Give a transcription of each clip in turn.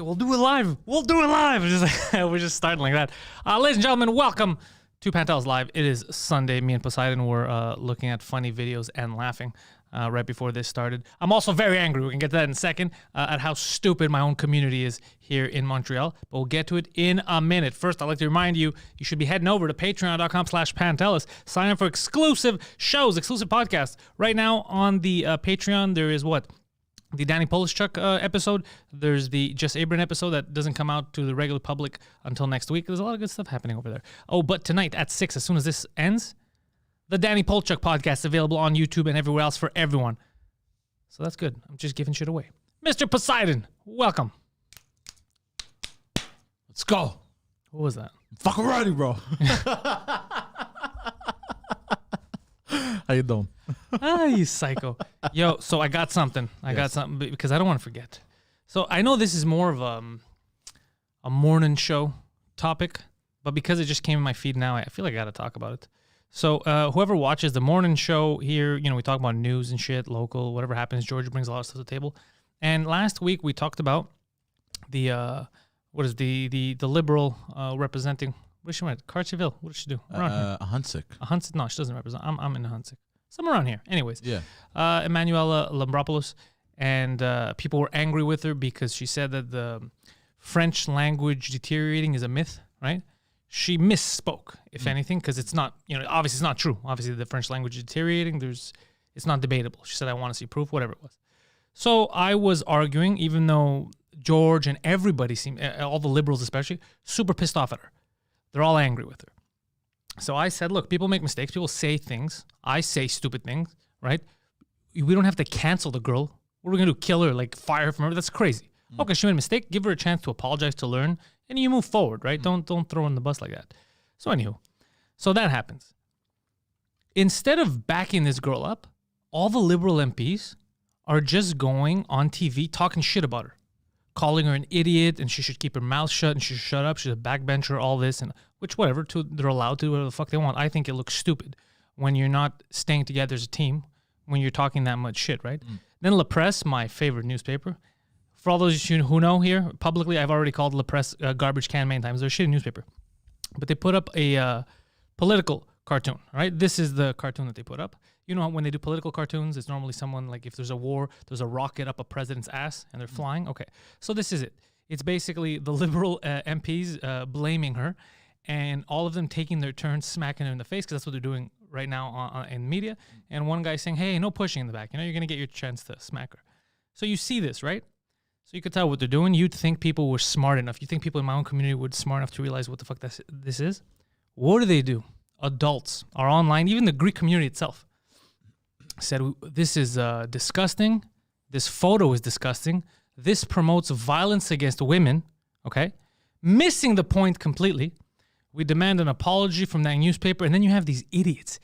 it, we'll do it live. We'll do it live. We're just starting like that. Ladies and gentlemen, welcome to Pantelis Live. It is Sunday. Me and Poseidon were looking at funny videos and laughing right before this started. I'm also very angry. We can get to that in a second at how stupid my own community is here in Montreal. But we'll get to it in a minute. First, I'd like to remind you, you should be heading over to patreon.com/Pantelis. Sign up for exclusive shows, exclusive podcasts. Right now on the Patreon, there is what? The Danny Polishchuk episode. There's the Just Abram episode that doesn't come out to the regular public until next week. There's a lot of good stuff happening over there. Oh, but tonight at 6, as soon as this ends, the Danny Polishchuk podcast available on YouTube and everywhere else for everyone. So that's good. I'm just giving shit away. Mr. Poseidon, welcome. Let's go. What was that? Fucking ready, bro. How you doing? You psycho. Yo, so I got something. I got something because I don't want to forget. So I know this is more of a morning show topic, but because it just came in my feed now, I feel like I got to talk about it. So whoever watches the morning show here, you know, we talk about news and shit, local, whatever happens. Georgia brings a lot of stuff to the table. And last week we talked about the, the liberal representing, what is she at? Cartierville. What does she do? Around here. A Huntsick. A Huntsick? No, she doesn't represent. I'm in a Huntsick. Somewhere around here. Anyways. Yeah. Emanuela Lambropoulos. And people were angry with her because she said that the French language deteriorating is a myth, right? She misspoke, if anything, because it's not, you know, obviously it's not true. Obviously the French language is deteriorating. It's not debatable. She said, I want to see proof, whatever it was. So I was arguing, even though George and everybody seemed, all the liberals especially, super pissed off at her. They're all angry with her. So I said, look, people make mistakes. People say things. I say stupid things, right? We don't have to cancel the girl. What are we going to do? Kill her, like fire her from her? That's crazy. Okay, she made a mistake. Give her a chance to apologize, to learn, and you move forward, right? Don't throw her in the bus like that. So anywho, so that happens. Instead of backing this girl up, all the liberal MPs are just going on TV talking shit about her, calling her an idiot, and she should keep her mouth shut, and she should shut up, she's a backbencher, all this, and which whatever, they're allowed to do whatever the fuck they want. I think it looks stupid when you're not staying together as a team, when you're talking that much shit, right? Then La Presse, my favorite newspaper, for all those who know here, publicly, I've already called La Presse garbage can many times. They're a shitty newspaper. But they put up a political cartoon, right? This is the cartoon that they put up. You know, when they do political cartoons, it's normally someone, like if there's a war, there's a rocket up a president's ass and they're flying. Okay, so this is it. It's basically the liberal MPs blaming her and all of them taking their turn smacking her in the face because that's what they're doing right now in media. And one guy saying, hey, no pushing in the back. You know, you're going to get your chance to smack her. So you see this, right? So you could tell what they're doing. You'd think people were smart enough. You think people in my own community were smart enough to realize what the fuck this is? What do? Adults are online, even the Greek community itself said, this is disgusting. This photo is disgusting. This promotes violence against women, okay? Missing the point completely. We demand an apology from that newspaper. And then you have these idiot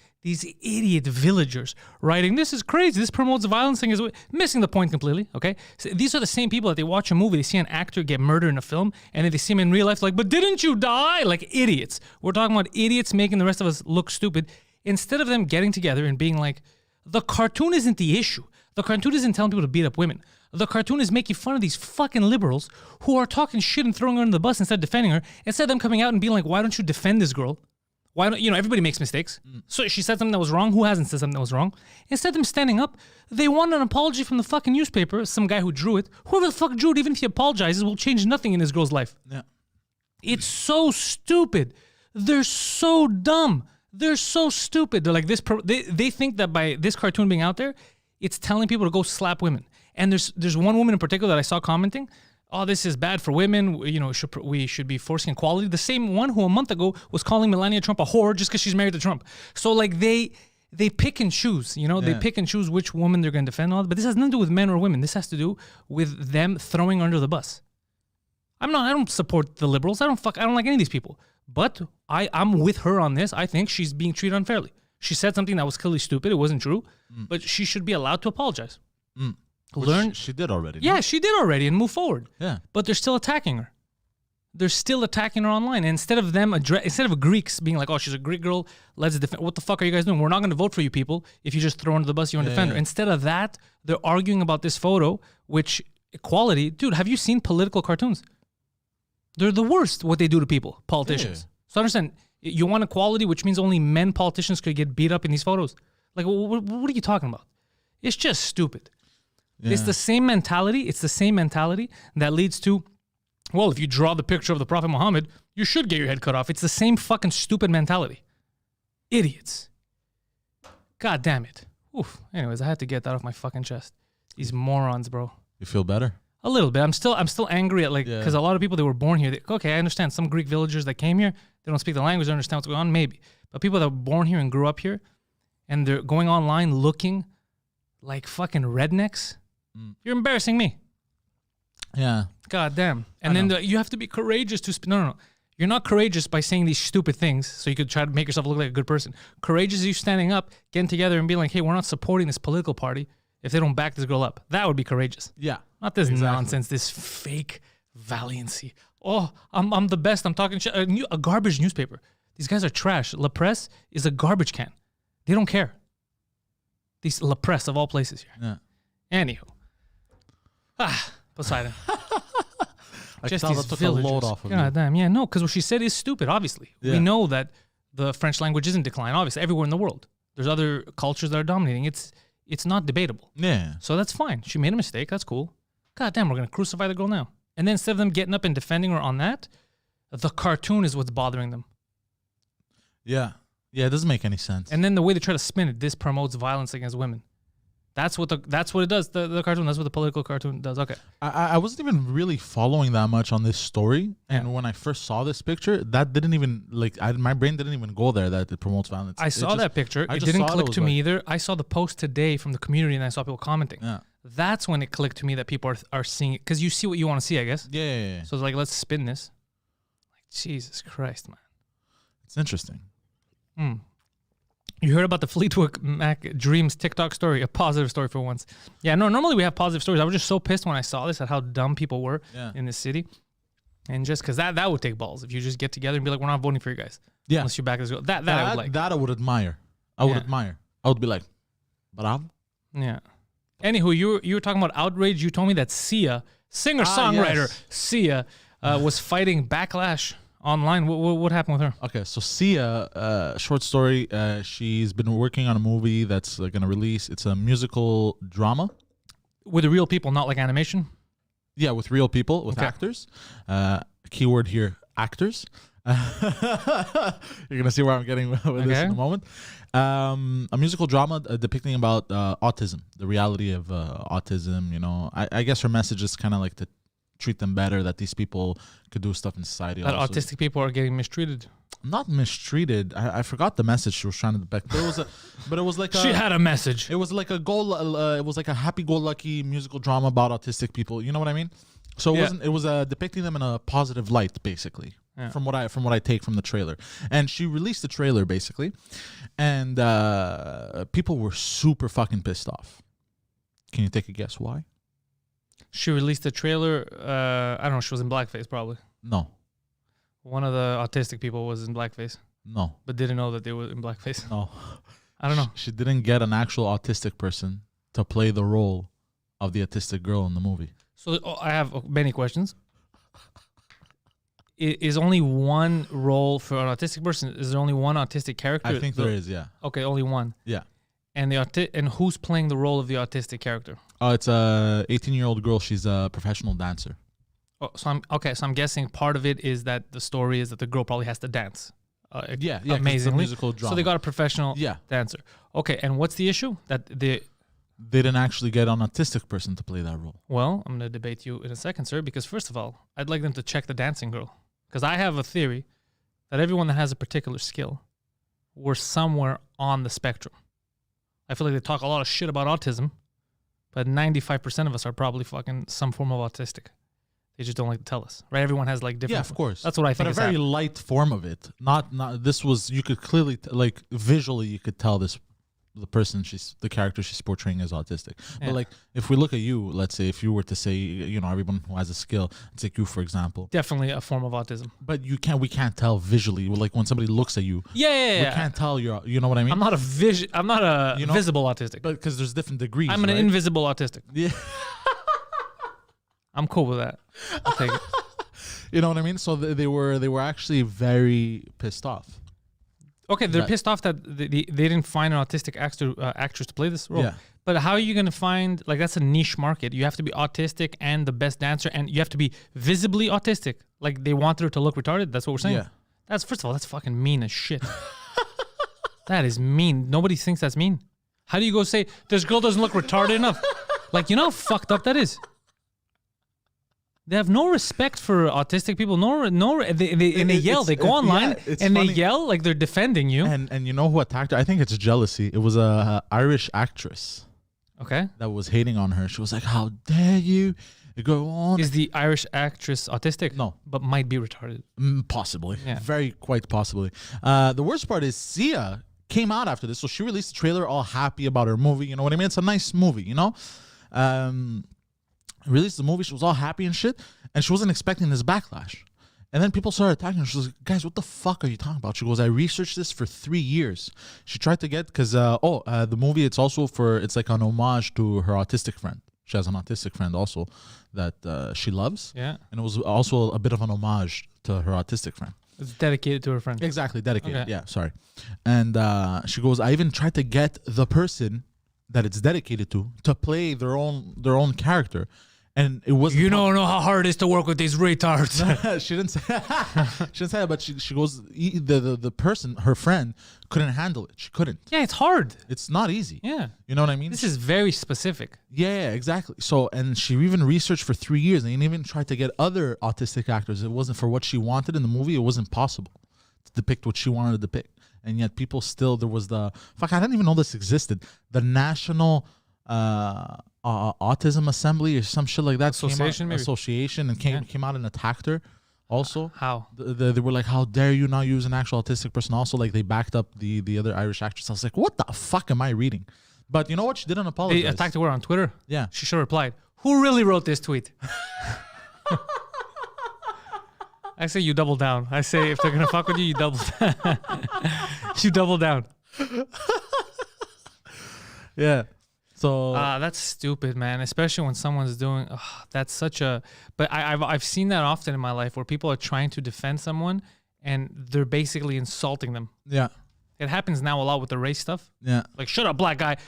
villagers writing, this is crazy. This promotes violence against women. Missing the point completely, okay? So these are the same people that they watch a movie. They see an actor get murdered in a film. And then they see him in real life like, but didn't you die? Like idiots. We're talking about idiots making the rest of us look stupid. Instead of them getting together and being like, the cartoon isn't the issue. The cartoon isn't telling people to beat up women. The cartoon is making fun of these fucking liberals who are talking shit and throwing her under the bus instead of defending her. Instead of them coming out and being like, why don't you defend this girl? Why don't, you know, everybody makes mistakes. So she said something that was wrong. Who hasn't said something that was wrong? Instead of them standing up, they want an apology from the fucking newspaper, some guy who drew it. Whoever the fuck drew it, even if he apologizes, will change nothing in this girl's life. Yeah. It's so stupid. They're so dumb. They're so stupid. They're like this. They think that by this cartoon being out there, it's telling people to go slap women. And there's one woman in particular that I saw commenting, oh, this is bad for women. You know, we should be forcing equality. The same one who a month ago was calling Melania Trump a whore just because she's married to Trump. So like they pick and choose. You know, they pick and choose which woman they're going to defend. But this has nothing to do with men or women. This has to do with them throwing her under the bus. I don't support the liberals. I don't like any of these people. But I'm with her on this. I think she's being treated unfairly. She said something that was clearly stupid. It wasn't true. But she should be allowed to apologize. Learn. She did already. Yeah, she did already and move forward. Yeah. But they're still attacking her. They're still attacking her online. And instead of Greeks being like, oh, she's a Greek girl, let's defend. What the fuck are you guys doing? We're not going to vote for you people if you just throw under the bus, you want to defend her. Instead of that, they're arguing about this photo, which equality, dude, have you seen political cartoons? They're the worst what they do to people, politicians. Yeah. So understand, you want equality, which means only men politicians could get beat up in these photos. Like, what are you talking about? It's just stupid. Yeah. It's the same mentality. It's the same mentality that leads to, well, if you draw the picture of the Prophet Muhammad, you should get your head cut off. It's the same fucking stupid mentality. Idiots. God damn it. Oof. Anyways, I had to get that off my fucking chest. These morons, bro. You feel better? A little bit. I'm still angry at because a lot of people that were born here. Okay, I understand. Some Greek villagers that came here, they don't speak the language, they don't understand what's going on, maybe. But people that were born here and grew up here, and they're going online looking like fucking rednecks. You're embarrassing me. Yeah. God damn. And then you have to be courageous to no. You're not courageous by saying these stupid things so you could try to make yourself look like a good person. Courageous is you standing up, getting together and being like, hey, we're not supporting this political party if they don't back this girl up. That would be courageous. Yeah. Not this nonsense, this fake valiancy. Oh, I'm the best. I'm talking shit. A garbage newspaper. These guys are trash. La Presse is a garbage can. They don't care. These La Presse of all places here. Yeah. Anywho. Poseidon. I just thought that took a load off of God damn. Yeah, no, because what she said is stupid, obviously. Yeah. We know that the French language is in decline, obviously, everywhere in the world. There's other cultures that are dominating. It's not debatable. Yeah. So that's fine. She made a mistake. That's cool. God damn, we're going to crucify the girl now. And then instead of them getting up and defending her on that, the cartoon is what's bothering them. Yeah. Yeah, it doesn't make any sense. And then the way they try to spin it, this promotes violence against women. That's what it does. The cartoon. That's what the political cartoon does. Okay. I wasn't even really following that much on this story, and when I first saw this picture, that didn't even my brain didn't even go there that it promotes violence. I saw that picture. It didn't click to me either. I saw the post today from the community, and I saw people commenting. Yeah. That's when it clicked to me that people are seeing it because you see what you want to see, I guess. Yeah. So it's like, let's spin this. Like, Jesus Christ, man. It's interesting. You heard about the Fleetwood Mac Dreams TikTok story, a positive story for once. Yeah, no, normally we have positive stories. I was just so pissed when I saw this at how dumb people were in this city. And just because that would take balls if you just get together and be like, we're not voting for you guys. Yeah. Unless you back this girl. That I would like. That I would admire. I would admire. I would be like, bravo. Yeah. Anywho, you were talking about outrage. You told me that Sia, singer-songwriter Sia, was fighting backlash online. What happened with her? Okay, so Sia, short story. She's been working on a movie that's going to release. It's a musical drama with real people, not like animation. Yeah, with real people, with actors. Keyword here: actors. You're gonna see where I'm getting with this in a moment. A musical drama depicting about autism, the reality of autism. You know, I guess her message is kind of like to treat them better, that these people could do stuff in society. That also. Autistic people are getting mistreated. Not mistreated. I forgot the message she was trying to depict. But it was like she had a message. It was like it was like a happy-go-lucky musical drama about autistic people. You know what I mean? So it wasn't. It was depicting them in a positive light, basically. Yeah. From what I take from the trailer. And she released the trailer basically, and people were super fucking pissed off. Can you take a guess why? She released the trailer. I don't know. She was in blackface, probably. No. One of the autistic people was in blackface. No. But didn't know that they were in blackface. No. I don't know. She didn't get an actual autistic person to play the role of the autistic girl in the movie. So I have many questions. Is only one role for an autistic person? Is there only one autistic character? I think there is, yeah. Okay, only one. Yeah. And and who's playing the role of the autistic character? Oh, it's a 18-year-old girl. She's a professional dancer. Oh, so I'm guessing part of it is that the story is that the girl probably has to dance. Yeah, amazingly. Musical drama. So they got a professional dancer. Okay, and what's the issue? That they didn't actually get an autistic person to play that role. Well, I'm going to debate you in a second, sir, because first of all, I'd like them to check the dancing girl. Because I have a theory that everyone that has a particular skill, we're somewhere on the spectrum. I feel like they talk a lot of shit about autism, but 95% of us are probably fucking some form of autistic. They just don't like to tell us, right? Everyone has like different. Yeah, of course. That's what I think. But a very light form of it. Not. This was. You could clearly like visually, you could tell this. The person the character she's portraying is autistic. Yeah. But like, if we look at you, let's say, if you were to say, you know, everyone who has a skill, take you for example. Definitely a form of autism. But we can't tell visually. Like when somebody looks at you. Yeah. We can't tell you know what I mean? I'm not a visible autistic. But because there's different degrees. I'm an invisible autistic. Yeah. I'm cool with that. I'll take it. You know what I mean? So they were actually very pissed off. Okay, they're pissed off that they didn't find an autistic actress to play this role. Yeah. But how are you going to find, like, that's a niche market. You have to be autistic and the best dancer, and you have to be visibly autistic. Like, they want her to look retarded. That's what we're saying. Yeah. First of all, that's fucking mean as shit. That is mean. Nobody thinks that's mean. How do you go say, this girl doesn't look retarded enough? Like, you know how fucked up that is? They have no respect for autistic people. They yell. They go online and they yell like they're defending you. And you know who attacked her? I think it's jealousy. It was a Irish actress. Okay. That was hating on her. She was like, "How dare you go on?" Is the Irish actress autistic? No, but might be retarded. Possibly. Yeah. Very quite possibly. The worst part is Sia came out after this, so she released a trailer, all happy about her movie. You know what I mean? It's a nice movie. You know. Released the movie, she was all happy and shit, and she wasn't expecting this backlash. And then people started attacking her. She was like, guys, what the fuck are you talking about? She goes, I researched this for 3 years. She tried to get, because, the movie, it's like an homage to her autistic friend. She has an autistic friend also that she loves. Yeah. And it was also a bit of an homage to her autistic friend. It's dedicated to her friend. Exactly, dedicated. Okay. Yeah, sorry. And she goes, I even tried to get the person that it's dedicated to play their own character. And it wasn't. You don't know how hard it is to work with these retards. She didn't say. She didn't say that, but she goes. The person, her friend, couldn't handle it. She couldn't. Yeah, it's hard. It's not easy. Yeah, you know what I mean. This is very specific. Yeah, exactly. So, and she even researched for 3 years, and even tried to get other autistic actors. It wasn't for what she wanted in the movie. It wasn't possible to depict what she wanted to depict, and yet people still. There was the fuck. I didn't even know this existed. The National. Autism Assembly or some shit like that. Association and came out and attacked her. Also, how they were like, "How dare you not use an actual autistic person?" Also, like they backed up the other Irish actress. I was like, "What the fuck am I reading?" But you know what? She didn't apologize. They attacked her on Twitter. Yeah, she should have replied. Who really wrote this tweet? I say you double down. I say if they're gonna fuck with you, you double down. You double down. Yeah. So that's stupid, man. Especially when someone's doing. That's such a. But I've seen that often in my life where people are trying to defend someone and they're basically insulting them. Yeah. It happens now a lot with the race stuff. Yeah. Like, shut up, black guy.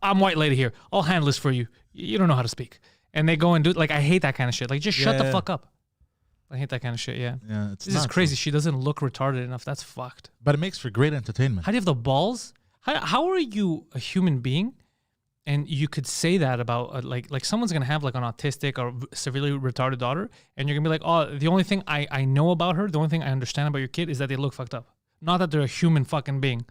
I'm white lady here. I'll handle this for you. You don't know how to speak. And they go and do like I hate that kind of shit. Like just shut the fuck up. I hate that kind of shit. Yeah. Yeah. This is crazy. She doesn't look retarded enough. That's fucked. But it makes for great entertainment. How do you have the balls? How are you a human being? And you could say that about like someone's gonna have like an autistic or severely retarded daughter, and you're gonna be like, oh, the only thing I know about her, the only thing I understand about your kid is that they look fucked up. Not that they're a human fucking being.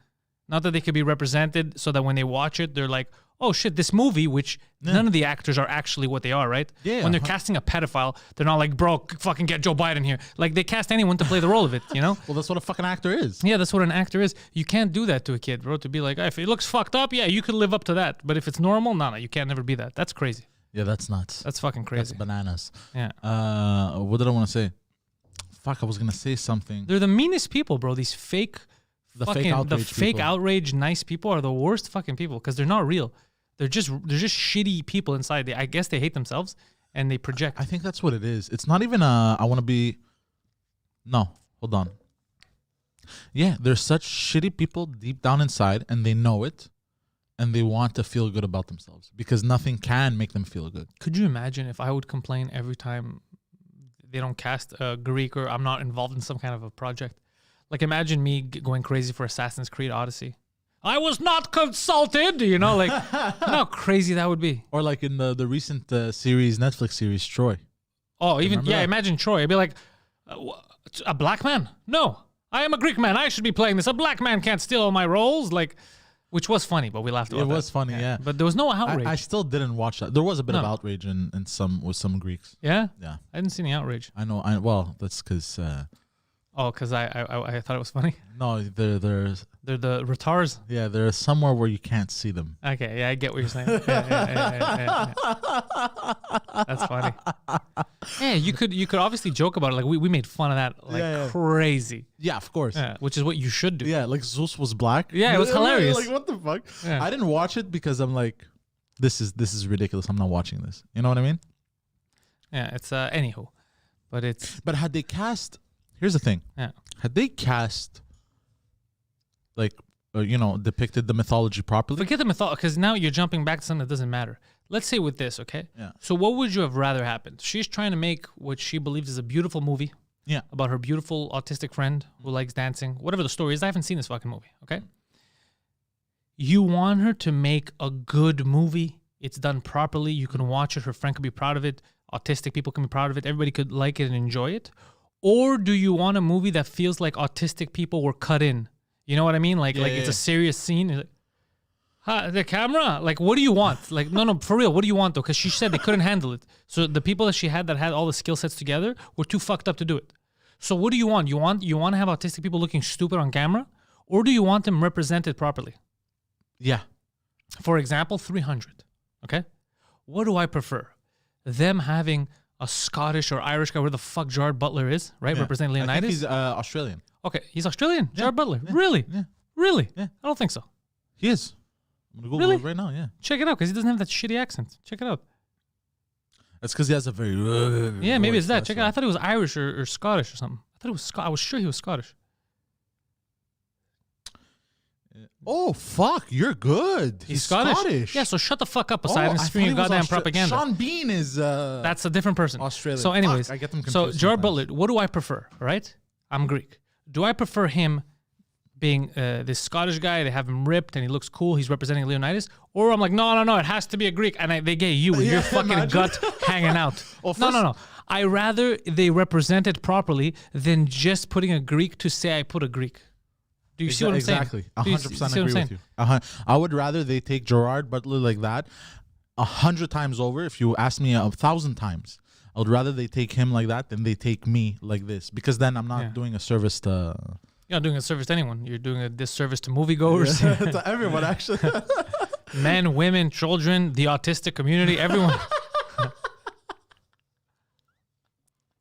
Not that they could be represented so that when they watch it, they're like, oh shit, this movie, which none of the actors are actually what they are, right? Yeah. When they're casting a pedophile, they're not like, bro, fucking get Joe Biden here. Like they cast anyone to play the role of it, you know? Well, that's what a fucking actor is. Yeah, that's what an actor is. You can't do that to a kid, bro. To be like, if it looks fucked up, yeah, you could live up to that. But if it's normal, no, you can't never be that. That's crazy. Yeah, that's nuts. That's fucking crazy. That's bananas. Yeah. What did I want to say? Fuck, I was gonna say something. They're the meanest people, bro. These fake, fake outrage, nice people are the worst fucking people because they're not real. They're just shitty people inside. I guess they hate themselves and they project. I think that's what it is. It's not even I want to be. No, hold on. Yeah, they're such shitty people deep down inside, and they know it, and they want to feel good about themselves because nothing can make them feel good. Could you imagine if I would complain every time they don't cast a Greek or I'm not involved in some kind of a project? Like imagine me going crazy for Assassin's Creed Odyssey. I was not consulted, you know, like you know how crazy that would be. Or like in the recent Netflix series, Troy. Oh, even imagine Troy. I'd be like, a black man? No, I am a Greek man. I should be playing this. A black man can't steal all my roles. Like, which was funny, but we laughed about it. It was funny, yeah. But there was no outrage. I still didn't watch that. There was a bit of outrage with some Greeks. Yeah? Yeah. I didn't see any outrage. I know. Well, that's because... because I thought it was funny? No, they're the retards? Yeah, they're somewhere where you can't see them. Okay, yeah, I get what you're saying. Yeah. That's funny. Yeah, you could obviously joke about it. Like we made fun of that crazy. Yeah, of course. Yeah, which is what you should do. Yeah, like Zeus was black. Yeah, it was hilarious. Like what the fuck? Yeah. I didn't watch it because I'm like, this is ridiculous. I'm not watching this. You know what I mean? Yeah, it's anywho, but it's But had they cast? Here's the thing. yeah. Had they cast, like, depicted the mythology properly? Forget the mythology, because now you're jumping back to something that doesn't matter. Let's say with this, okay? Yeah. So what would you have rather happened? She's trying to make what she believes is a beautiful movie. Yeah. About her beautiful autistic friend who likes dancing. Whatever the story is, I haven't seen this fucking movie, okay? You want her to make a good movie. It's done properly. You can watch it. Her friend could be proud of it. Autistic people can be proud of it. Everybody could like it and enjoy it. Or do you want a movie that feels like autistic people were cut in? You know what I mean? It's a serious scene. You're like, the camera? Like, what do you want? Like, no, for real, what do you want, though? Because she said they couldn't handle it. So the people that she had that had all the skill sets together were too fucked up to do it. So what do you want? You want to have autistic people looking stupid on camera? Or do you want them represented properly? Yeah. For example, 300. Okay? What do I prefer? Them having a Scottish or Irish guy, where the fuck Gerard Butler is, right? Yeah. Representing I think Leonidas. he's Australian. Okay, he's Australian. Gerard Butler. Yeah. Really? Yeah. Really? Yeah. I don't think so. He is. I'm gonna Google it right now. Yeah. Check it out, because he doesn't have that shitty accent. Check it out. That's because he has a very yeah, maybe it's that. Check it out. I thought it was Irish or Scottish or something. I thought it was I was sure he was Scottish. Oh fuck, you're good. He's Scottish. Yeah, so shut the fuck up, Poseidon. I Scream your thought he was goddamn propaganda. Sean Bean is That's a different person. Australian. So anyways, Fuck, I get them confused so Gerard sometimes. Butler, what do I prefer, right? I'm Greek. Do I prefer him being this Scottish guy, they have him ripped and he looks cool, he's representing Leonidas? Or I'm like, no, it has to be a Greek, and they get you with your fucking gut hanging out. Well, No. I rather they represent it properly than just putting a Greek to say I put a Greek. Do you see what I'm saying? Exactly. Do you 100% see what agree I'm with you. I would rather they take Gerard Butler like that 100 times over. If you ask me 1,000 times, I would rather they take him like that than they take me like this, because then I'm not doing a service to... You're not doing a service to anyone. You're doing a disservice to moviegoers. Yeah, to everyone, actually. Men, women, children, the autistic community, everyone.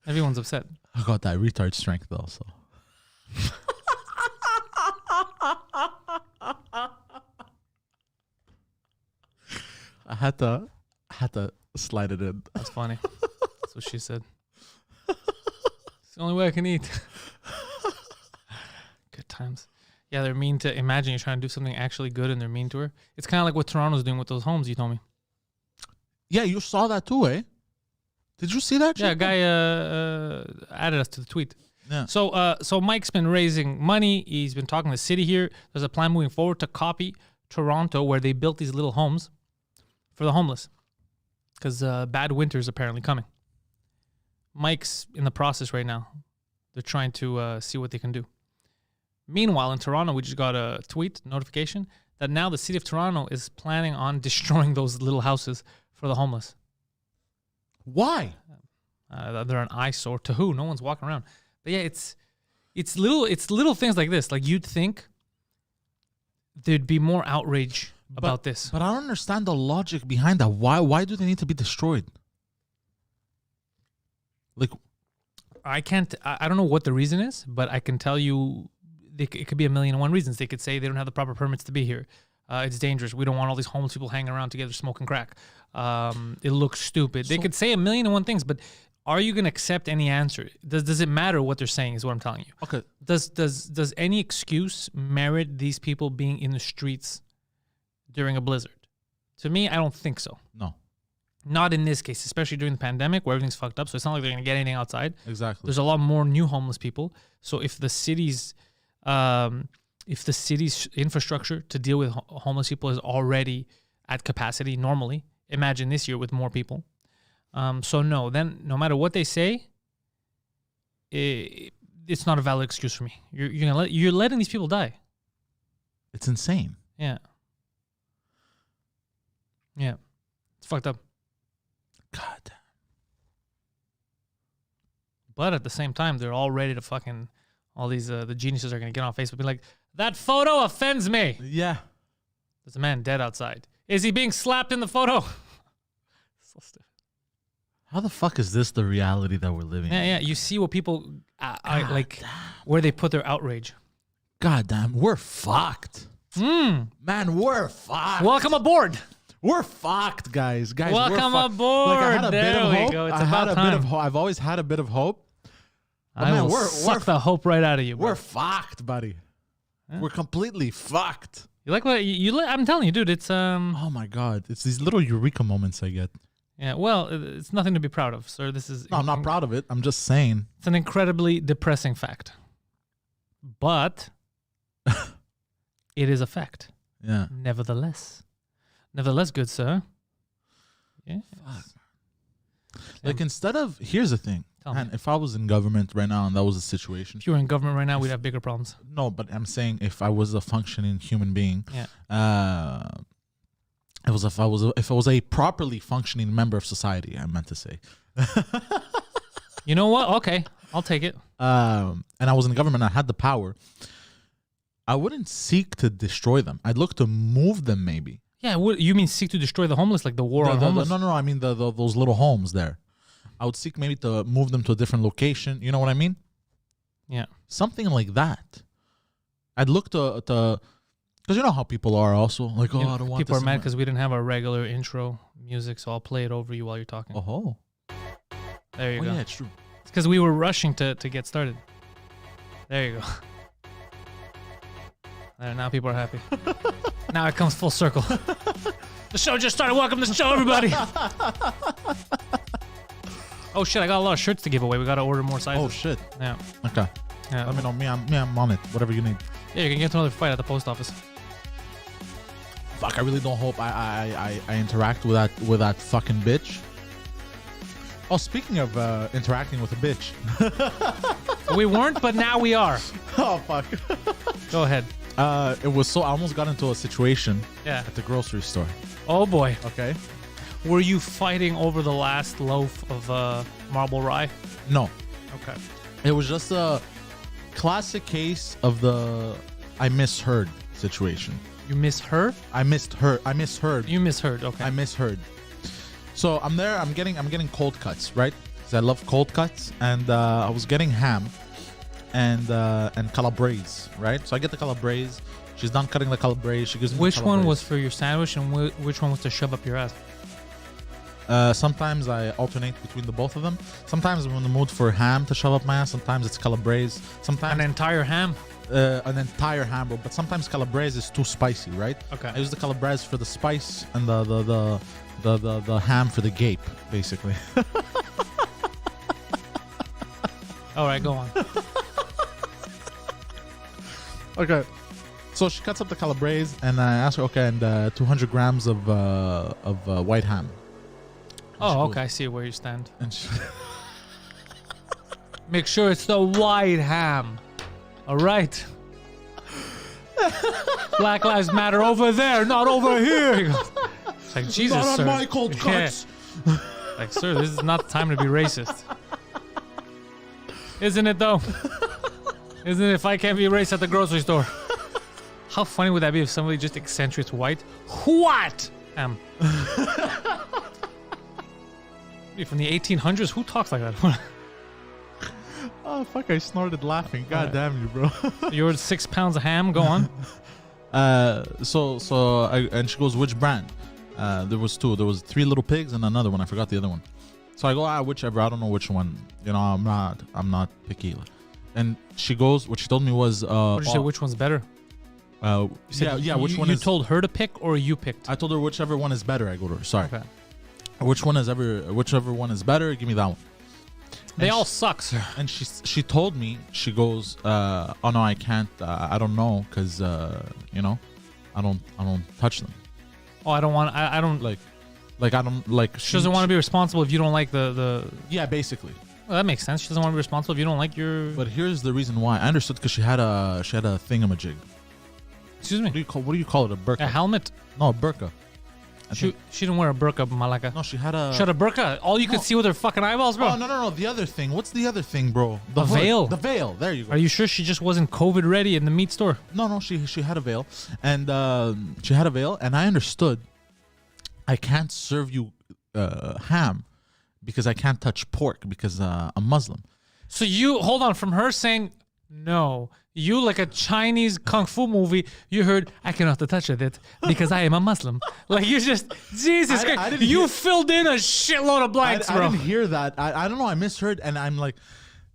Everyone's upset. I got that retard strength though, so... I had to slide it in. That's funny. That's what she said. It's the only way I can eat. Good times. Yeah, they're mean to... Imagine you're trying to do something actually good and they're mean to her. It's kind of like what Toronto's doing with those homes you told me. Yeah, you saw that too, eh? Did you see that? Yeah, a shit? guy added us to the tweet. Yeah. So Mike's been raising money. He's been talking to the city here. There's a plan moving forward to copy Toronto, where they built these little homes for the homeless, because bad winter's apparently coming. Mike's in the process right now. They're trying to see what they can do. Meanwhile, in Toronto, we just got a tweet notification that now the city of Toronto is planning on destroying those little houses for the homeless. Why? They're an eyesore to who? No one's walking around. But yeah, it's little things like this. Like, you'd think there'd be more outrage about this. But I don't understand the logic behind that. Why do they need to be destroyed? Like, I don't know what the reason is, but I can tell you it could be 1,000,001 reasons. They could say they don't have the proper permits to be here. It's dangerous. We don't want all these homeless people hanging around together smoking crack. It looks stupid. They could say 1,000,001 things, but are you going to accept any answer? Does it matter what they're saying is what I'm telling you. Okay. Does any excuse merit these people being in the streets during a blizzard? To me, I don't think so. No. Not in this case, especially during the pandemic where everything's fucked up. So it's not like they're going to get anything outside. Exactly. There's a lot more new homeless people. So if the city's infrastructure to deal with homeless people is already at capacity normally, imagine this year with more people. So no matter what they say, it's not a valid excuse for me. You're letting these people die. It's insane. Yeah. It's fucked up. God. But at the same time, they're all ready to fucking... All these the geniuses are going to get on Facebook and be like, that photo offends me. Yeah. There's a man dead outside. Is he being slapped in the photo? So stupid. How the fuck is this the reality that we're living in? Yeah. You see what people like, where they put their outrage. God damn, we're fucked. Man, we're fucked. Welcome aboard. We're fucked, guys. Welcome we're aboard. Like, I had a bit of hope. Go. It's I had about a time. bit of hope. I've always had a bit of hope. But I man, will suck the hope right out of you, bro. We're fucked, buddy. Yeah. We're completely fucked. You like what you I'm telling you, dude. It's Oh my god, it's these little eureka moments I get. Yeah, well, it's nothing to be proud of, sir. This is. No, I'm not proud of it. I'm just saying. It's an incredibly depressing fact, but it is a fact. Yeah. Nevertheless, good sir. Yeah. Like instead of here's the thing, man. If I was in government right now and that was the situation, if you were in government right now, we'd have bigger problems. No, but I'm saying if I was a functioning human being, if I was a properly functioning member of society, I meant to say. You know what? Okay, I'll take it. And I was in government, I had the power. I wouldn't seek to destroy them. I'd look to move them, maybe. Yeah, you mean seek to destroy the homeless, like the war on homeless? No. I mean those little homes there. I would seek maybe to move them to a different location. You know what I mean? Yeah, something like that. I'd look to because you know how people are also like, oh, I don't want. People are mad because we didn't have our regular intro music, so I'll play it over you while you're talking. Oh, there you go. Yeah, it's true. It's because we were rushing to get started. There you go. There, now people are happy. Now it comes full circle. The show just started. Welcome to the show, everybody. Oh shit! I got a lot of shirts to give away. We got to order more sizes. Oh shit! Yeah. Okay. Yeah. Let me know. Me, I'm on it. Whatever you need. Yeah, you can get to another fight at the post office. Fuck! I really don't hope I interact with that fucking bitch. Oh, speaking of interacting with a bitch. We weren't, but now we are. Oh fuck! Go ahead. It was so I almost got into a situation. Yeah. At the grocery store. Oh boy. Okay. Were you fighting over the last loaf of marble rye? No. Okay. It was just a classic case of the I misheard situation. You misheard? I misheard. You misheard. Okay. I misheard. So I'm there. I'm getting cold cuts, right? Because I love cold cuts, and I was getting ham and calabrese, right? So I get the calabrese. She's done cutting the calabrese. She gives me which the one calabrese. was for your sandwich, and which one was to shove up your ass? Sometimes I alternate between the both of them. Sometimes I'm in the mood for ham to shove up my ass. Sometimes it's calabrese. Sometimes an entire ham. An entire ham, bro. But sometimes calabrese is too spicy, right? Okay. I use the calabrese for the spice and the ham for the gape, basically. All right, go on. Okay. So she cuts up the calabrese, and I ask her, okay, and 200 grams of white ham. Oh, okay. I see where you stand. And she Make sure it's the white ham. All right. Black Lives Matter over there, not over here. It's like, Jesus, not on sir. my cold cuts. Yeah. Like, sir, this is not the time to be racist. Isn't it, though? Isn't it, if I can't be racist at the grocery store? How funny would that be if somebody just accentuates white? What? From the 1800s? Who talks like that? Oh, fuck, I snorted laughing. God damn you, bro. You ordered 6 pounds of ham. Go on. And she goes, which brand? There was 2. There was 3 Little Pigs and another one. I forgot the other one. So I go, whichever. I don't know which one. You know, I'm not picky. And she goes, what she told me was, what did you say? Which one's better? Which one you is? told her to pick, or you picked? I told her whichever one is better. I go to her. Sorry. Okay. Whichever one is better, give me that one. They all suck, sir. And she told me, she goes, oh no, I can't. I don't know, because you know, I don't touch them. Oh, I don't want. I don't like I don't like. She doesn't want to be responsible if you don't like the. Yeah, basically. Well, that makes sense. She doesn't want to be responsible if you don't like your. But here's the reason why. I understood, because she had a thingamajig. Excuse me. What do you call it? A burqa? A helmet? No, a burqa. She didn't wear a burqa, malaka. No, she had a... She had a burqa. All you could see with her fucking eyeballs, bro. Oh, no. The other thing. What's the other thing, bro? The veil. The veil. There you go. Are you sure she just wasn't COVID ready in the meat store? No. She had a veil. And I understood I can't serve you ham because I can't touch pork because I'm Muslim. So hold on, from her saying No. You, like a Chinese kung fu movie, you heard, I cannot touch it because I am a Muslim. Like, you just, Jesus Christ. You filled in a shitload of blanks, bro. I didn't hear that. I don't know. I misheard. And I'm like,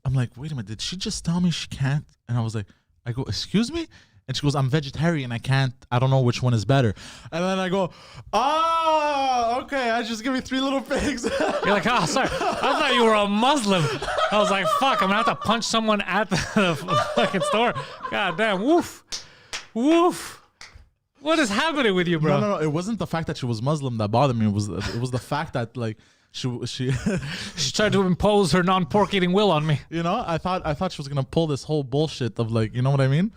wait a minute. Did she just tell me she can't? And I go, excuse me? And she goes, I'm vegetarian. I don't know which one is better. And then I go, oh, okay. Just give me 3 little pigs. You're like, oh, sorry. I thought you were a Muslim. I was like, fuck, I'm going to have to punch someone at the fucking store. God damn. Woof. Woof. What is happening with you, bro? No. It wasn't the fact that she was Muslim that bothered me. It was the fact that, like, she tried to impose her non-pork eating will on me. You know, I thought she was going to pull this whole bullshit of, like, you know what I mean?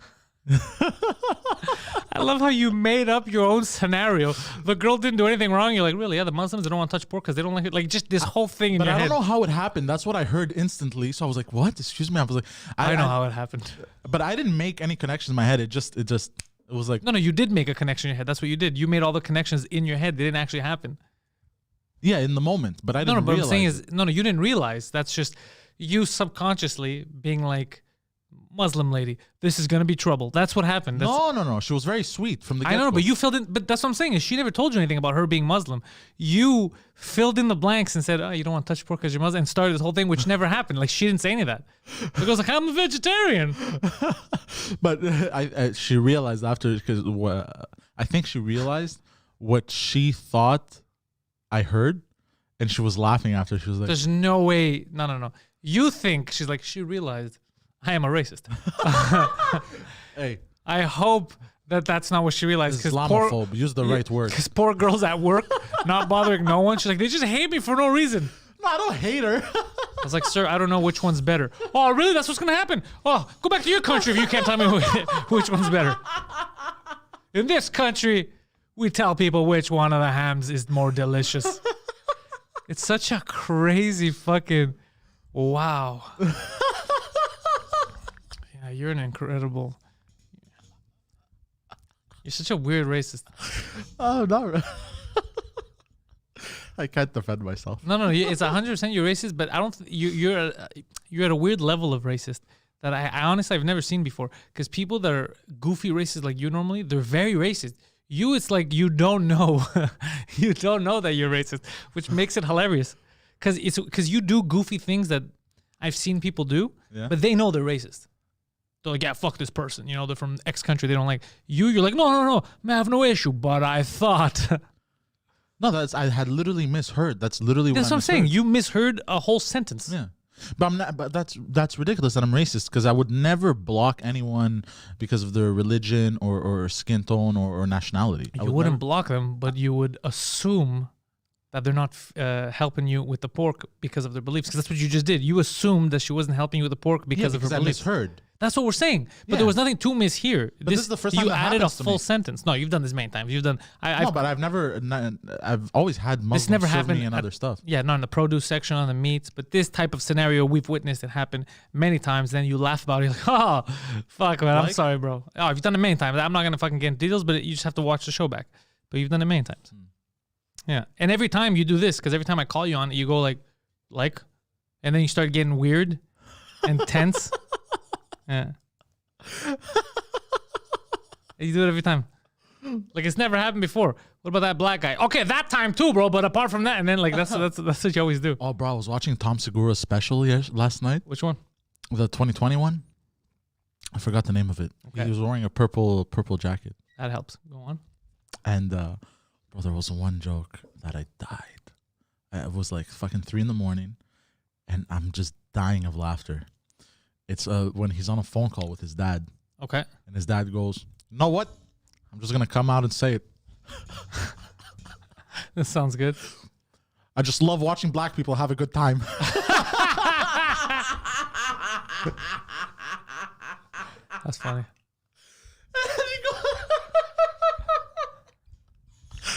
I love how you made up your own scenario. The girl didn't do anything wrong. You're like, really? Yeah, the Muslims, they don't want to touch pork because they don't like it. Like, just this whole thing in your head. But I don't know how it happened. That's what I heard instantly. So I was like, what? Excuse me? I was like, I know how it happened. But I didn't make any connections in my head. It was like, no, you did make a connection in your head. That's what you did. You made all the connections in your head. They didn't actually happen. Yeah, in the moment. But I didn't realize. What I'm saying is, you didn't realize. That's just you subconsciously being like, Muslim lady, this is going to be trouble. That's what happened. No. She was very sweet from the get-go. I know, but you filled in. But that's what I'm saying is she never told you anything about her being Muslim. You filled in the blanks and said, oh, you don't want to touch pork because you're Muslim, and started this whole thing, which never happened. Like, she didn't say any of that. It goes like, I'm a vegetarian. But she realized after, because I think she realized what she thought I heard, and she was laughing after. She was like, there's no way. No. You think she's like, she realized I am a racist. Hey, I hope that's not what she realized. Islamophobe. Use the right word. Because poor girl's at work, not bothering no one. She's like, they just hate me for no reason. No, I don't hate her. I was like, sir, I don't know which one's better. Oh, really? That's what's going to happen? Oh, go back to your country if you can't tell me which one's better. In this country, we tell people which one of the hams is more delicious. It's such a crazy fucking... Wow. Yeah, you're an incredible... You're such a weird racist. Oh, no. I can't defend myself. No, it's 100% you're racist, but I don't... You're at a weird level of racist that I honestly I've never seen before. Because people that are goofy racist like you normally, they're very racist. You, it's like you don't know. You don't know that you're racist, which makes it hilarious. Because you do goofy things that I've seen people do, but they know they're racist. They're like, yeah, fuck this person. You know, they're from X country. They don't like you. You're like, no. I have no issue, but I thought. No, I had literally misheard. That's literally what I'm saying. You misheard a whole sentence. Yeah. But I'm not. But that's ridiculous that I'm racist, because I would never block anyone because of their religion or skin tone or nationality. You wouldn't block them, but you would assume that they're not helping you with the pork because of their beliefs. Because that's what you just did. You assumed that she wasn't helping you with the pork because of her beliefs. I misheard. That's what we're saying. But there was nothing to miss here. This is the first time you that added a happens to full me. sentence. No, you've done this many times. You've done. No, but I've always had Muslims this never serve happened me and other stuff. Yeah, not in the produce section, on the meats. But this type of scenario, we've witnessed it happen many times. Then you laugh about it. You're like, oh, fuck, man. I'm sorry, bro. Oh, you've done it many times. I'm not going to fucking get into details, but you just have to watch the show back. But you've done it many times. Yeah. And every time you do this, because every time I call you on it, you go like, and then you start getting weird and tense. Yeah. You do it every time. Like, it's never happened before. What about that black guy? Okay, that time too, bro. But apart from that, and then like that's what you always do. Oh, bro, I was watching Tom Segura's special last night. Which one? The 2020 one. I forgot the name of it. Okay. He was wearing a purple jacket. That helps. Go on. And bro, there was one joke that I died. It was like fucking 3 a.m, and I'm just dying of laughter. It's when he's on a phone call with his dad. Okay. And his dad goes, "You know what? I'm just going to come out and say it." This sounds good. "I just love watching black people have a good time." That's funny.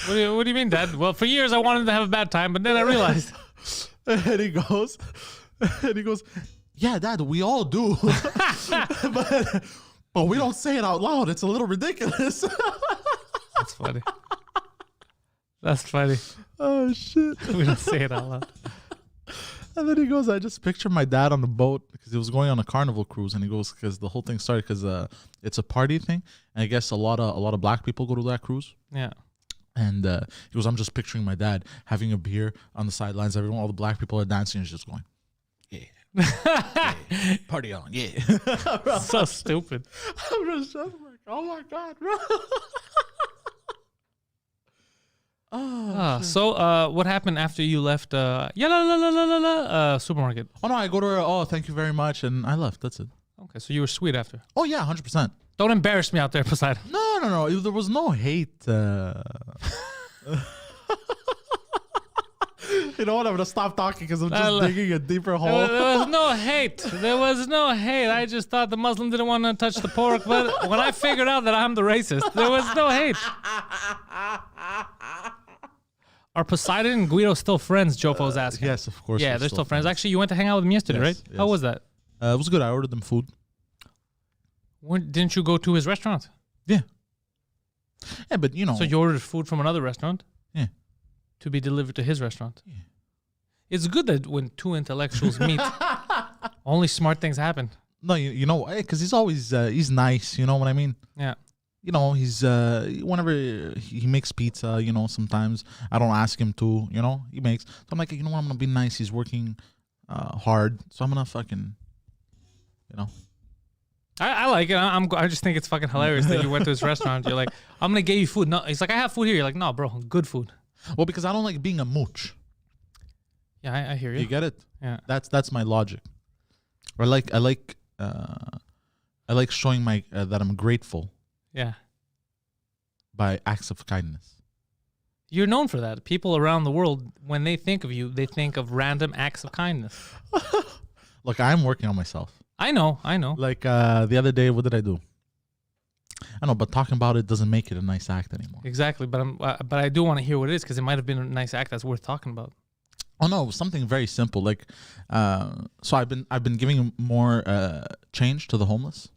What do you mean, Dad? Well, for years I wanted to have a bad time, but then I realized. And he goes, "Yeah, Dad, we all do." but we don't say it out loud. It's a little ridiculous. That's funny. That's funny. Oh, shit. We don't say it out loud. And then he goes, I just picture my dad on the boat because he was going on a carnival cruise, and he goes, because the whole thing started because it's a party thing, and I guess a lot of black people go to that cruise. Yeah. And he goes, I'm just picturing my dad having a beer on the sidelines. Everyone, all the black people are dancing, and he's just going, yeah, party on, yeah. So stupid. I'm just like, oh my god, bro. So what happened after you left supermarket? Oh no, I go to her. Oh, thank you very much, and I left. That's it. Okay, so you were sweet after. Oh yeah, 100%. Don't embarrass me out there, Poseidon. No. There was no hate. You know what? I'm gonna stop talking because I'm just digging a deeper hole. There was no hate. There was no hate. I just thought the Muslim didn't want to touch the pork, but when I figured out that I'm the racist, there was no hate. Are Poseidon and Guido still friends? Jofo was asking. Yes, of course. Yeah, they're still friends. Actually, you went to hang out with them yesterday, right? Yes. How was that? It was good. I ordered them food. Didn't you go to his restaurant? Yeah. Yeah, but you know. So you ordered food from another restaurant? Yeah. To be delivered to his restaurant? Yeah. It's good that when two intellectuals meet, only smart things happen. No, you know, because he's always, he's nice. You know what I mean? Yeah. You know, he's, whenever he makes pizza, you know, sometimes I don't ask him to, you know, he makes. So I'm like, you know what, I'm going to be nice. He's working hard. So I'm going to fucking, you know. I like it. I just think it's fucking hilarious that you went to his restaurant. You're like, I'm going to get you food. No, he's like, I have food here. You're like, no, bro, good food. Well, because I don't like being a mooch. Yeah, I hear you. You get it? Yeah. That's my logic. Or I like showing my that I'm grateful. Yeah. By acts of kindness. You're known for that. People around the world, when they think of you, they think of random acts of kindness. Look, I'm working on myself. I know. Like the other day, what did I do? I know, but talking about it doesn't make it a nice act anymore. Exactly, but I do want to hear what it is because it might have been a nice act that's worth talking about. Oh no, it was something very simple. Like, so I've been giving more change to the homeless,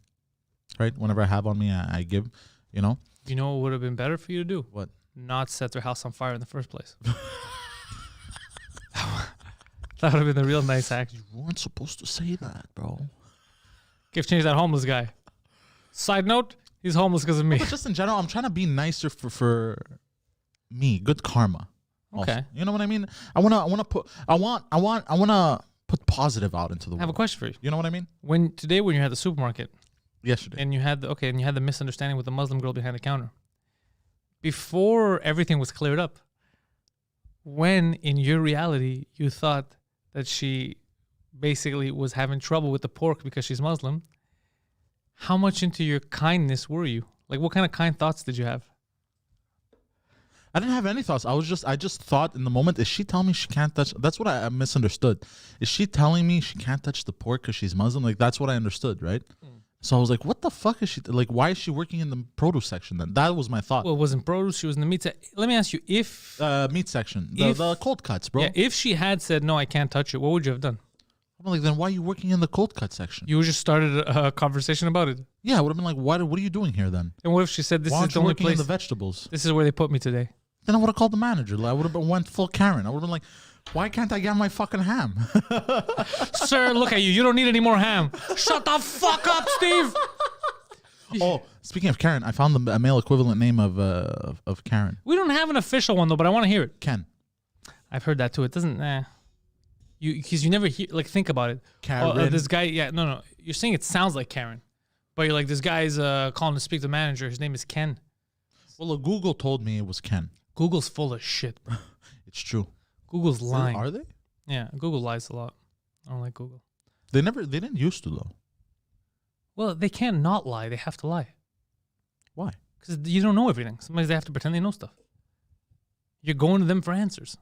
right? Whenever I have on me, I give. You know. You know what would have been better for you to do? What? Not set their house on fire in the first place. That would have been a real nice act. You weren't supposed to say that, bro. Give change to that homeless guy. Side note. He's homeless because of me. But just in general, I'm trying to be nicer for me. Good karma. Also. Okay. You know what I mean? I wanna put positive out into the world. I have a question for you. You know what I mean? When you were at the supermarket. Yesterday. And you had the misunderstanding with the Muslim girl behind the counter. Before everything was cleared up, when in your reality you thought that she basically was having trouble with the pork because she's Muslim, how much into your kindness were you? Like, what kind of kind thoughts did you have? I didn't have any thoughts. I just thought in the moment, is she telling me she can't touch? That's what I misunderstood. Is she telling me she can't touch the pork because she's Muslim? Like, that's what I understood, right? So I was like, what the fuck is she, like, why is she working in the produce section then? That was my thought. Well, it wasn't produce. She was in the meat section. Let me ask you, if... meat section. The cold cuts, bro. Yeah, if she had said, no, I can't touch it, what would you have done? I'm like, then why are you working in the cold cut section? You just started a conversation about it. Yeah, I would have been like, what are you doing here then? And what if she said, this why is aren't the you only working place... in the vegetables? This is where they put me today. Then I would have called the manager. I would have went full Karen. I would have been like, why can't I get my fucking ham? Sir, look at you. You don't need any more ham. Shut the fuck up, Steve. Oh, speaking of Karen, I found a male equivalent name of Karen. We don't have an official one though, but I want to hear it. Ken. I've heard that too. It doesn't. Because you never hear. Like, think about it. Karen. This guy. Yeah. No. You're saying it sounds like Karen, but you're like, this guy's calling to speak to the manager. His name is Ken. Well, look, Google told me it was Ken. Google's full of shit, bro. It's true. Google's lying. Are they? Yeah. Google lies a lot. I don't like Google. They didn't used to though. Well, they can't not lie. They have to lie. Why? Because you don't know everything. Sometimes they have to pretend they know stuff. You're going to them for answers.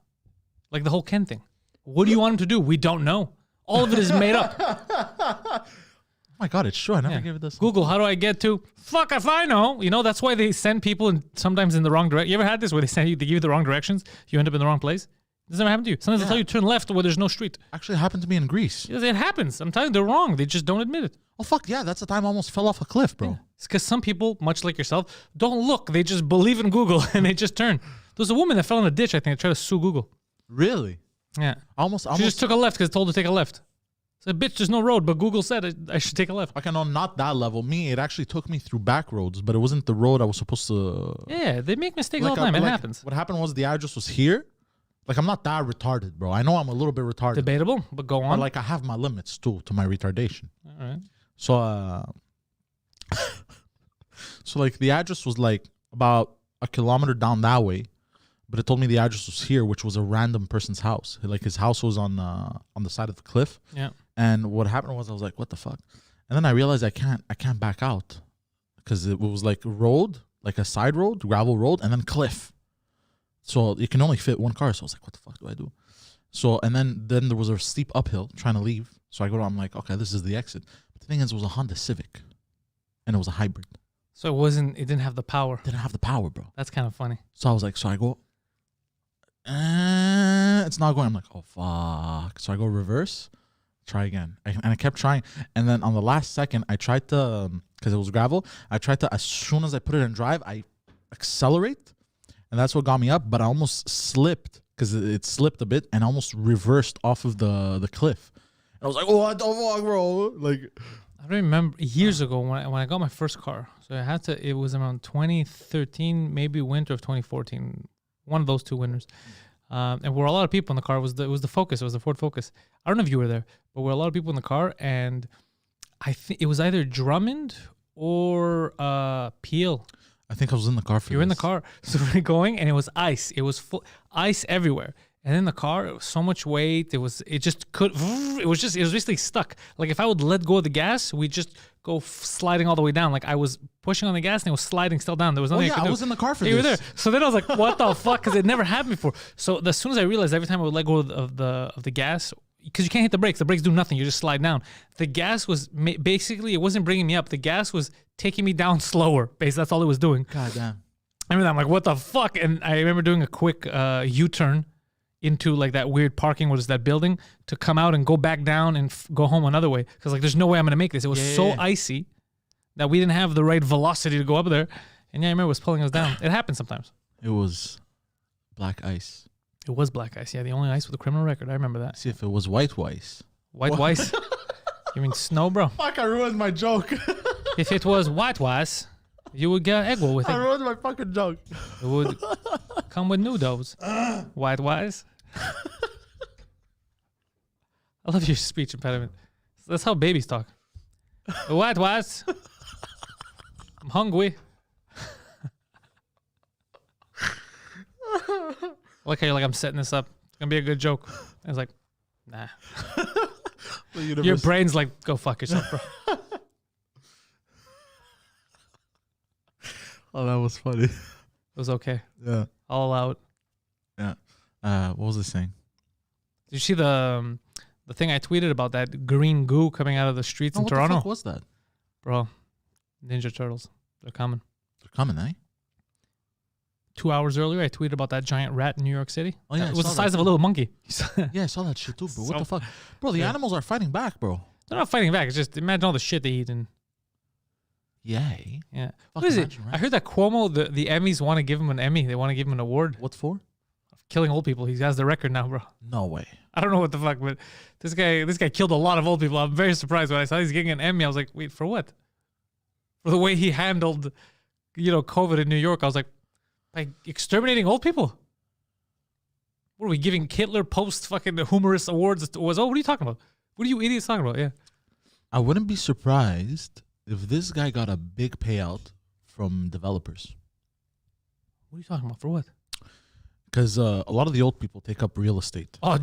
Like the whole Ken thing. What do you want him to do? We don't know. All of it is made up. Oh my God, it's true. I never gave it this. Google, how do I get to? Fuck if I know. You know, that's why they send people sometimes in the wrong direction. You ever had this where they give you the wrong directions? You end up in the wrong place? Does that happen to you? Sometimes they tell you turn left where there's no street. Actually, it happened to me in Greece. Yes, it happens. I'm telling you, they're wrong. They just don't admit it. Oh, fuck yeah. That's the time I almost fell off a cliff, bro. Yeah. It's because some people, much like yourself, don't look. They just believe in Google and they just turn. There was a woman that fell in a ditch, I think, and tried to sue Google. Really? Yeah. Almost. She just took a left because told her to take a left. Said, bitch, there's no road, but Google said I should take a left. Okay, no, not that level. It actually took me through back roads, but it wasn't the road I was supposed to. Yeah, they make mistakes all the time. It happens. What happened was the address was here. Like, I'm not that retarded, bro. I know I'm a little bit retarded. Debatable, but go on. But, like, I have my limits, too, to my retardation. All right. So, so, like, the address was, like, about a kilometer down that way. But it told me the address was here, which was a random person's house. Like, his house was on the side of the cliff. Yeah. And what happened was I was like, what the fuck? And then I realized I can't back out because it was like road, like a side road, gravel road, and then cliff. So you can only fit one car. So I was like, what the fuck do I do? So, and then there was a steep uphill trying to leave. So I go, I'm like, okay, this is the exit. But the thing is, it was a Honda Civic and it was a hybrid. So it didn't have the power. Didn't have the power, bro. That's kind of funny. So I was like, so I go, it's not going. I'm like, oh, fuck. So I go reverse. Try again. And I kept trying. And then on the last second, I tried to, because it was gravel, I tried to, as soon as I put it in drive, I accelerate. And that's what got me up. But I almost slipped because it slipped a bit and almost reversed off of the cliff. And I was like, oh, what the fuck, bro? Like, I don't remember years ago when I got my first car. So it was around 2013, maybe winter of 2014. One of those two winters. And where a lot of people in the car was the Focus. It was the Ford Focus. I don't know if you were there, but where a lot of people in the car, and I think it was either Drummond or Peel. I think I was in the car for You were in the car. So we're going, and it was ice. It was full ice everywhere. And in the car, it was so much weight. It was basically stuck. Like if I would let go of the gas, we'd just go sliding all the way down. Like I was pushing on the gas and it was sliding still down. There was nothing I could do. I was in the car for this. You were there. So then I was like, what the fuck? Because it never happened before. So as soon as I realized every time I would let go of the gas, because you can't hit the brakes do nothing. You just slide down. The gas was basically, it wasn't bringing me up. The gas was taking me down slower. Basically, that's all it was doing. God damn. I mean, I'm like, what the fuck? And I remember doing a quick U-turn into like that weird parking, what is that building, to come out and go back down and go home another way. Because like, there's no way I'm going to make this. It was so icy that we didn't have the right velocity to go up there. And yeah, I remember it was pulling us down. It happens sometimes. It was black ice. It was black ice. Yeah, the only ice with a criminal record. I remember that. See, if it was white ice. White ice? You mean snow, bro? Fuck, I ruined my joke. If it was white ice, you would get egg roll with it. I ruined my fucking joke. It would come with noodles. White wise. I love your speech impediment. That's how babies talk. White wise. I'm hungry. Like how you're like, I'm setting this up. It's gonna be a good joke. I was like, nah. Your brain's like, go fuck yourself, bro. Oh, that was funny. It was okay. Yeah. I'll allow it. Yeah. What was I saying? Did you see the thing I tweeted about that green goo coming out of the streets in Toronto? What the fuck was that? Bro, Ninja Turtles. They're coming. They're coming, eh? 2 hours earlier, I tweeted about that giant rat in New York City. Oh, yeah. It was the size of a little monkey. Yeah, I saw that shit too, bro. What the fuck? Bro, the animals are fighting back, bro. They're not fighting back. It's just, imagine all the shit they eat. And Yay. Yeah. What is it? I heard that Cuomo, the Emmys want to give him an Emmy. They want to give him an award. What for? Killing old people. He has the record now, bro. No way. I don't know what the fuck, but this guy killed a lot of old people. I'm very surprised when I saw he's getting an Emmy. I was like, wait, for what? For the way he handled, COVID in New York. I was like exterminating old people. What are we giving Hitler post fucking humorous awards? What are you talking about? What are you idiots talking about? Yeah. I wouldn't be surprised if this guy got a big payout from developers. What are you talking about? For what? Because a lot of the old people take up real estate. Oh,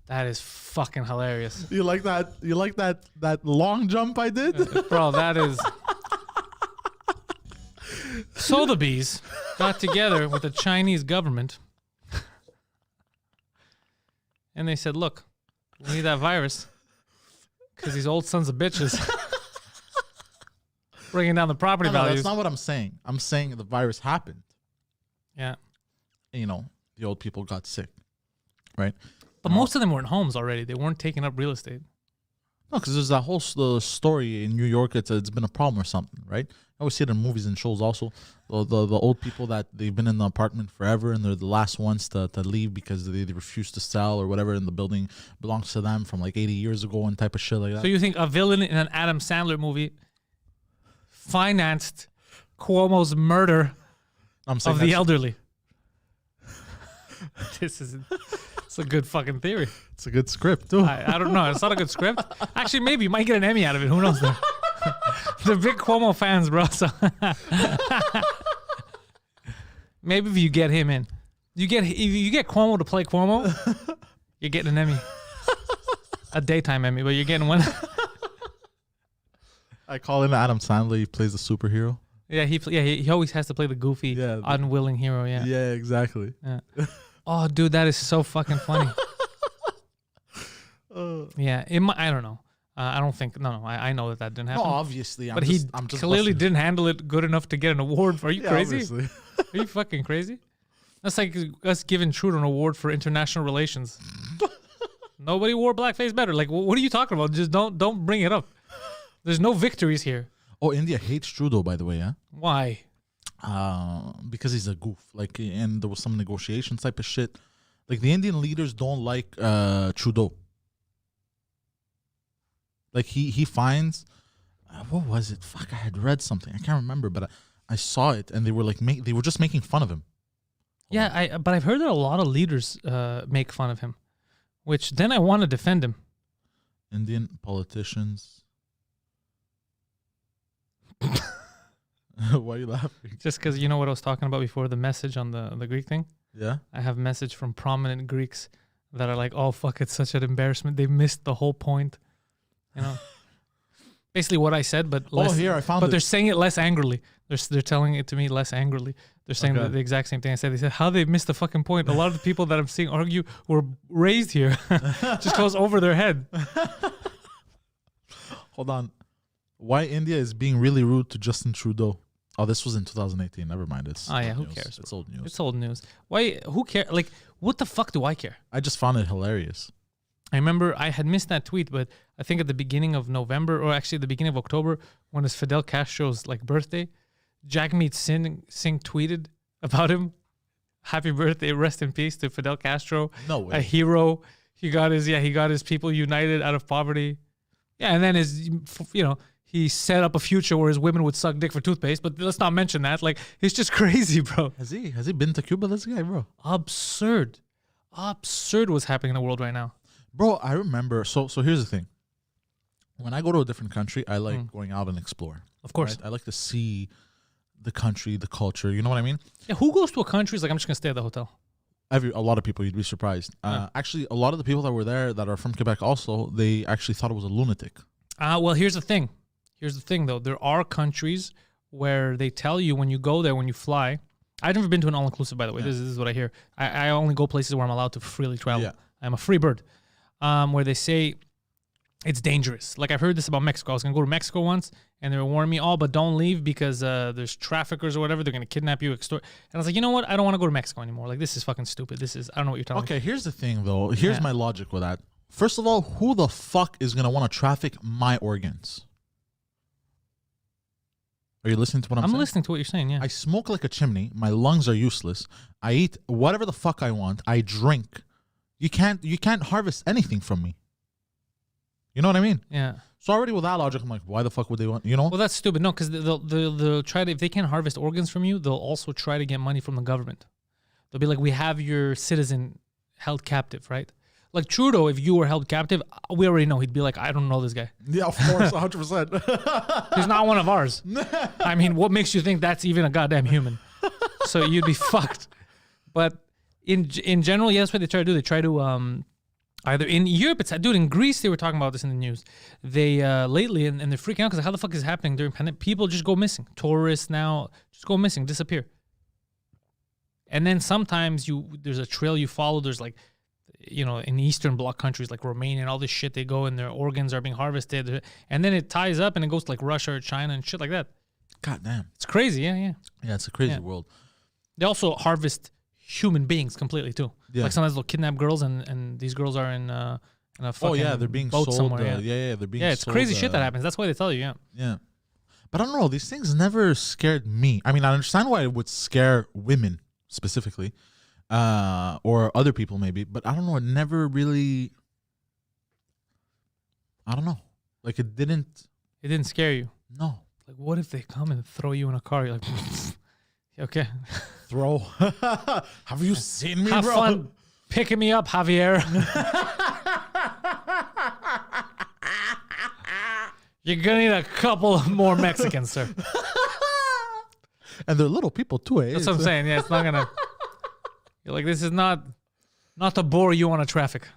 that is fucking hilarious. You like that? You like that long jump I did? Bro, that is... Sotheby's got together with the Chinese government and they said, look, we need that virus because these old sons of bitches bringing down the property values. That's not what I'm saying. I'm saying the virus happened. Yeah. And, the old people got sick, right? But most of them were in homes already. They weren't taking up real estate. No, because there's that whole story in New York. It's been a problem or something, right? I always see it in movies and shows also. The old people that they've been in the apartment forever and they're the last ones to leave because they refuse to sell or whatever, and the building belongs to them from like 80 years ago and type of shit like that. So you think a villain in an Adam Sandler movie financed Cuomo's murder of the elderly? It's a good fucking theory. It's a good script too. I don't know. It's not a good script. Actually, maybe you might get an Emmy out of it. Who knows? They're big Cuomo fans, bro. So maybe if you get him in, if you get Cuomo to play Cuomo, you're getting an Emmy, a daytime Emmy, but you're getting one. I call him Adam Sandler. He plays the superhero. Yeah, he always has to play the goofy, unwilling hero. Yeah. Yeah, exactly. Yeah. Oh, dude, that is so fucking funny. Yeah, I don't know. I don't think. No, I know that didn't happen. No, obviously. But he clearly didn't handle it good enough to get an award. Are you crazy? Obviously. Are you fucking crazy? That's like us giving Trudeau an award for international relations. Nobody wore blackface better. Like, what are you talking about? Just don't bring it up. There's no victories here. Oh, India hates Trudeau, by the way, yeah? Why? Because he's a goof. Like, and there was some negotiations type of shit. Like, the Indian leaders don't like Trudeau. Like, he finds, what was it? Fuck, I had read something. I can't remember, but I saw it, and they were like, they were just making fun of him. Yeah, but I've heard that a lot of leaders make fun of him, which then I want to defend him. Indian politicians. Why are you laughing? Just because you know what I was talking about before, the message on the Greek thing? Yeah. I have message from prominent Greeks that are like, oh, fuck, it's such an embarrassment. They missed the whole point. You know? Basically what I said, but less. Oh, here, I found it. But they're saying it less angrily. They're telling it to me less angrily. They're saying the exact same thing I said. They said, how they missed the fucking point. A lot of the people that I'm seeing argue were raised here. Just goes over their head. Hold on. Why India is being really rude to Justin Trudeau? Oh, this was in 2018. Never mind. It's who news. cares? It's old news. It's old news. Why? Who cares? Like, what the fuck do I care? I just found it hilarious. I remember I had missed that tweet, but I think at the beginning of November, or actually the beginning of October, when it's Fidel Castro's like birthday, Jagmeet Singh tweeted about him. Happy birthday, rest in peace to Fidel Castro. No way. A hero. He got his people united out of poverty. Yeah, and then he set up a future where his women would suck dick for toothpaste, but let's not mention that. Like, it's just crazy, bro. Has he been to Cuba, this guy, bro? Absurd what's happening in the world right now. Bro, I remember. So here's the thing. When I go to a different country, I like going out and explore. Of course. Right? I like to see the country, the culture. You know what I mean? Yeah, who goes to a country is like, I'm just going to stay at the hotel? A lot of people, you'd be surprised. Actually, a lot of the people that were there that are from Quebec also, they actually thought it was a lunatic. Well, here's the thing. Though. There are countries where they tell you when you go there, when you fly. I've never been to an all-inclusive, by the way. Yeah. This is what I hear. I only go places where I'm allowed to freely travel. Yeah. I'm a free bird. Where they say it's dangerous. Like, I've heard this about Mexico. I was going to go to Mexico once, and they were warning me, but don't leave because there's traffickers or whatever. They're going to kidnap you, extort. And I was like, you know what? I don't want to go to Mexico anymore. Like, this is fucking stupid. I don't know what you're telling me. Okay, here's the thing, though. Here's my logic with that. First of all, who the fuck is going to want to traffic my organs? Are you listening to what I'm saying? I'm listening to what you're saying, yeah. I smoke like a chimney. My lungs are useless. I eat whatever the fuck I want. I drink. You can't harvest anything from me. You know what I mean? Yeah. So already with that logic, I'm like, why the fuck would they want, you know? Well, that's stupid. No, because they'll try to, if they can't harvest organs from you, they'll also try to get money from the government. They'll be like, we have your citizen held captive, right? Like Trudeau, if you were held captive, we already know he'd be like, I don't know this guy. Yeah, of course, 100%. He's not one of ours. I mean, what makes you think that's even a goddamn human? So you'd be fucked. But in general, yeah, that's what they try to do. They try to either in Europe, in Greece, they were talking about this in the news. They lately, and they're freaking out because how the fuck is it happening during pandemic? People just go missing. Tourists now just go missing, disappear. And then sometimes there's a trail you follow. There's like, in Eastern Bloc countries like Romania and all this shit, they go and their organs are being harvested. And then it ties up and it goes to like Russia or China and shit like that. God damn. It's crazy, yeah. Yeah, it's a crazy world. They also harvest human beings completely too. Yeah. Like sometimes they'll kidnap girls and these girls are in in a fucking they're being boat sold. somewhere. They're being. Yeah, it's sold, crazy shit that happens. That's why they tell you. Yeah. Yeah, but I don't know. These things never scared me. I mean, I understand why it would scare women specifically, or other people maybe, but I don't know. It never really. I don't know. Like it didn't. It didn't scare you. No. Like, what if they come and throw you in a car? You're like, okay. Throw. Have you seen me, Have bro? fun picking me up, Javier. You're gonna need a couple more Mexicans, sir. And they're little people too, eh? That's what I'm saying. Yeah, it's not gonna. You're like, this is not to bore you on a traffic.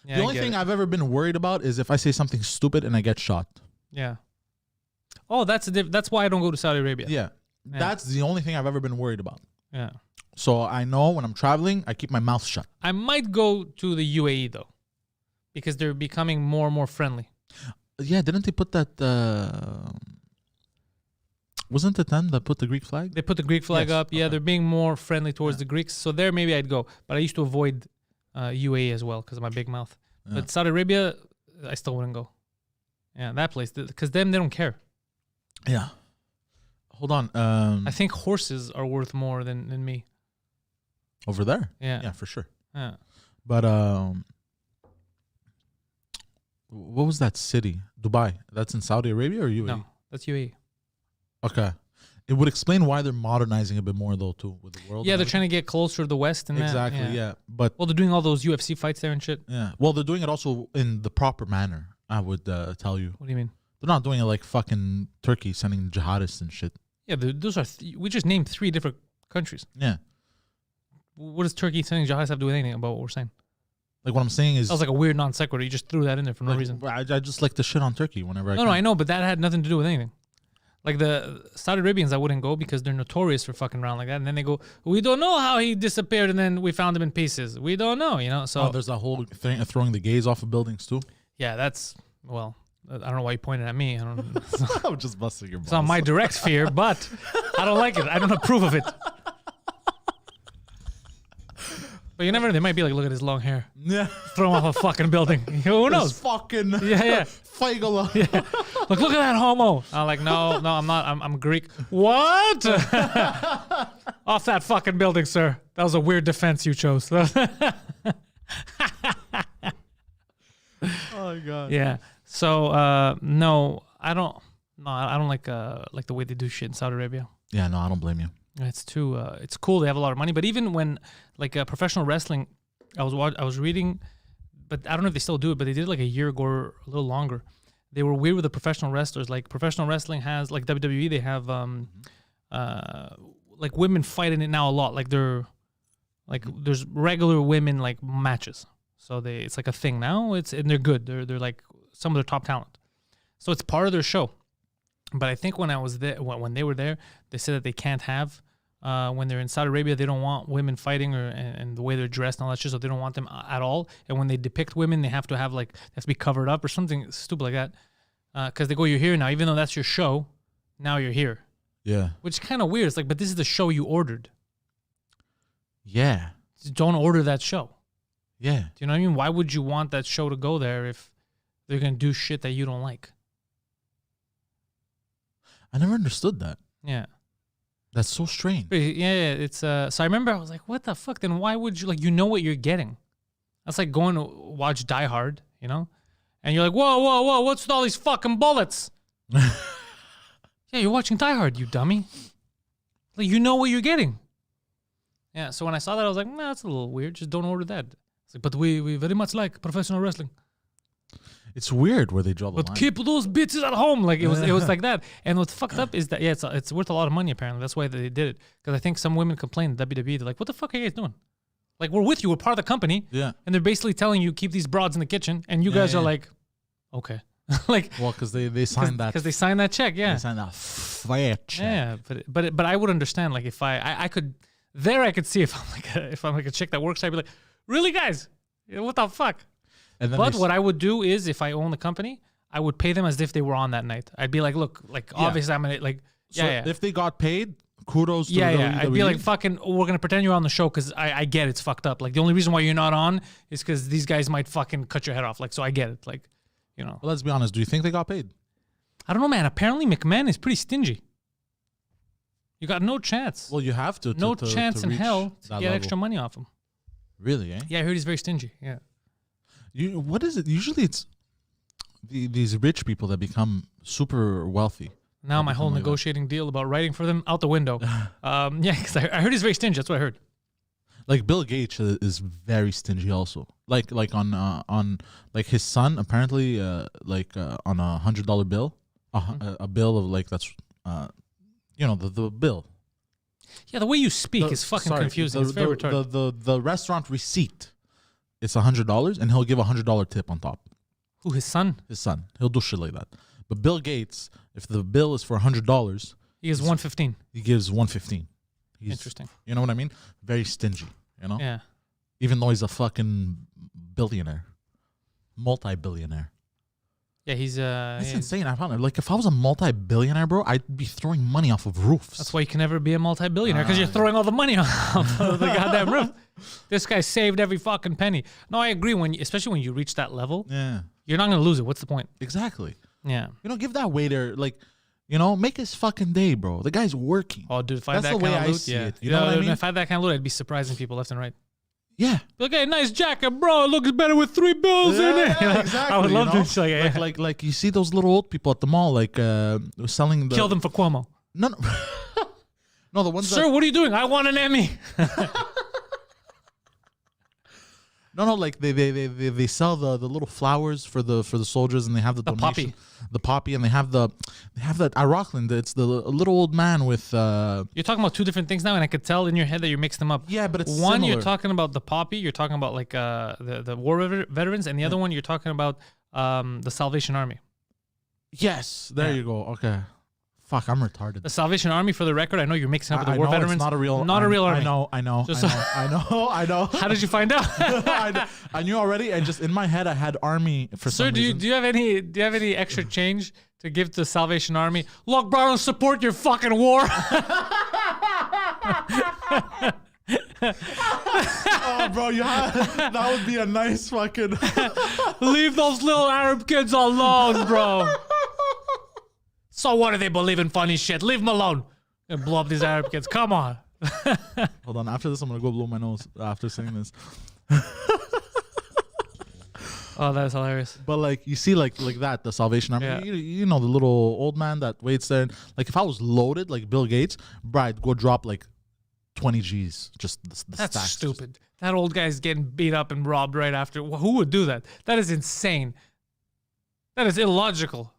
Yeah, the only thing I've ever been worried about is if I say something stupid and I get shot. Yeah. Oh, that's why I don't go to Saudi Arabia. Yeah. That's the only thing I've ever been worried about. Yeah. So I know when I'm traveling, I keep my mouth shut. I might go to the UAE though, because they're becoming more and more friendly. Yeah, didn't they put that? Wasn't it them that put the Greek flag? They put the Greek flag up. Yeah, okay. they're being more friendly towards the Greeks. So there, maybe I'd go. But I used to avoid UAE as well because of my big mouth. Yeah. But Saudi Arabia, I still wouldn't go. Yeah, that place, because them, they don't care. Yeah. Hold on. I think horses are worth more than me. Over there? Yeah. Yeah, for sure. Yeah. But what was that city? Dubai. That's in Saudi Arabia or UAE? No, that's UAE. Okay. It would explain why they're modernizing a bit more though too with the world. Yeah, they're trying to get closer to the West and exactly. that. Yeah. But well, they're doing all those UFC fights there and shit. yeah. Well, they're doing it also in the proper manner. I would tell you. What do you mean? They're not doing it like fucking Turkey sending jihadists and shit. Yeah, those are. We just named 3 different countries. Yeah. What does Turkey sending jihadists have to do with anything about what we're saying? Like what I'm saying is. That was like a weird non sequitur. You just threw that in there for no reason. I just like to shit on Turkey whenever I can. No, I know, but that had nothing to do with anything. Like the Saudi Arabians, I wouldn't go because they're notorious for fucking around like that. And then they go, we don't know how he disappeared and then we found him in pieces. We don't know, you know? So there's that whole thing of throwing the gays off of buildings too. yeah, that's, well, I don't know why you pointed at me. I don't I'm just busting your balls. It's not my direct fear, but I don't like it. I don't approve of it. But you never know. They might be like, look at his long hair. Yeah. Throw him off a fucking building. Who knows? This fucking Yeah. Feigele. Yeah. Look at that homo. I'm like, no, I'm not. I'm Greek. What? Off that fucking building, sir. That was a weird defense you chose. Oh my god. Yeah. So no, I don't. No, I don't like the way they do shit in Saudi Arabia. Yeah, no, I don't blame you. It's too. It's cool. They have a lot of money, but even when like professional wrestling, I was reading, but I don't know if they still do it. But they did it like a year ago or a little longer. They were weird with the professional wrestlers. Like professional wrestling has like WWE. They have like women fighting it now a lot. Like they're like there's regular women like matches. So it's like a thing now. And they're good. They're like some of their top talent. So it's part of their show. But I think when I was there, when they were there, they said that they can't have when they're in Saudi Arabia, they don't want women fighting and the way they're dressed and all that shit. So they don't want them at all. And when they depict women, they have to have like they have to be covered up or something stupid like that. Because they go, you're here now, even though that's your show. Now you're here. Yeah. Which is kind of weird. It's like, but this is the show you ordered. Yeah. Just don't order that show. Yeah. Do you know what I mean? Why would you want that show to go there if they're gonna do shit that you don't like? I never understood that. Yeah. That's so strange. Yeah, it's so I remember I was like, what the fuck? Then why would you like you know what you're getting? That's like going to watch Die Hard, you know? And you're like, whoa, what's with all these fucking bullets? Yeah, you're watching Die Hard, you dummy. Like you know what you're getting. Yeah, so when I saw that I was like, nah, that's a little weird. Just don't order that. It's like, but we very much like professional wrestling. It's weird where they draw the line. But keep those bitches at home. Like it was like that. And what's fucked up is that it's worth a lot of money apparently. That's why they did it. Because I think some women complained WWE. They're like, what the fuck are you guys doing? Like we're with you. We're part of the company. Yeah. And they're basically telling you keep these broads in the kitchen, and you guys are like, okay, like well, because they signed that because they signed that check. Yeah. they signed that fat check. Yeah. But I would understand like if I could see if I'm like a chick that works, I'd be like, really guys, what the fuck? And then But what I would do is, if I own the company, I would pay them as if they were on that night. I'd be like, look, like obviously I'm gonna like, so yeah. if they got paid, kudos to Yeah, the yeah. WWE. I'd be like, fucking, we're going to pretend you're on the show because I get it's fucked up. Like, the only reason why you're not on is because these guys might fucking cut your head off. Like, so I get it. Like, you know. But let's be honest. Do you think they got paid? I don't know, man. Apparently, McMahon is pretty stingy. You got no chance. Well, you have to. No chance in hell to get level. extra money off him. Really, eh? Yeah, I heard he's very stingy. Yeah. What is it? Usually it's these rich people that become super wealthy. Now my whole negotiating deal about writing for them out the window. Yeah, because I heard he's very stingy. That's what I heard. Like Bill Gates is very stingy also. Like on like his son apparently on a $100 bill, a bill of like that's the bill. Yeah, the way you speak is fucking confusing. It's very retarded. The restaurant receipt, it's $100 and he'll give $100 tip on top. Who, his son? His son. He'll do shit like that. But Bill Gates, if the bill is for $100, he gives $115. He gives $115. Interesting. You know what I mean? Very stingy. You know? Yeah. Even though he's a fucking billionaire, multi-billionaire. Yeah, he's It's insane. I found it. Like if I was a multi-billionaire, bro, I'd be throwing money off of roofs. That's why you can never be a multi-billionaire, because you're throwing all the money off of the goddamn roof. This guy saved every fucking penny. No, I agree. Especially when you reach that level, you're not gonna lose it. What's the point? Exactly. Yeah. Give that waiter make his fucking day, bro. The guy's working. Oh, dude, if I had That's that the way kind of I loot, see yeah. it. You know what I mean? If I had that kind of loot, I'd be surprising people left and right. Yeah. Like, hey, nice jacket, bro. It looks better with 3 bills in it. Yeah, exactly. I would love to. Like you see those little old people at the mall, selling the. Kill them for Cuomo. No, no, the ones. Sir, what are you doing? I want an Emmy. No, like they sell the little flowers for the soldiers, and they have the donation, the poppy, and they have that at Rockland. It's the little old man with. You're talking about two different things now, and I could tell in your head that you mixed them up. Yeah, but it's one similar. You're talking about the poppy. You're talking about like the war veterans, and the other one you're talking about the Salvation Army. Yes, there you go. Okay. Fuck, I'm retarded. The Salvation Army, for the record, I know you're mixing up with the war veterans. It's not a real army. I know. How did you find out? I knew already, and just in my head, I had army for some reason. Do you have any extra change to give to the Salvation Army? Look, bro, I don't support your fucking war. Oh, bro, that would be a nice fucking. Leave those little Arab kids alone, bro. So what do they believe in funny shit? Leave them alone. And blow up these Arab kids. Come on. Hold on. After this, I'm going to go blow my nose after saying this. Oh, that's hilarious. But you see like that, the Salvation Army, you know, the little old man that waits there. Like if I was loaded like Bill Gates, bro, I'd go drop like 20 G's. Just the That's stacks. stupid. That old guy's getting beat up and robbed right after. Who would do that? That is insane. That is illogical.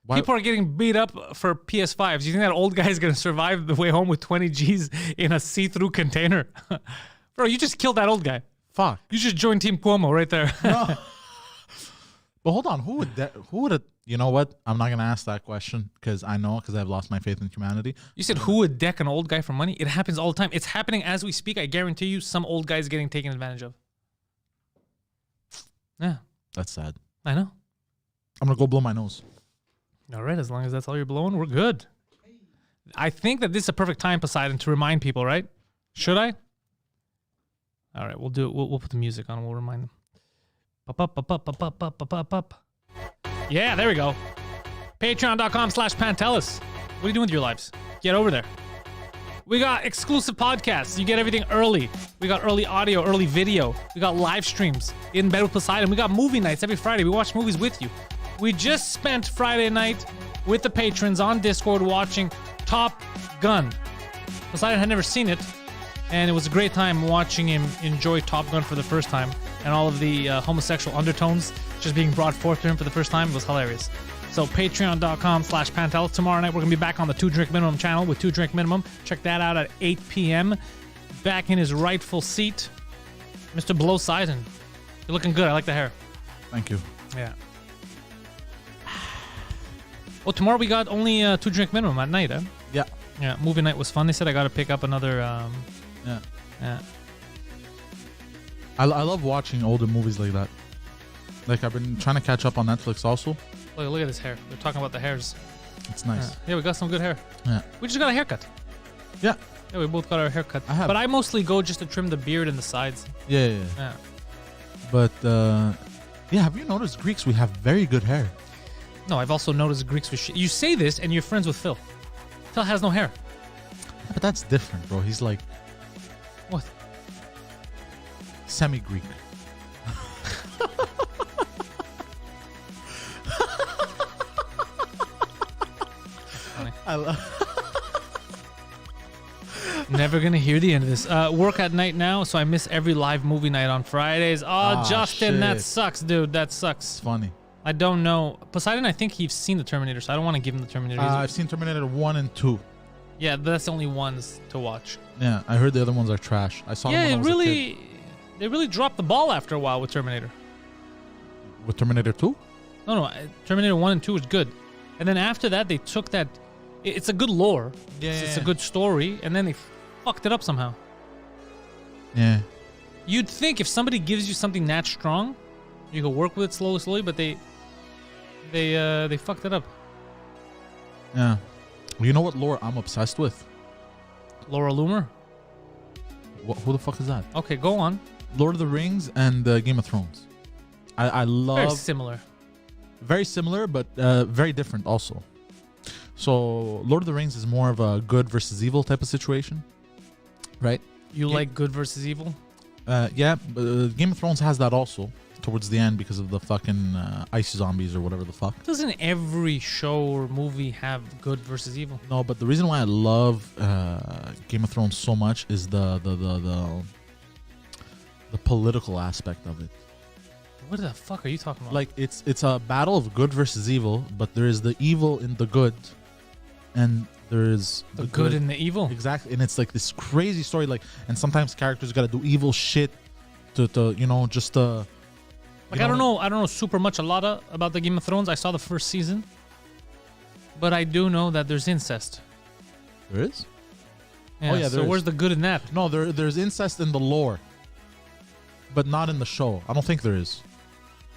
Why? People are getting beat up for PS5s. You think that old guy's going to survive the way home with 20 G's in a see-through container? Bro, you just killed that old guy. Fuck. You just joined Team Cuomo right there. No. But hold on. Who would you know what? I'm not going to ask that question because I've lost my faith in humanity. You said who would deck an old guy for money? It happens all the time. It's happening as we speak. I guarantee you some old guy's getting taken advantage of. Yeah. That's sad. I know. I'm going to go blow my nose. All right, as long as that's all you're blowing, we're good. I think that this is a perfect time, Poseidon, to remind people, right? Should I? All right, we'll do it. We'll put the music on and we'll remind them. Yeah, there we go. Patreon.com/Pantelis. What are you doing with your lives? Get over there. We got exclusive podcasts. You get everything early. We got early audio, early video. We got live streams in bed with Poseidon. We got movie nights every Friday. We watch movies with you. We just spent Friday night with the patrons on Discord watching Top Gun. Poseidon had never seen it, and it was a great time watching him enjoy Top Gun for the first time, and all of the homosexual undertones just being brought forth to him for the first time. It was hilarious. So patreon.com/Pantelis. Tomorrow night we're going to be back on the 2 Drink Minimum channel with 2 Drink Minimum. Check that out at 8 p.m. Back in his rightful seat, Mr. Poseidon. You're looking good. I like the hair. Thank you. Yeah. Oh, tomorrow we got only 2 Drink Minimum at night, eh? Yeah. Yeah, movie night was fun. They said I got to pick up another... Yeah. I love watching older movies like that. Like, I've been trying to catch up on Netflix also. Look at this hair. They're talking about the hairs. It's nice. Yeah, we got some good hair. Yeah. We just got a haircut. Yeah. Yeah, we both got our hair cut. I have. But I mostly go just to trim the beard and the sides. Yeah. But yeah, have you noticed Greeks? We have very good hair. No, I've also noticed Greeks with shit. You say this and you're friends with Phil. Phil has no hair. Yeah, but that's different, bro. He's like What? semi-Greek. I love. Never gonna hear the end of this. Work at night now, so I miss every live movie night on Fridays. Oh, Justin, that shit. sucks, dude. That sucks. It's funny. I don't know. Poseidon, I think he's seen the Terminator, so I don't want to give him the Terminator. I've seen Terminator 1 and 2. Yeah, that's the only ones to watch. Yeah, I heard the other ones are trash. I saw them when I was a kid. They really dropped the ball after a while with Terminator. With Terminator 2? No, Terminator 1 and 2 was good. And then after that, they took that. It's a good lore. It's a good story. And then they fucked it up somehow. Yeah. You'd think if somebody gives you something that strong, you could work with it slowly, but they fucked it up. Yeah. Well, you know what lore I'm obsessed with? Laura Loomer? Who the fuck is that? Okay, go on. Lord of the Rings and Game of Thrones. I love... Very similar. Very similar, but very different also. So, Lord of the Rings is more of a good versus evil type of situation. Right? You like good versus evil? Yeah, Game of Thrones has that also towards the end because of the fucking ice zombies or whatever the fuck. Doesn't every show or movie have good versus evil? No, but the reason why I love Game of Thrones so much is the political aspect of it. What the fuck are you talking about? Like it's a battle of good versus evil, but there is the evil in the good, and there is the good and the evil. Exactly, and it's like this crazy story. Like, and sometimes characters got to do evil shit to you know just to. Like I don't know super much about the Game of Thrones. I saw the first season, but I do know that there's incest. There is. Yeah, oh yeah. So where's the good in that? No, there's incest in the lore, but not in the show. I don't think there is.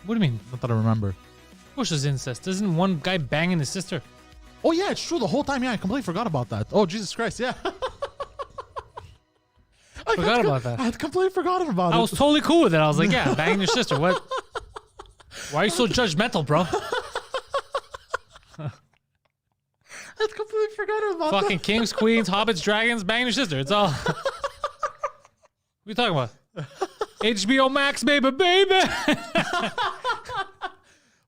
What do you mean? Not that I remember. Of course there's incest. Isn't one guy banging his sister? Oh yeah, it's true. The whole time, yeah, I completely forgot about that. Oh Jesus Christ, yeah. I forgot about that. I had completely forgotten about it. I was totally cool with it. I was like, yeah, banging your sister. What? Why are you so judgmental, bro? I had completely forgotten about Fucking kings, queens, hobbits, dragons, banging your sister. It's all. What are you talking about? HBO Max, baby.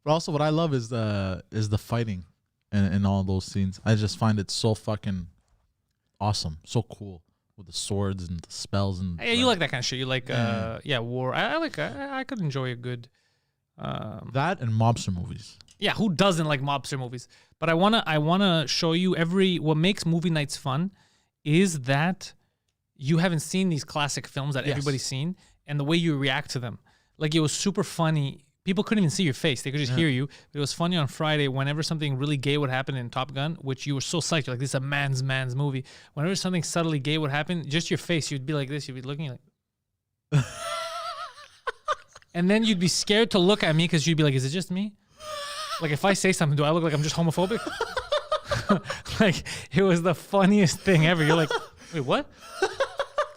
But also, what I love is the fighting in all those scenes. I just find it so fucking awesome, so cool with the swords and the spells and. Yeah, you like that kind of shit. You like, war. I could enjoy a good. That and mobster movies. Yeah, who doesn't like mobster movies? But I wanna show you what makes movie nights fun is that you haven't seen these classic films that everybody's seen, and the way you react to them. Like, it was super funny. People couldn't even see your face. They could just hear you. But it was funny on Friday whenever something really gay would happen in Top Gun, which you were so psyched. You're like, this is a man's movie. Whenever something subtly gay would happen, just your face, you'd be like this. You'd be looking like... And then you'd be scared to look at me because you'd be like, is it just me? Like, if I say something, do I look like I'm just homophobic? Like, it was the funniest thing ever. You're like, wait, what?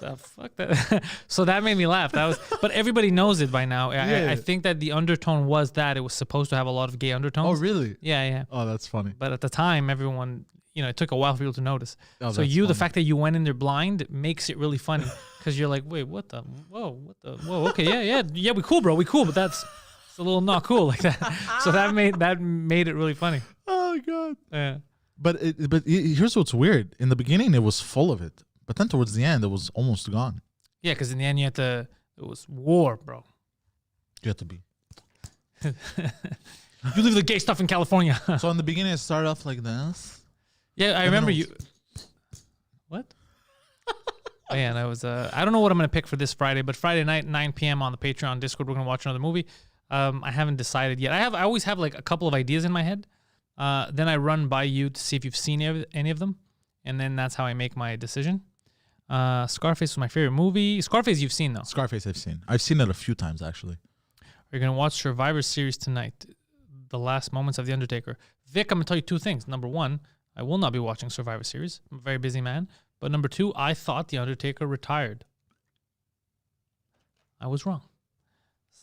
The fuck that? So that made me laugh. But everybody knows it by now. I think that the undertone was that it was supposed to have a lot of gay undertones. Oh, really? Yeah. Oh, that's funny. But at the time, everyone, it took a while for people to notice. Oh, so the fact that you went in there blind makes it really funny because you're like, wait, whoa, okay, yeah, we cool, bro, we cool, but it's a little not cool like that. So that made it really funny. Oh God. Yeah. But here's what's weird. In the beginning, it was full of it. But then towards the end, it was almost gone. Yeah, because in the end, it was war, bro. You had to be. You leave the gay stuff in California. So in the beginning, it started off like this. Yeah, I remember you. What? Oh, yeah, that was. I don't know what I'm going to pick for this Friday, but Friday night, 9 p.m. on the Patreon Discord, we're going to watch another movie. I haven't decided yet. I always have like a couple of ideas in my head. Then I run by you to see if you've seen any of them. And then that's how I make my decision. Scarface was my favorite movie. Scarface you've seen though. Scarface I've seen. I've seen it a few times actually. We're going to watch Survivor Series tonight. The last moments of The Undertaker. Vic, I'm going to tell you two things. Number one, I will not be watching Survivor Series. I'm a very busy man. But number 2, I thought The Undertaker retired. I was wrong.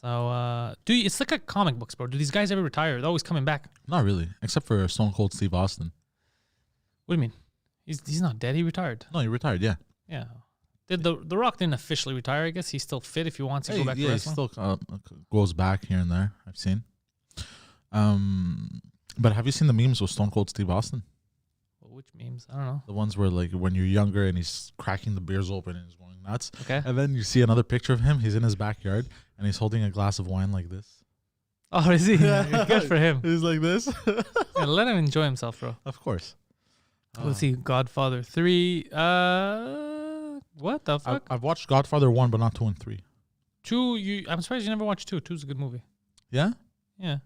So, it's like a comic books, bro. Do these guys ever retire? They're always coming back. Not really, except for Stone Cold Steve Austin. What do you mean? He's not dead. He retired. No, he retired. Yeah. Yeah. The Rock didn't officially retire. I guess he's still fit if he wants to go back to wrestling. He still goes back here and there. I've seen. But have you seen the memes with Stone Cold Steve Austin? Which memes? I don't know. The ones where like when you're younger and he's cracking the beers open and he's going nuts. Okay. And then you see another picture of him. He's in his backyard and he's holding a glass of wine like this. Oh, is he? Good for him. He's like this. Yeah, let him enjoy himself, bro. Of course. Let's see. Godfather 3. What the fuck? I've watched Godfather 1, but not 2 and 3. 2, I'm surprised you never watched 2. 2's a good movie. Yeah? Yeah.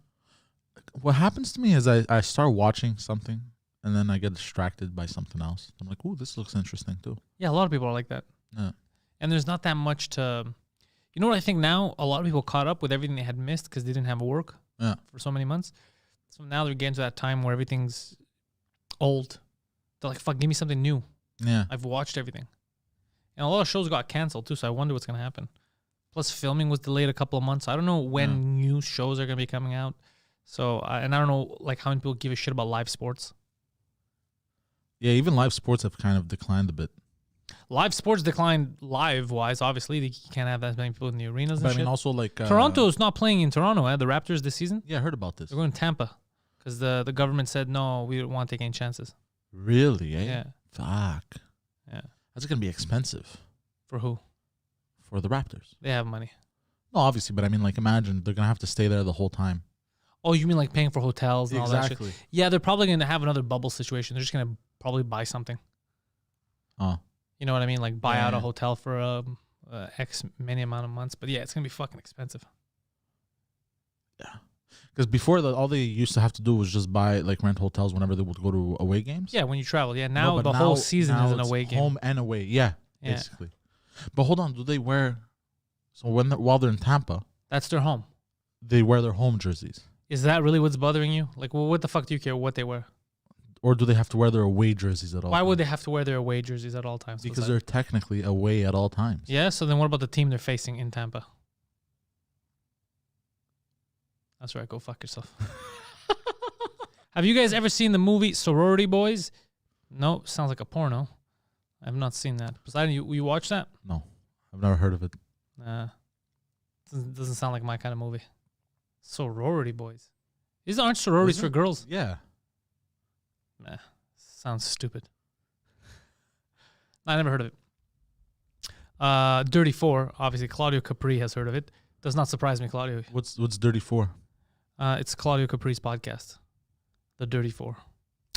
What happens to me is I start watching something and then I get distracted by something else. I'm like, ooh, this looks interesting too. Yeah, a lot of people are like that. Yeah. And there's not that much to... You know what I think now? A lot of people caught up with everything they had missed because they didn't have work for so many months. So now they're getting to that time where everything's old. They're like, fuck, give me something new. Yeah. I've watched everything. And a lot of shows got canceled too, so I wonder what's going to happen. Plus, filming was delayed a couple of months. I don't know when new shows are going to be coming out. So, and I don't know like how many people give a shit about live sports. Yeah, even live sports have kind of declined a bit. Live sports declined live-wise. Obviously, you can't have that many people in the arenas and shit. I mean, also like... Toronto's not playing in Toronto, the Raptors this season. Yeah, I heard about this. They're going to Tampa because the government said, no, we don't want to take any chances. Really, eh? Yeah. Fuck. Yeah. That's going to be expensive. For who? For the Raptors. They have money. No, obviously, but I mean, like, imagine they're going to have to stay there the whole time. Oh, you mean like paying for hotels and all that shit? Exactly. Yeah, they're probably going to have another bubble situation. They're just going to probably buy something. Oh. You know what I mean? Like buy out a hotel for X many amount of months. But yeah, it's going to be fucking expensive. Yeah. Because before, all they used to have to do was just buy, like, rent hotels whenever they would go to away games. Yeah, when you travel. Yeah, now the whole season is an away game. Home and away. Yeah, basically. But hold on. Do they wear... So while they're in Tampa... That's their home. They wear their home jerseys. Is that really what's bothering you? Like, well, what the fuck do you care what they wear? Or do they have to wear their away jerseys at all times? Why would they have to wear their away jerseys at all times? Because they're technically away at all times. Yeah, so then what about the team they're facing in Tampa? That's right, go fuck yourself. Have you guys ever seen the movie Sorority Boys? No, sounds like a porno. I have not seen that. Poseidon, you watch that? No, I've never heard of it. Nah, doesn't sound like my kind of movie. Sorority Boys. These aren't sororities for girls. Yeah. Nah, sounds stupid. I never heard of it. Dirty 4, obviously Claudio Capri has heard of it. Does not surprise me, Claudio. What's Dirty 4? It's Claudio Capri's podcast, The Dirty 4.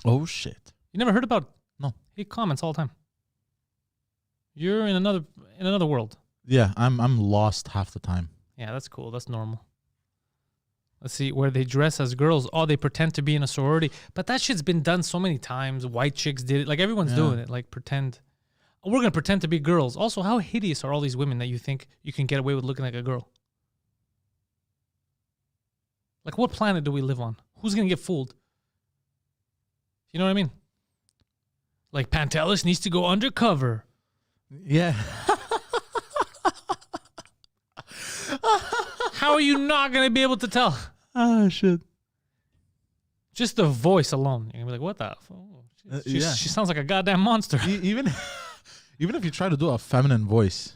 Oh shit! You never heard about? No. He comments all the time. You're in another world. Yeah, I'm lost half the time. Yeah, that's cool. That's normal. Let's see, where they dress as girls. Oh, they pretend to be in a sorority. But that shit's been done so many times. White chicks did it. Like, everyone's doing it. Like, pretend. We're going to pretend to be girls. Also, how hideous are all these women that you think you can get away with looking like a girl? Like, what planet do we live on? Who's going to get fooled? You know what I mean? Like, Pantelis needs to go undercover. Yeah. How are you not going to be able to tell? Oh, shit. Just the voice alone. You're going to be like, what the? She sounds like a goddamn monster. Even if you try to do a feminine voice.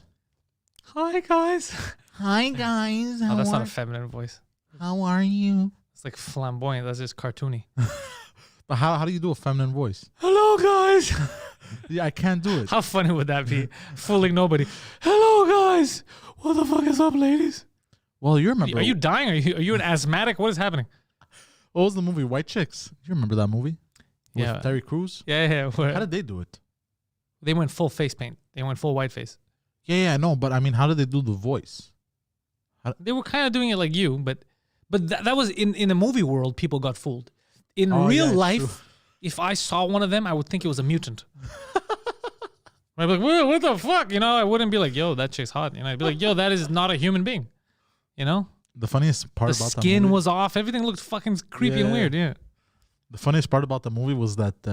Hi, guys. Hi, guys. Oh, that's not a feminine voice. How are you? It's like flamboyant. That's just cartoony. But how do you do a feminine voice? Hello, guys. Yeah, I can't do it. How funny would that be? Fooling nobody. Hello, guys. What the fuck is up, ladies? Well, you remember. Are you dying? Are you an asthmatic? What is happening? What was the movie White Chicks? You remember that movie? With Terry Crews? Yeah. How did they do it? They went full face paint. They went full white face. Yeah, I know. But I mean, how did they do the voice? They were kind of doing it like you, but that was in the movie world. People got fooled. In real life, true. If I saw one of them, I would think it was a mutant. I'd be like, what the fuck? You know, I wouldn't be like, yo, that chick's hot. You know, I'd be like, yo, that is not a human being. You know? The funniest part about the skin was off. Everything looked fucking creepy and weird. Yeah. The funniest part about the movie was that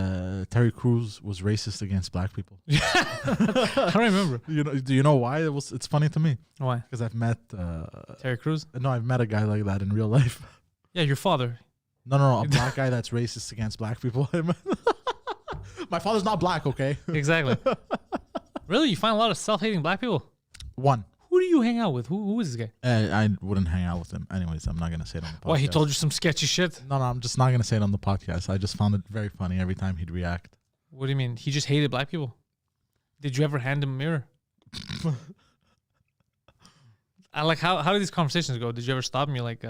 Terry Crews was racist against black people. I don't remember. Do you know why? It's funny to me. Why? Because I've met Terry Crews. No, I've met a guy like that in real life. Yeah, your father. No, a black guy that's racist against black people. My father's not black, okay? Exactly. Really? You find a lot of self-hating black people? One. Who do you hang out with? Who is this guy? I wouldn't hang out with him. Anyways, I'm not going to say it on the podcast. Why, he told you some sketchy shit? No, I'm just not going to say it on the podcast. I just found it very funny every time he'd react. What do you mean? He just hated black people? Did you ever hand him a mirror? I like, how do these conversations go? Did you ever stop and you're like,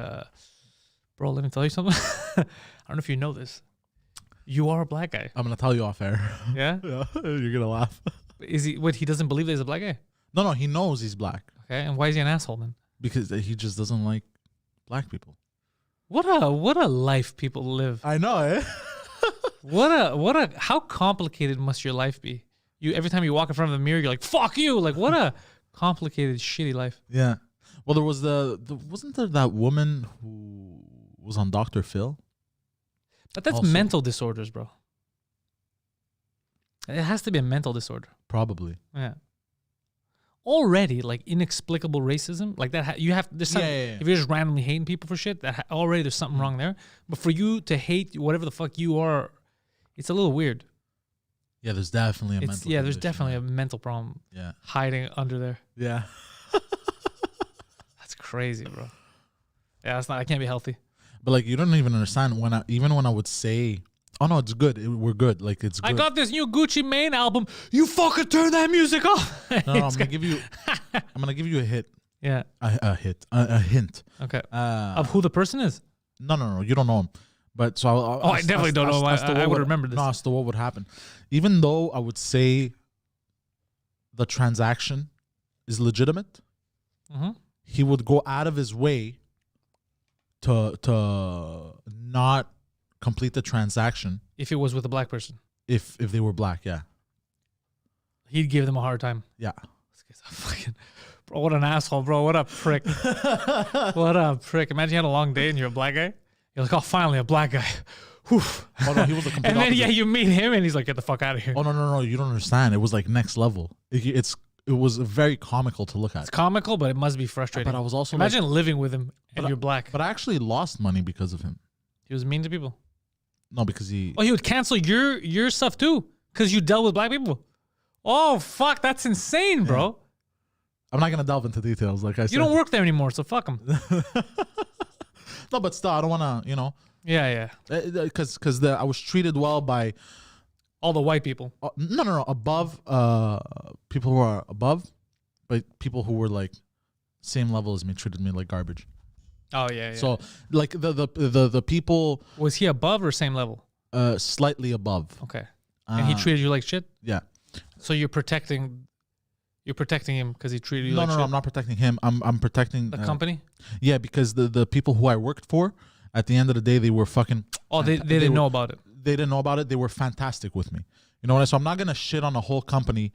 bro, let me tell you something? I don't know if you know this. You are a black guy. I'm going to tell you off air. Yeah? Yeah, you're going to laugh. Is he, what, he doesn't believe that he's a black guy? No, he knows he's black. Okay, and why is he an asshole then? Because he just doesn't like black people. What a life people live. I know, eh? How complicated must your life be? Every time you walk in front of the mirror, you're like, fuck you. Like, what a complicated, shitty life. Yeah. Well, there was wasn't there that woman who was on Dr. Phil? But that's also mental disorders, bro. It has to be a mental disorder. Probably. Yeah. Already, like, inexplicable racism, like that. There's something, if you're just randomly hating people for shit, already there's something wrong there. But for you to hate whatever the fuck you are, it's a little weird. Yeah, there's definitely a mental. Yeah, there's definitely a mental problem. Yeah, hiding under there. Yeah, that's crazy, bro. Yeah, that's not. I can't be healthy. But like, you don't even understand when I would say, "Oh no, it's good. We're good." Like, it's good. I got this new Gucci Mane album. You fucking turn that music off. No, I'm gonna give you a hit. Yeah, a hint. Okay. Of who the person is? No, you don't know him. But so I definitely don't know. I would remember this. No, as to what would happen. Even though I would say the transaction is legitimate, he would go out of his way to not complete the transaction if it was with a black person. If they were black, yeah, he'd give them a hard time. Yeah, this guy's a fucking bro. What an asshole, bro. What a prick. What a prick. Imagine you had a long day and you're a black guy. You're like, oh, finally a black guy. Whew. Oh no, he was a complete and then opposite. you meet him and he's like, get the fuck out of here. Oh no, you don't understand. It was like next level. It was very comical to look at. It's comical, but it must be frustrating. But I was also imagine living with him and you're black. But I actually lost money because of him. He was mean to people. No, because he would cancel your stuff too because you dealt with black people. Oh fuck, that's insane, bro. Yeah. I'm not gonna delve into details, like I said. You don't work there anymore, so fuck him. No, but still, I don't want to, Yeah. Because I was treated well by all the white people. No, above people who are above, but people who were like same level as me treated me like garbage. Oh yeah. So like the people. Was he above or same level? Slightly above. Okay. And he treated you like shit? Yeah. So you're protecting him because he treated you like shit? No, I'm not protecting him. I'm protecting the company? Yeah, because the people who I worked for, at the end of the day, they were fucking. Oh, they didn't know about it. They didn't know about it. They were fantastic with me. You know what I mean? So I'm not gonna shit on a whole company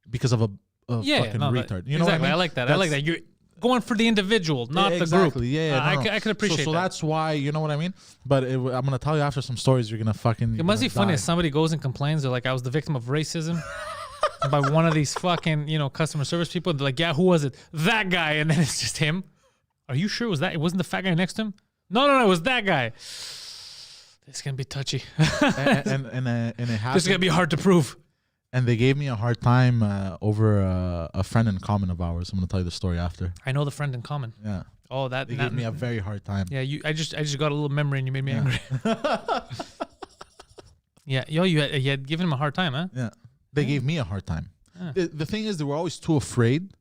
because of a fucking retard. You know what I mean? I like that. I like that. You're going for the individual, not the group. Yeah. I can appreciate that. So that's why, you know what I mean? But I'm gonna tell you after some stories, you're gonna fucking. It must be funny if somebody goes and complains. They're like, I was the victim of racism. By one of these fucking, customer service people. They're like, yeah, who was it? That guy. And then it's just him. Are you sure it was that? It wasn't the fat guy next to him? No, it was that guy. It's going to be touchy. and it happened. This is going to be hard to prove. And they gave me a hard time over a friend in common of ours. I'm going to tell you the story after. I know the friend in common. Yeah. Oh, they gave me a very hard time. Yeah, I just got a little memory and you made me angry. Yeah, you had given him a hard time, huh? Yeah. They gave me a hard time. The thing is, they were always too afraid.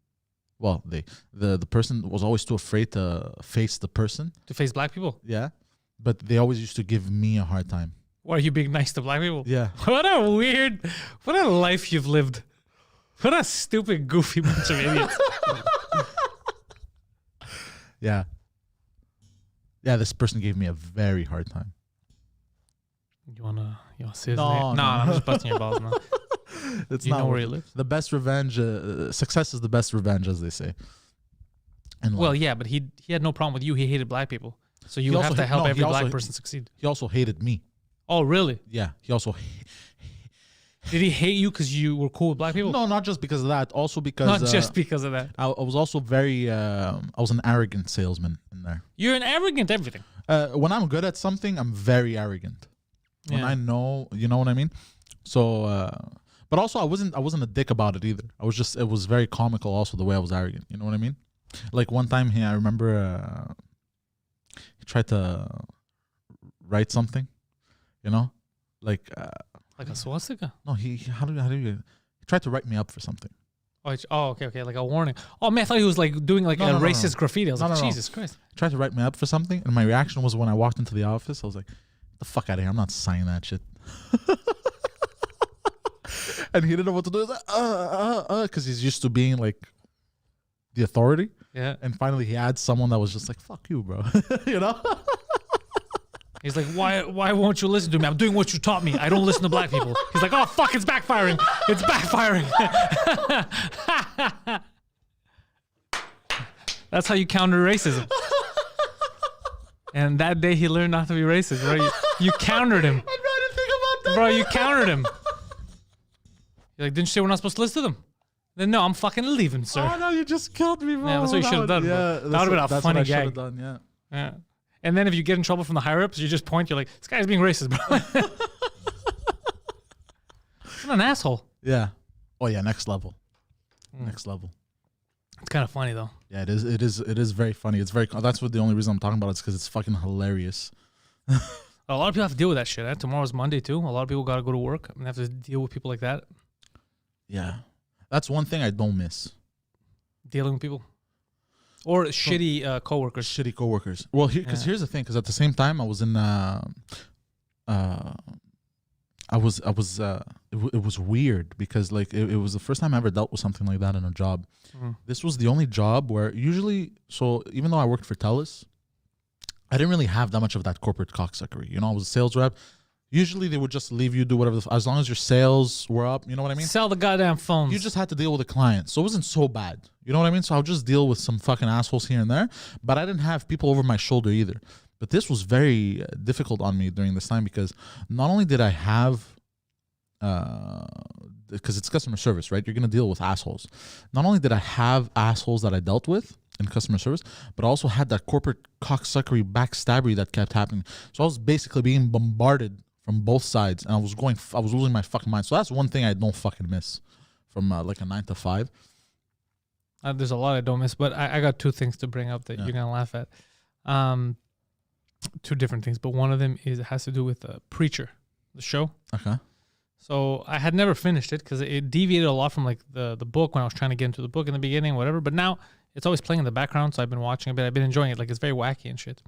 Well, the person was always too afraid to face the person. To face black people? Yeah. But they always used to give me a hard time. Why are you being nice to black people? Yeah. What a life you've lived. What a stupid, goofy bunch of idiots. Yeah. Yeah, this person gave me a very hard time. You wanna say his name? No, I'm just busting your balls now. It's you not know where he lives? The best revenge, success is the best revenge, as they say. Well, yeah, but he had no problem with you. He hated black people. So you have to help every black person succeed. He also hated me. Oh, really? Yeah. He also. Did he hate you because you were cool with black people? No, not just because of that. Also because. Not just because of that. I was also very. I was an arrogant salesman in there. You're an arrogant everything. When I'm good at something, I'm very arrogant. When I know, you know what I mean. So, but also I wasn't a dick about it either. It was very comical. Also the way I was arrogant. You know what I mean. Like one time I remember he tried to write something, you know, like a swastika. No, he tried to write me up for something. Oh, okay, like a warning. Oh man, I thought he was like doing like racist graffiti. I was like, Jesus Christ. He tried to write me up for something, and my reaction was when I walked into the office, I was like, "The fuck out of here! I'm not signing that shit." And he didn't know what to do. He was like, because he's used to being like the authority. Yeah. And finally, he had someone that was just like, "Fuck you, bro," you know. He's like, why won't you listen to me? I'm doing what you taught me. I don't listen to black people. He's like, oh, fuck, it's backfiring. It's backfiring. That's how you counter racism. And that day he learned not to be racist, bro. You countered him. I'm trying to think about that. Bro, you countered him. You're like, didn't you say we're not supposed to listen to them? Then no, I'm fucking leaving, sir. Oh, no, you just killed me, bro. Yeah, that's what you should have done, bro. Yeah, that would have been a funny gag. Done, yeah. And then if you get in trouble from the higher ups, you just point. You're like, this guy's being racist, bro. What an asshole. Yeah. Oh yeah, next level. Next level. It's kind of funny though. Yeah, it is. It is very funny. It's very. That's what the only reason I'm talking about it is because it's fucking hilarious. A lot of people have to deal with that shit. Eh? Tomorrow's Monday too. A lot of people got to go to work and have to deal with people like that. Yeah, that's one thing I don't miss. Dealing with people. Or shitty coworkers. Shitty coworkers. Well, because here's the thing. Because at the same time, I was in. It was weird because like it was the first time I ever dealt with something like that in a job. This was the only job where usually, so even though I worked for Pantelis, I didn't really have that much of that corporate cocksuckery. You know, I was a sales rep. Usually they would just leave you do whatever, as long as your sales were up. You know what I mean? Sell the goddamn phones. You just had to deal with a client. So it wasn't so bad. You know what I mean? So I would just deal with some fucking assholes here and there. But I didn't have people over my shoulder either. But this was very difficult on me during this time because not only did I have, because it's customer service, right? You're going to deal with assholes. Not only did I have assholes that I dealt with in customer service, but I also had that corporate cocksuckery backstabbery that kept happening. So I was basically being bombarded from both sides, and I was losing my fucking mind. So that's one thing I don't fucking miss from like a 9 to 5. There's a lot I don't miss, but I got two things to bring up that you're gonna laugh at. Two different things, but one of them has to do with Preacher, the show. Okay. So I had never finished it because it deviated a lot from like the book when I was trying to get into the book in the beginning, whatever. But now it's always playing in the background, so I've been watching a bit. I've been enjoying it. Like it's very wacky and shit.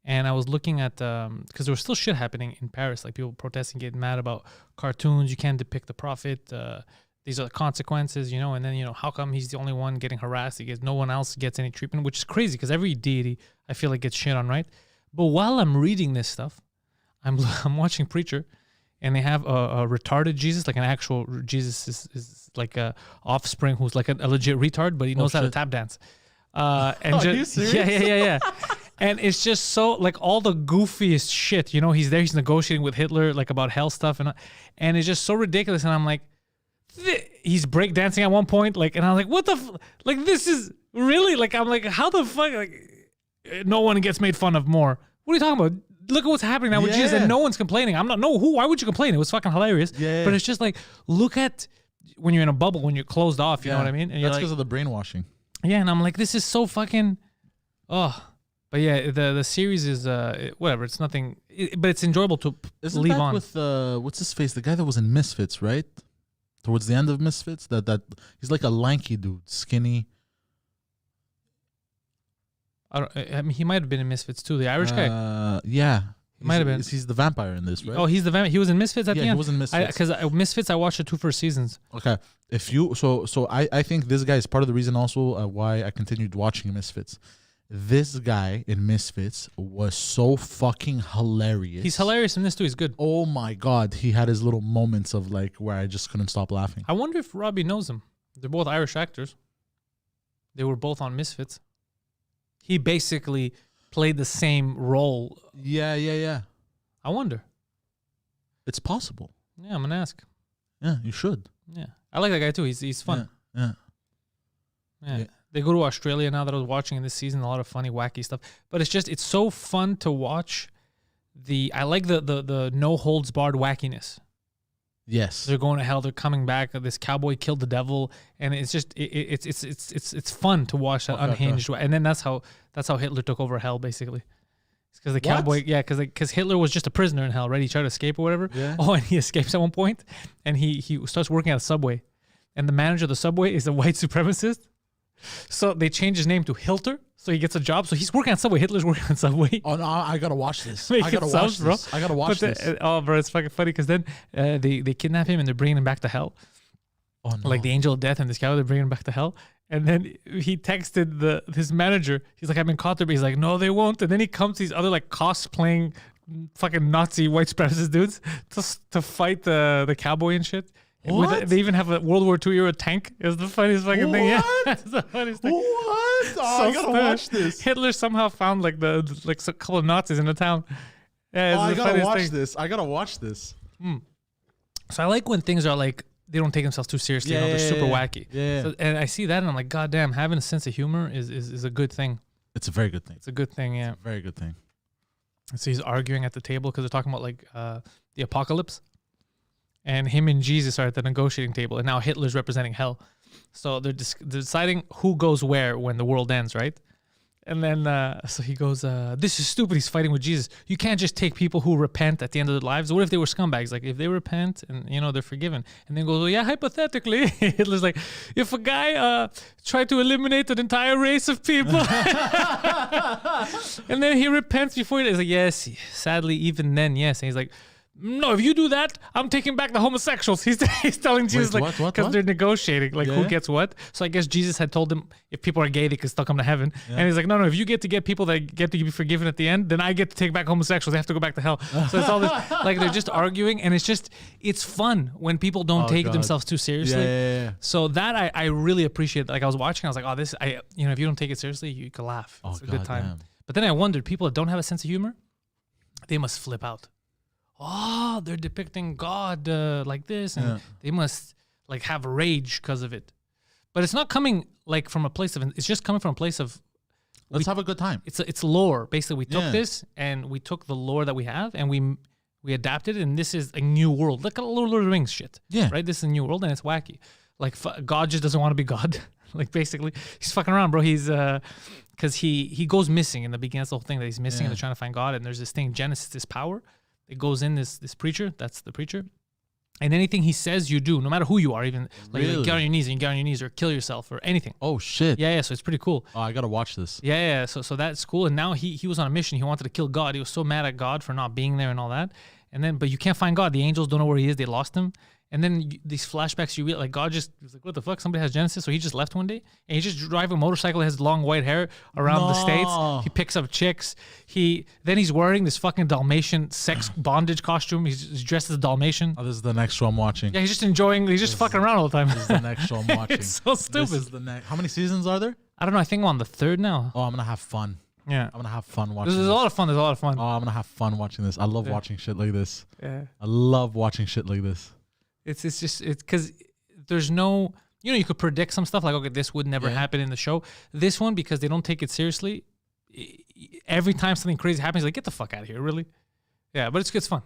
And I was looking at, because there was still shit happening in Paris, like people protesting, getting mad about cartoons. You can't depict the prophet. These are the consequences, you know. And then, you know, how come he's the only one getting harassed? No one else gets any treatment, which is crazy because every deity, I feel like, gets shit on, right? But while I'm reading this stuff, I'm watching Preacher, and they have a retarded Jesus, like an actual Jesus is like a offspring who's like a legit retard, but he knows how to tap dance. And are you serious? Yeah. And it's just so like all the goofiest shit, you know. He's negotiating with Hitler like about hell stuff, and it's just so ridiculous. And I'm like, he's breakdancing at one point, like, and I'm like, what the like this is really like, I'm like, how the fuck, like, no one gets made fun of more. What are you talking about? Look at what's happening now with Jesus, and no one's complaining. Why would you complain? It was fucking hilarious. Yeah. But it's just like, look at when you're in a bubble, when you're closed off, you know what I mean? And that's because of the brainwashing. Yeah, and I'm like, this is so fucking, But yeah, the series is whatever. It's nothing, but it's enjoyable to leave on. With what's his face? The guy that was in Misfits, right? Towards the end of Misfits, that he's like a lanky dude, skinny. I mean, he might have been in Misfits too. The Irish guy. Yeah, might have been. He's the vampire in this, right? Oh, he's the vampire. He was in Misfits at the end. Yeah, he was in Misfits. Because Misfits, I watched the 2 first seasons. Okay, I think this guy is part of the reason also why I continued watching Misfits. This guy in Misfits was so fucking hilarious. He's hilarious in this too. He's good. Oh my god, he had his little moments of like where I just couldn't stop laughing. I wonder if Robbie knows him. They're both Irish actors. They were both on Misfits. He basically played the same role. Yeah. I wonder. It's possible. Yeah, I'm gonna ask. Yeah, you should. Yeah, I like that guy too. He's fun. Yeah. They go to Australia now that I was watching in this season. A lot of funny, wacky stuff. But it's so fun to watch. I like the no holds barred wackiness. Yes. They're going to hell. They're coming back. This cowboy killed the devil, and it's just it's fun to watch that unhinged. And then that's how Hitler took over hell, basically. It's because the cowboy, because Hitler was just a prisoner in hell, right? He tried to escape or whatever. Yeah. Oh, and he escapes at one point, and he starts working at a Subway, and the manager of the Subway is a white supremacist. So they change his name to Hilter, so he gets a job. So he's working at Subway. Hitler's working at Subway. Oh no, I gotta watch this. I gotta watch this. I gotta watch this. Oh, bro, it's fucking funny because then they kidnap him and they're bringing him back to hell. Oh no. Like the angel of death and this guy, they're bringing him back to hell. And then he texted his manager. He's like, I've been caught there, but he's like, no, they won't. And then he comes to these other like cosplaying fucking Nazi white supremacist dudes to fight the cowboy and shit. They even have a World War II era tank. It was the funniest fucking thing. Yeah, it's the funniest thing. What? Oh, I gotta watch this. Hitler somehow found a couple of Nazis in the town. Yeah, I gotta watch this. I gotta watch this. So I like when things are like they don't take themselves too seriously. Yeah, they're super wacky. Yeah. So, and I see that and I'm like, God damn, having a sense of humor is a good thing. It's a very good thing. It's a good thing. Yeah. It's a very good thing. So he's arguing at the table because they're talking about the apocalypse. And him and Jesus are at the negotiating table, and now Hitler's representing hell. So they're deciding who goes where when the world ends, right? And then so he goes, "This is stupid." He's fighting with Jesus. You can't just take people who repent at the end of their lives. What if they were scumbags? Like if they repent and they're forgiven, and then goes, "Well, yeah, hypothetically," Hitler's like, "If a guy tried to eliminate an entire race of people, and then he repents before he's like, yes, sadly, even then, yes." And he's like, no, if you do that, I'm taking back the homosexuals. He's telling Jesus, because they're negotiating, who gets what. So I guess Jesus had told him if people are gay, they can still come to heaven. Yeah. And he's like, no, if you get people that get to be forgiven at the end, then I get to take back homosexuals. They have to go back to hell. So it's all this, they're just arguing, and it's fun when people don't take themselves too seriously. Yeah. So that I really appreciate. Like I was watching, I was like, oh, if you don't take it seriously, you can laugh. It's a good time. Damn. But then I wondered, people that don't have a sense of humor, they must flip out. Oh, they're depicting God like this, and they must have rage because of it. But it's not coming from a place of. It's just coming from a place of. Let's have a good time. It's lore. Basically, we took this and we took the lore that we have and we adapted it, and this is a new world. Look at Lord of the Rings shit. Yeah, right. This is a new world, and it's wacky. God just doesn't want to be God. Basically, he's fucking around, bro. He's because he goes missing in the beginning. That's the whole thing, that he's missing, and they're trying to find God. And there's this thing, Genesis, this power. It goes in this preacher, that's the preacher. And anything he says, you do, no matter who you are, even you get on your knees and you get on your knees or kill yourself or anything. Oh shit. Yeah, so it's pretty cool. Oh, I gotta watch this. Yeah. So that's cool. And now he was on a mission. He wanted to kill God. He was so mad at God for not being there and all that. And then, but you can't find God. The angels don't know where he is. They lost him. And then these flashbacks, you realize God just was like, what the fuck? Somebody has Genesis. So he just left one day and he just driving a motorcycle, has long white hair around the States. He picks up chicks. Then he's wearing this fucking Dalmatian sex bondage costume. He's dressed as a Dalmatian. Oh, this is the next show I'm watching. Yeah, he's just enjoying, he's just fucking around all the time. This is the next show I'm watching. It's so stupid. This is the next. How many seasons are there? I don't know. I think I'm on the 3rd now. Oh, I'm going to have fun. Yeah. I'm going to have fun watching this. There's a lot of fun. There's a lot of fun. Oh, I'm going to have fun watching this. I love watching shit like this. Yeah. I love watching shit like this. It's because there's no, you could predict some stuff okay, this would never happen in the show. This one, because they don't take it seriously, every time something crazy happens, get the fuck out of here, really? Yeah, but it's fun.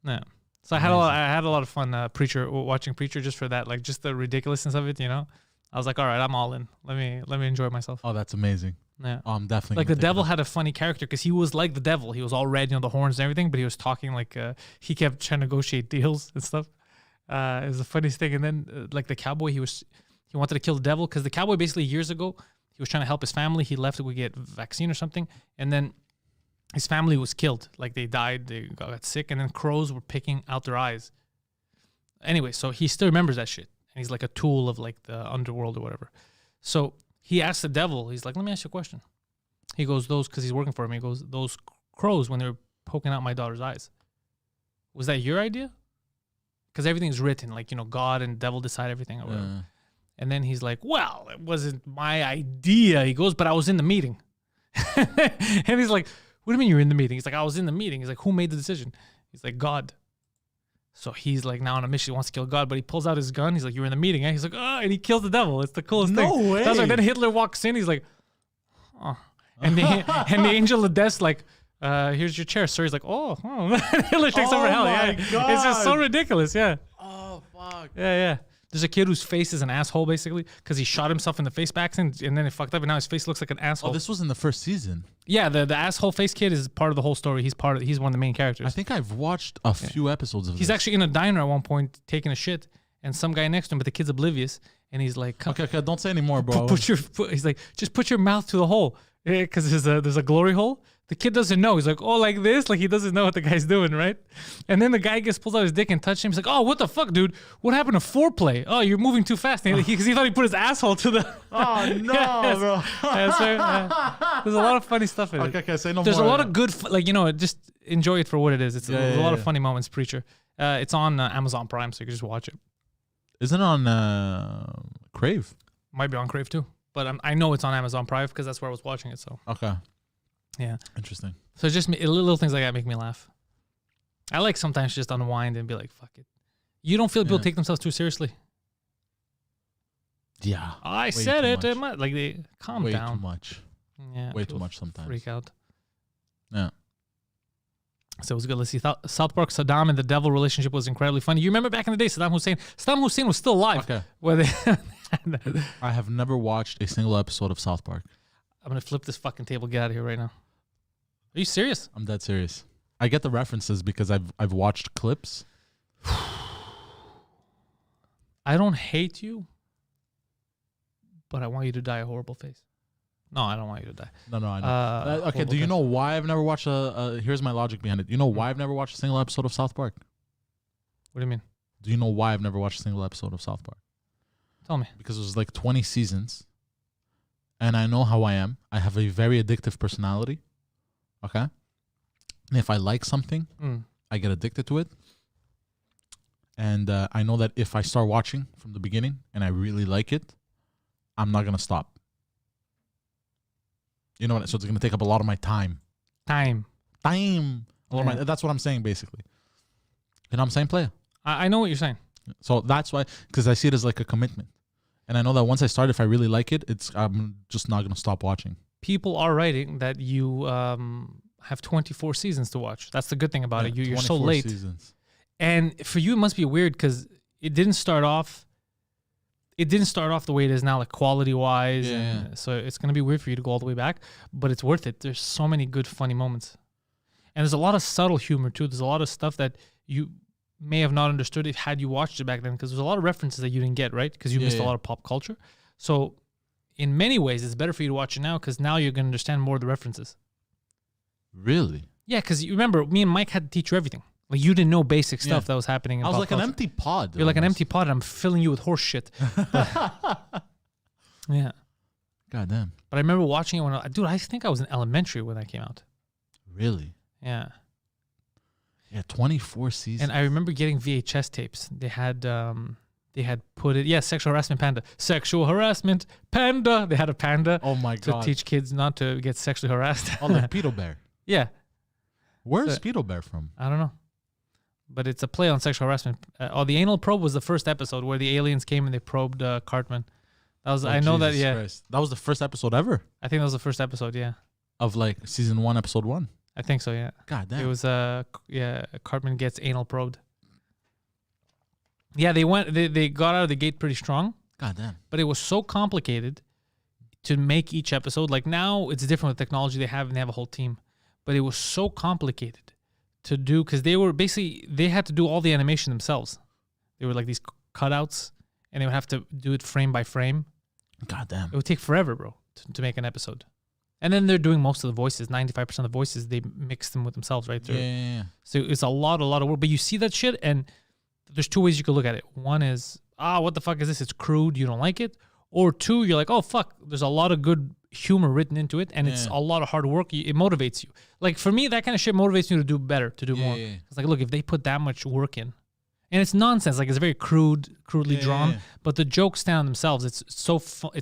Yeah. So I had a lot of fun watching Preacher just for that, just the ridiculousness of it, I was like, all right, I'm all in. Let me enjoy myself. Oh, that's amazing. Yeah. Oh, I'm definitely the devil had a funny character because he was like the devil. He was all red, the horns and everything, but he was talking he kept trying to negotiate deals and stuff. It was the funniest thing. And then the cowboy, he wanted to kill the devil because the cowboy basically years ago, he was trying to help his family. He left to go get vaccine or something. And then his family was killed. They died, they got sick, and then crows were picking out their eyes. Anyway, so he still remembers that shit. And he's like a tool of the underworld or whatever. So he asked the devil, he's like, let me ask you a question. He goes, because he's working for him, he goes, those crows, when they were poking out my daughter's eyes, was that your idea? Because everything's written, God and devil decide everything or whatever. Yeah. And then he's like, well, it wasn't my idea. He goes, but I was in the meeting. And he's like, what do you mean you're in the meeting? He's like, I was in the meeting. He's like, who made the decision? He's like, God. So he's like now on a mission. He wants to kill God, but he pulls out his gun. He's like, "You're in the meeting." Eh? He's like, "Oh," and he kills the devil. It's the coolest thing. No way. That's like, then Hitler walks in. He's like, "Oh," and the angel of death's like, "Here's your chair, sir." He's like, "Oh." Hitler takes over hell. Yeah, God. it's just so ridiculous. Yeah. Oh fuck. Yeah. There's a kid whose face is an asshole, basically, because he shot himself in the face by accident, and then it fucked up, and now his face looks like an asshole. Oh, this was in the first season. Yeah, the asshole face kid is part of the whole story. He's one of the main characters. I think I've watched a few episodes of He's this. actually in a diner at one point taking a shit, and some guy next to him, but the kid's oblivious, and he's like, Okay, don't say anymore, bro. He's like, just put your mouth to the hole, because there's a glory hole. The kid doesn't know. He's like, oh, like this? Like he doesn't know what the guy's doing, right? And then the guy pulls out his dick and touches him. He's like, oh, what the fuck, dude? What happened to foreplay? Oh, you're moving too fast. Because he thought he put his asshole to the... Oh, no, bro. There's a lot of funny stuff in it. Okay, say no There's more. a lot of good, just enjoy it for what it is. It's a lot of funny moments, Preacher. It's on Amazon Prime, so you can just watch it. Isn't it on Crave? Might be on Crave too, but I know it's on Amazon Prime because that's where I was watching it. So Okay. yeah, Interesting. so just little things like that make me laugh. I like sometimes just unwind and be like, "Fuck it." You don't feel people take themselves too seriously. Yeah. I said it. Like they calm Way down. too much. Yeah, Way too people much sometimes. freak out. Yeah. So it was good. Let's see. South Park Saddam and the devil relationship was incredibly funny. You remember back in the day, Saddam Hussein was still alive. Okay. Where they I have never watched a single episode of South Park. I'm gonna flip this fucking table. Get out of here right now. Are you serious? I'm dead serious. I get the references because I've watched clips. I don't hate you, but I want you to die a horrible face. No, I don't want you to die. No, I know. Okay, do you know why I've never watched here's my logic behind it. You know why I've never watched a single episode of South Park? What do you mean? Do you know why I've never watched a single episode of South Park? Tell me. Because it was like 20 seasons. And I know how I am. I have a very addictive personality. Okay? And if I like something, I get addicted to it. And I know that if I start watching from the beginning and I really like it, I'm not going to stop. You know what? So it's going to take up a lot of my time. That's what I'm saying, basically. You know what I'm saying, player? I know what you're saying. So that's why, because I see it as like a commitment. And I know that once I start, if I really like it, I'm just not going to stop watching. People are writing that you have 24 seasons to watch. That's the good thing about it. You're so late. Seasons. And for you, it must be weird because it didn't start off the way it is now, like quality-wise. Yeah. So it's going to be weird for you to go all the way back, but it's worth it. There's so many good, funny moments. And there's a lot of subtle humor, too. There's a lot of stuff that you may have not understood had you watched it back then, because there's a lot of references that you didn't get, right? Because you missed a lot of pop culture. So in many ways, it's better for you to watch it now because now you're going to understand more of the references. Really? Yeah, because you remember, me and Mike had to teach you everything. Like, you didn't know basic stuff that was happening in I was pop like culture. an empty pod. You're like an empty pod, and I'm filling you with horse shit. Yeah. God damn. But I remember watching it dude, I think I was in elementary when that came out. Really? Yeah. Yeah, 24 seasons. And I remember getting VHS tapes. They had put it, sexual harassment panda. Sexual harassment panda. They had a panda. Oh my God. To teach kids not to get sexually harassed. Oh, like Pedo Bear. Yeah. Where's Pedo Bear from? I don't know. But it's a play on sexual harassment. The anal probe was the first episode where the aliens came and they probed Cartman. That was Jesus Christ. That was the first episode ever? I think that was the first episode, yeah. Of like season 1, episode 1? I think so, yeah. God damn. It was Cartman gets anal probed. Yeah, they got out of the gate pretty strong. God damn. But it was so complicated to make each episode. Like now it's different with technology they have, and they have a whole team. But it was so complicated to do because they had to do all the animation themselves. They were like these cutouts, and they would have to do it frame by frame. God damn. It would take forever, bro, to make an episode. And then they're doing most of the voices. 95% of the voices, they mix them with themselves, right? Yeah. So it's a lot of work. But you see that shit, and there's two ways you could look at it. One is, what the fuck is this? It's crude. You don't like it. Or two, you're like, oh, fuck. There's a lot of good humor written into it, and it's a lot of hard work. It motivates you. Like, for me, that kind of shit motivates you to do better, to do more. It's like, look, if they put that much work in, and it's nonsense. Like, it's very crudely drawn, but the jokes stand on themselves. It's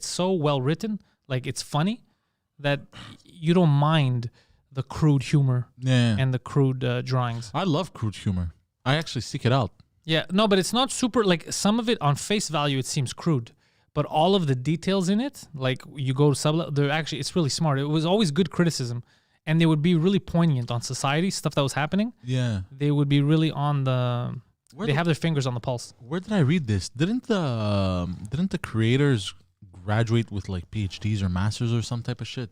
so well written. Like, it's funny that you don't mind the crude humor and the crude drawings. I love crude humor. I actually seek it out. Yeah, no, but it's not super, like, some of it on face value, it seems crude. But all of the details in it, like, you go to they're actually, it's really smart. It was always good criticism. And they would be really poignant on society, stuff that was happening. Yeah. They would be really on the, they have their fingers on the pulse. Where did I read this? Didn't the creators graduate with like PhDs or masters or some type of shit?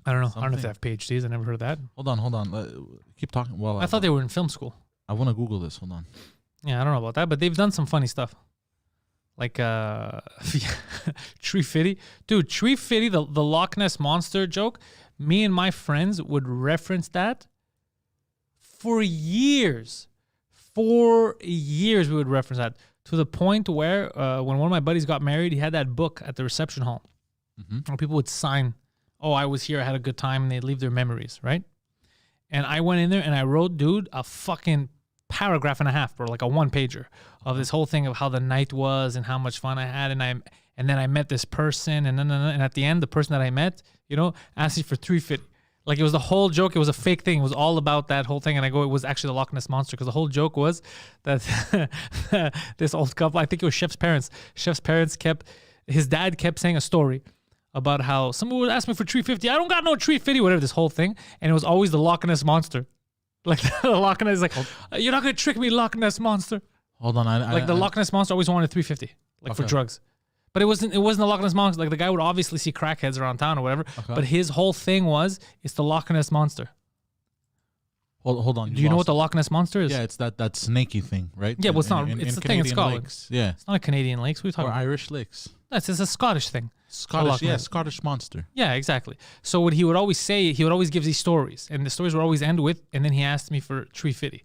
I don't know. I don't know if they have PhDs. I never heard of that. Hold on. Keep talking. Well, I thought they were in film school. I want to Google this. Hold on. Yeah, I don't know about that, but they've done some funny stuff. Like Tree Fitty. Dude, Tree Fitty, the Loch Ness Monster joke, me and my friends would reference that for years. For years we would reference that, to the point where when one of my buddies got married, he had that book at the reception hall where people would sign, oh, I was here, I had a good time, and they'd leave their memories, right? And I went in there and I wrote, dude, a fucking paragraph and a half, bro, like a one-pager of this whole thing of how the night was and how much fun I had, and then I met this person, and at the end, the person that I met, you know, asked me for $350. Like, it was the whole joke. It was a fake thing. It was all about that whole thing. And I go, it was actually the Loch Ness Monster, because the whole joke was that this old couple, I think it was Chef's parents. Chef's parents his dad kept saying a story about how someone would ask me for $350. I don't got no $350, whatever, this whole thing. And it was always the Loch Ness Monster. Like, the Loch Ness is like, you're not going to trick me, Loch Ness Monster. Hold on. The Loch Ness Monster always wanted $350, like, for drugs. But it wasn't the Loch Ness Monster. Like, the guy would obviously see crackheads around town or whatever. Okay. But his whole thing was, it's the Loch Ness Monster. Hold on. Do you know what the Loch Ness Monster is? Yeah, it's that snaky thing, right? Yeah, well, it's not. It's the thing in Scotland. Lakes. Yeah. It's not a Canadian lakes. What are you talking about? Irish lakes. It's a Scottish thing. Scottish monster. Yeah, exactly. So what he would always say, he would always give these stories, and the stories would always end with, and then he asked me for $350,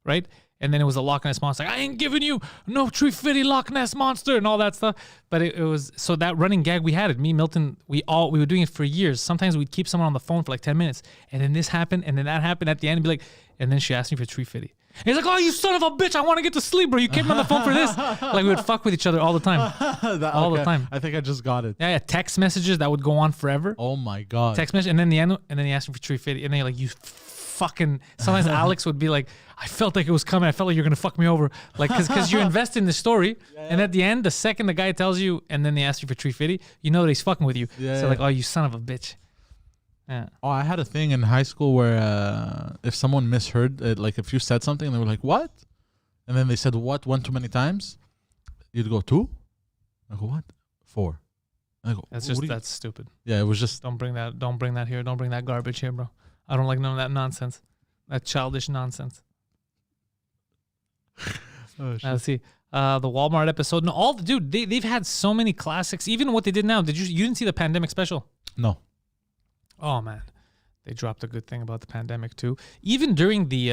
right? And then it was a Loch Ness Monster. Like, I ain't giving you no $350 Loch Ness Monster and all that stuff. But it was, so that running gag, we had it. Me, Milton, we were doing it for years. Sometimes we'd keep someone on the phone for like 10 minutes. And then this happened, and then that happened at the end. And be like, and then she asked me for $350. And he's like, oh, you son of a bitch. I want to get to sleep, bro. You kept me on the phone for this. Like, we would fuck with each other all the time. All the time. I think I just got it. Yeah, text messages that would go on forever. Oh my God. Text message. And then he asked me for $350. And then like, you fucking, sometimes Alex would be like, I felt like it was coming. I felt like you're going to fuck me over. Like, because you invest in the story. Yeah. And at the end, the second the guy tells you, and then they ask you for $350, you know that he's fucking with you. Yeah, so like, oh, you son of a bitch. Yeah. Oh, I had a thing in high school where if someone misheard, like if you said something, they were like, what? And then they said what one too many times, you'd go 2. I go, what? 4. I go, that's stupid. Yeah, it was just. Don't bring that here. Don't bring that garbage here, bro. I don't like none of that nonsense. That childish nonsense. Oh, let's see. The Walmart episode. No, dude, they've had so many classics. Even what they did now. You didn't see the pandemic special? No. Oh man, they dropped a good thing about the pandemic too. Even during the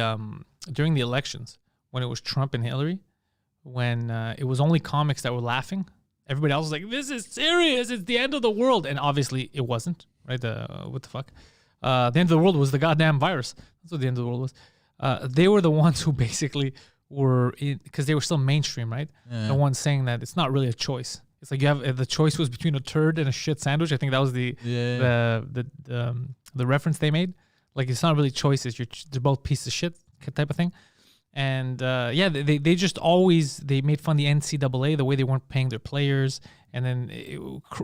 elections, when it was Trump and Hillary, when it was only comics that were laughing, everybody else was like, "This is serious. It's the end of the world." And obviously, it wasn't. Right? What the fuck? The end of the world was the goddamn virus. That's what the end of the world was. They were the ones who basically were because they were still mainstream, right? Yeah. The ones saying that it's not really a choice. It's like you have the choice was between a turd and a shit sandwich. I think that was the reference they made. Like, it's not really choices. They're both pieces of shit type of thing. And they just always made fun of the NCAA, the way they weren't paying their players, and then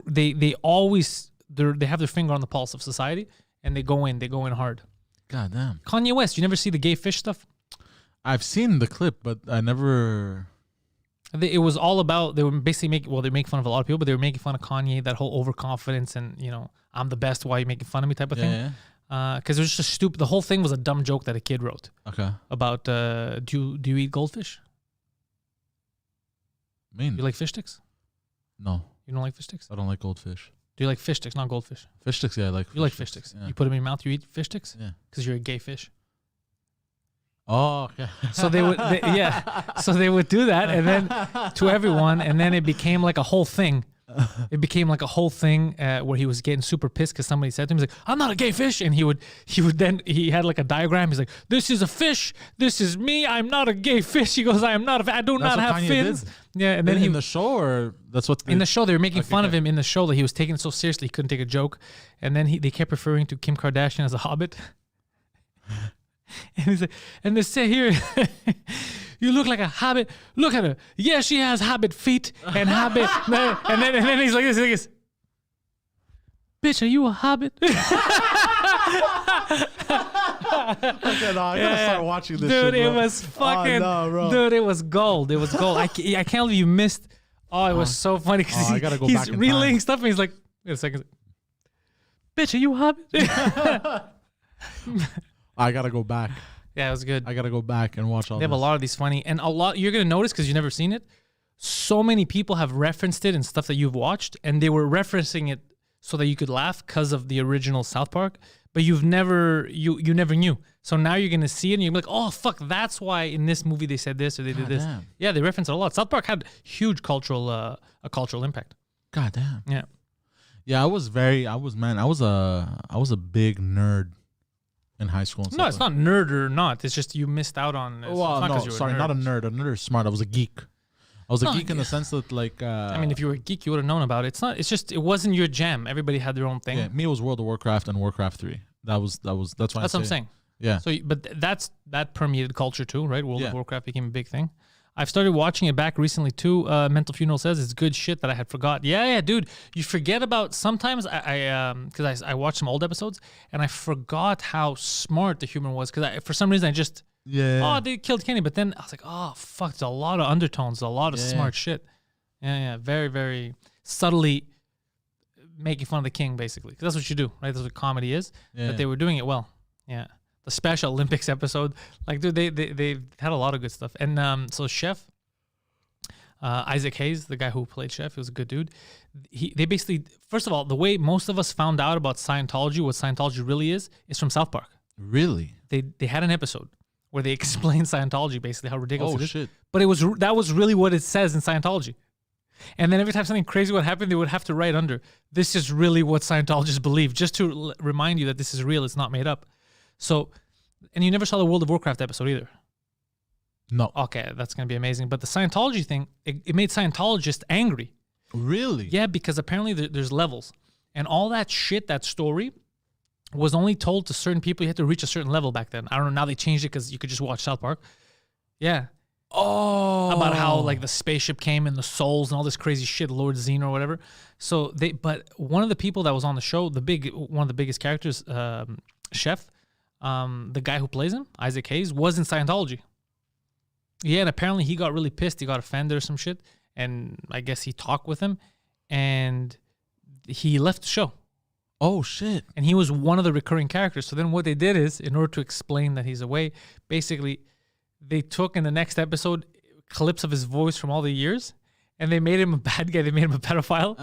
they always they have their finger on the pulse of society, and they go in hard. God damn. Kanye West, you never see the gay fish stuff? I've seen the clip, but I never. It was all about, they were basically they make fun of a lot of people, but they were making fun of Kanye, that whole overconfidence and, I'm the best, why are you making fun of me type of thing. Yeah. Because it was just stupid. The whole thing was a dumb joke that a kid wrote. Okay. About, do you eat goldfish? You like fish sticks? No. You don't like fish sticks? I don't like goldfish. Do you like fish sticks, not goldfish? Fish sticks, yeah, I like fish. You like fish sticks. Yeah. You put them in your mouth, you eat fish sticks? Yeah. Because you're a gay fish. Oh, okay. So they would do that, and then to everyone, and then it became like a whole thing. It became like a whole thing where he was getting super pissed because somebody said to him, he's like, "I'm not a gay fish," and he had like a diagram. He's like, "This is a fish. This is me. I'm not a gay fish." He goes, "I do not have Kanye fins." Did. Yeah, and then in the show, or that's what in the show they were making fun of him in the show that he was taking it so seriously he couldn't take a joke, and then they kept referring to Kim Kardashian as a hobbit. And he's like, and they say here, You look like a hobbit. Look at her. Yeah, she has hobbit feet and hobbit. and then he's like this. Bitch, are you a hobbit? Okay, no, I gotta start watching this dude, shit, bro. it was fucking... Oh, no, bro. Dude, it was gold. It was gold. I can't believe you missed... Oh, it was so funny because I gotta go he's back in relaying time. stuff and he's like, wait a second. Bitch, are you a hobbit? I gotta go back. Yeah, it was good. I gotta go back and watch all They have a lot of these funny... And a lot... You're going to notice because you've never seen it. So many people have referenced it and stuff that you've watched. And they were referencing it so that you could laugh because of the original South Park, but you never knew. So now you're gonna see it and you're like, oh fuck, that's why in this movie they said this or they did this. Damn. Yeah, they reference it a lot. South Park had huge cultural impact. God damn. Yeah. Yeah, I was a big nerd in high school. And No, stuff it's not nerd or not. It's just you missed out on. Well, no, sorry, not a nerd. A nerd is smart. I was a geek. I was a geek in the sense that, like, I mean, if you were a geek, you would have known about it. It's not. It's just it wasn't your jam. Everybody had their own thing. Yeah, me it was World of Warcraft and Warcraft 3. That's why. That's what I'm saying. Yeah. So, but that permeated culture too, right? World Yeah. of Warcraft became a big thing. I've started watching it back recently too. Mental Funeral says it's good shit that I had forgot. Yeah, dude. You forget about sometimes because I watched some old episodes and I forgot how smart the humor was because for some reason I just they killed Kenny, but then I was like, oh fuck, there's a lot of undertones, a lot of smart shit. Yeah, very very subtly making fun of the king basically because that's what you do, right? That's what comedy is. Yeah. But they were doing it well. Yeah. The Special Olympics episode, like, dude, they had a lot of good stuff. And so Chef, Isaac Hayes, the guy who played Chef, he was a good dude. They basically, first of all, the way most of us found out about Scientology, what Scientology really is from South Park. Really? They had an episode where they explained Scientology, basically how ridiculous it is. Shit. But that was really what it says in Scientology. And then every time something crazy would happen, they would have to write under, this is really what Scientologists believe, just to remind you that this is real, it's not made up. So, and you never saw the World of Warcraft episode either. No. Okay, that's going to be amazing. But the Scientology thing, it made Scientologists angry. Really? Yeah, because apparently there's levels. And all that shit, that story, was only told to certain people. You had to reach a certain level back then. I don't know, now they changed it because you could just watch South Park. Yeah. Oh. About how, like, the spaceship came and the souls and all this crazy shit, Lord Xeno or whatever. So but one of the people that was on the show, one of the biggest characters, Chef, the guy who plays him, Isaac Hayes, was in Scientology. Yeah, and apparently he got really pissed. He got offended or some shit. And I guess he talked with him. And he left the show. Oh, shit. And he was one of the recurring characters. So then what they did is, in order to explain that he's away, basically they took in the next episode clips of his voice from all the years. And they made him a bad guy. They made him a pedophile.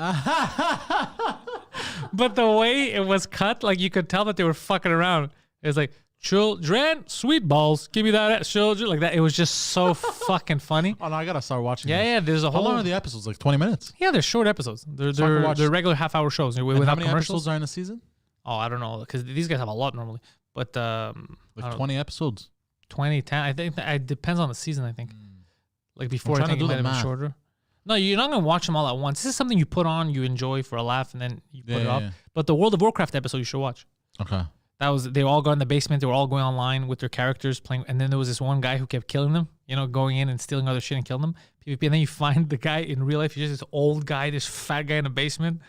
But the way it was cut, like, you could tell that they were fucking around. It was like, children, sweet balls, give me that, children, like that. It was just so fucking funny. Oh, no, I got to start watching this. Yeah, there's a How whole... long are the episodes? Like 20 minutes? Yeah, they're short episodes. They're regular half-hour shows And without how many commercials. episodes are in a season? Oh, I don't know, because these guys have a lot normally. But... like 20 episodes? 20, 10. I think it depends on the season, I think. Like before, I think it might have been shorter. No, you're not going to watch them all at once. This is something you put on, you enjoy for a laugh, and then you put it off. Yeah. But the World of Warcraft episode you should watch. Okay. They all got in the basement. They were all going online with their characters playing. And then there was this one guy who kept killing them, going in and stealing other shit and killing them. PvP. And then you find the guy in real life. He's just this old guy, this fat guy in the basement.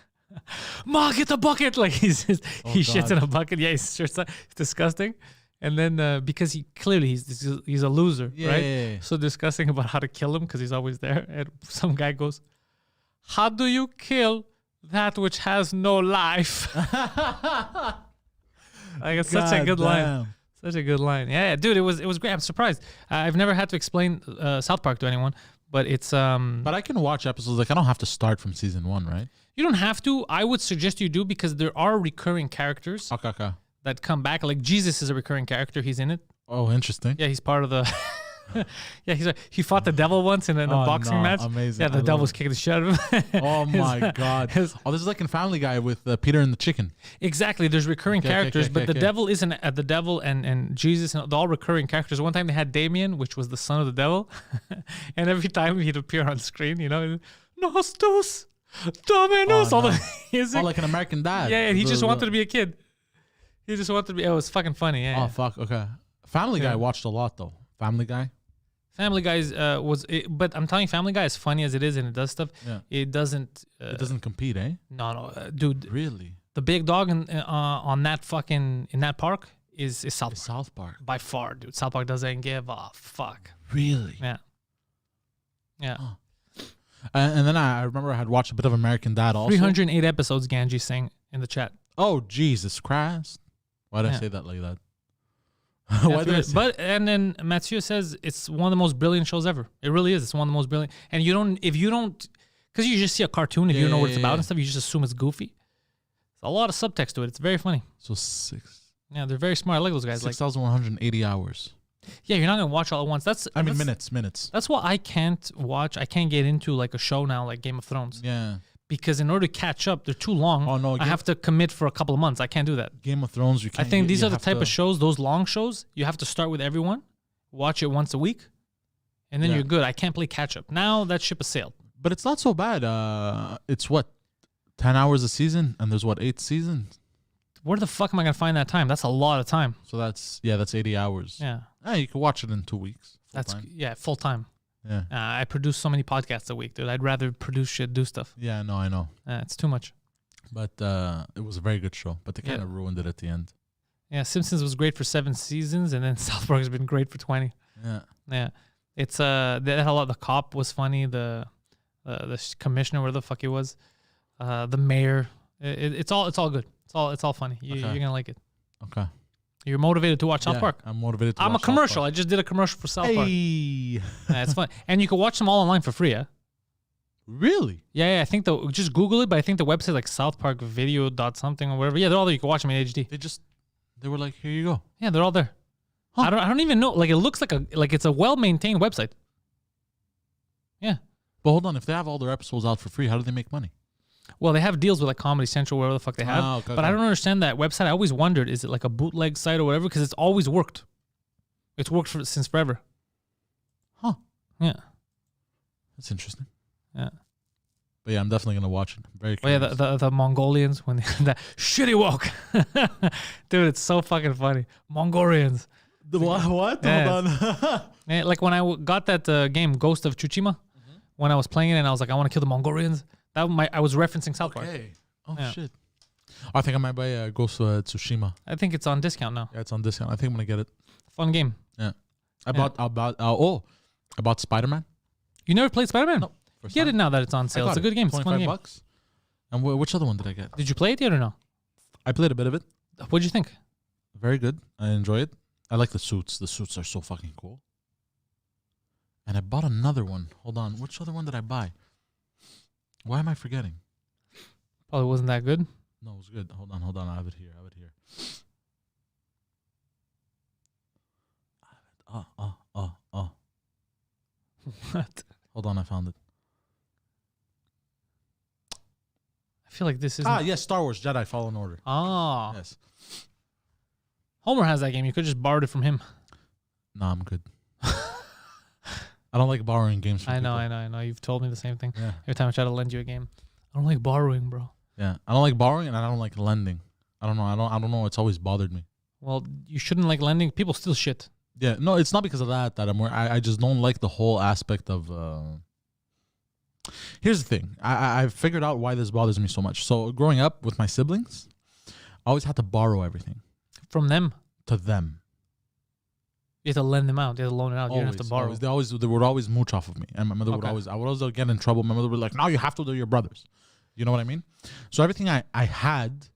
Ma, get the bucket. Like he shits in a bucket. Yeah, it's disgusting. And then because he's a loser, right? Yeah. So discussing about how to kill him because he's always there. And some guy goes, how do you kill that which has no life? Like, it's such a good line. Such a good line. Yeah, dude, it was great. I'm surprised. I've never had to explain South Park to anyone, but it's But I can watch episodes. Like, I don't have to start from season 1, right? You don't have to. I would suggest you do because there are recurring characters that come back. Like Jesus is a recurring character. He's in it. Oh, interesting. Yeah, he's part of the. Yeah, he fought the devil once in a boxing match. Amazing. Yeah, the devil was kicking the shit out of him. Oh my god. This is like in Family Guy with Peter and the chicken. Exactly. There's recurring characters, but the devil isn't the devil and Jesus and they're all recurring characters. One time they had Damien, which was the son of the devil, and every time he'd appear on screen, Nostos, Dominus, all like an American Dad. Yeah, and he just wanted to be a kid. He just wanted to be. It was fucking funny. Yeah. Oh fuck. Okay. Family Guy I watched a lot though. Family Guy. Family Guy but I'm telling you, Family Guy, as funny as it is and it does stuff, it doesn't. It doesn't compete, eh? No, dude. Really? The big dog on that fucking in that park is South Park. South Park By far, dude. South Park doesn't give a fuck. Really? Yeah. Yeah. Huh. And then I remember I had watched a bit of American Dad also. 308 episodes, Ganji saying in the chat. Oh, Jesus Christ. Why did I say that like that? Why did I say but and then Mathieu says it's one of the most brilliant shows ever. It really is. It's one of the most brilliant. And if you don't, because you just see a cartoon, if you don't know what it's about and stuff, you just assume it's goofy. There's a lot of subtext to it. It's very funny. So 6. Yeah, they're very smart. I like those guys. 6,180 hours. Yeah, you're not gonna watch all at once. Minutes. That's why I can't watch. I can't get into like a show now, like Game of Thrones. Yeah. Because in order to catch up, they're too long. Oh no! I have to commit for a couple of months. I can't do that. Game of Thrones, you can't. I think these are the type of shows, those long shows. You have to start with everyone, watch it once a week, and then you're good. I can't play catch up. Now that ship has sailed. But it's not so bad. It's what, 10 hours a season, and there's what, 8 seasons. Where the fuck am I gonna find that time? That's a lot of time. So that's 80 hours. Yeah. You can watch it in 2 weeks. Full time. Yeah. I produce so many podcasts a week, dude. I'd rather produce shit, do stuff. Yeah, no, I know. It's too much. But it was a very good show. But they kind of ruined it at the end. Yeah, Simpsons was great for 7 seasons, and then South Park has been great for 20. Yeah. Yeah. It's they had a lot. The cop was funny. The commissioner, where the fuck he was, the mayor. It's all good. It's all funny. You're gonna like it. Okay. You're motivated to watch South Park. I'm motivated to watch I'm a commercial. I just did a commercial for South Park. Hey. Yeah, it's fun. And you can watch them all online for free, yeah? Really? Yeah, I think just Google it, but I think the website like South Park video dot something or whatever. Yeah, they're all there. You can watch them in HD. They were like, here you go. Yeah, they're all there. Huh. I don't even know. Like it looks like it's a well-maintained website. Yeah. But hold on, if they have all their episodes out for free, how do they make money? Well, they have deals with like Comedy Central, wherever the fuck they have. Okay, but I don't understand that website. I always wondered, is it like a bootleg site or whatever? Because it's always worked. It's worked since forever. Huh. Yeah. That's interesting. Yeah. But yeah, I'm definitely going to watch it. Very curious. Oh, yeah, the Mongolians, when they that shitty walk. Dude, it's so fucking funny. Mongolians. The what? Yeah. Hold on. Yeah, like when I got that game, Ghost of Tsushima, when I was playing it and I was like, I want to kill the Mongolians. I was referencing South Park. Okay. Oh, shit. I think I might buy Ghost of Tsushima. I think it's on discount now. Yeah, it's on discount. I think I'm going to get it. Fun game. Yeah. I bought Spider-Man. You never played Spider-Man? No. Get it now that it's on sale. It's a good game. It's a fun game. $25. And which other one did I get? Did you play it yet or no? I played a bit of it. What'd you think? Very good. I enjoy it. I like the suits. The suits are so fucking cool. And I bought another one. Hold on. Which other one did I buy? Why am I forgetting? Probably wasn't that good. No, it was good. Hold on. I have it here. What? Hold on, I found it. I feel like this is. Yes, Star Wars Jedi Fallen Order. Oh. Yes. Homer has that game. You could just borrow it from him. No, I'm good. I don't like borrowing games from people. I know. You've told me the same thing. Yeah. Every time I try to lend you a game. I don't like borrowing, bro. Yeah. I don't like borrowing and I don't like lending. I don't know. I don't know. It's always bothered me. Well, you shouldn't like lending. People steal shit. Yeah. No, it's not because of that I just don't like the whole aspect of Here's the thing. I've figured out why this bothers me so much. So growing up with my siblings, I always had to borrow everything. From them? To them. You have to lend them out. You have to loan it out. You don't have to borrow. They would always mooch off of me. And my mother would always get in trouble. My mother would be like, no, you have to do your brothers. You know what I mean? So everything I had,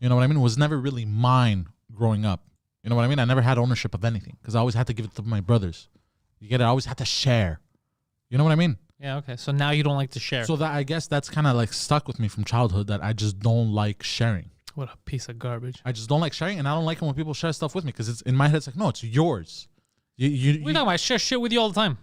you know what I mean, was never really mine growing up. You know what I mean? I never had ownership of anything because I always had to give it to my brothers. You get it? I always had to share. You know what I mean? Yeah, okay. So now you don't like to share. So that I guess that's kind of like stuck with me from childhood that I just don't like sharing. What a piece of garbage. I just don't like sharing, and I don't like it when people share stuff with me because it's in my head. It's like, no, it's yours. What are you talking about? I share shit with you all the time.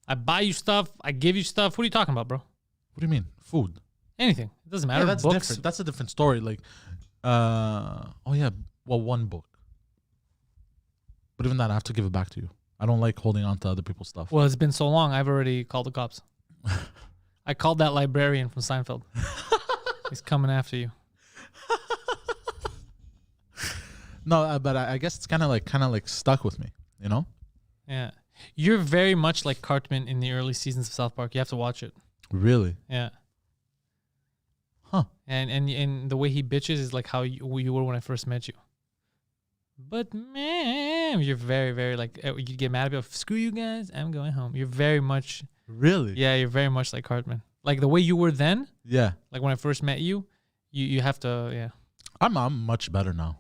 I buy you stuff. I give you stuff. What are you talking about, bro? What do you mean? Food? Anything. It doesn't matter. Yeah, that's Books. different. That's a different story. Like, one book. But even that, I have to give it back to you. I don't like holding on to other people's stuff. Well, it's been so long. I've already called the cops. I called that librarian from Seinfeld. He's coming after you. No, but I guess it's kind of like stuck with me, you know? Yeah. You're very much like Cartman in the early seasons of South Park. You have to watch it. Really? Yeah. Huh. And the way he bitches is like how you were when I first met you. But man, you're very, very like, you get mad about, screw you guys, I'm going home. You're very much. Really? Yeah, you're very much like Cartman. Like the way you were then. Yeah. Like when I first met you, you have to, yeah. I'm much better now.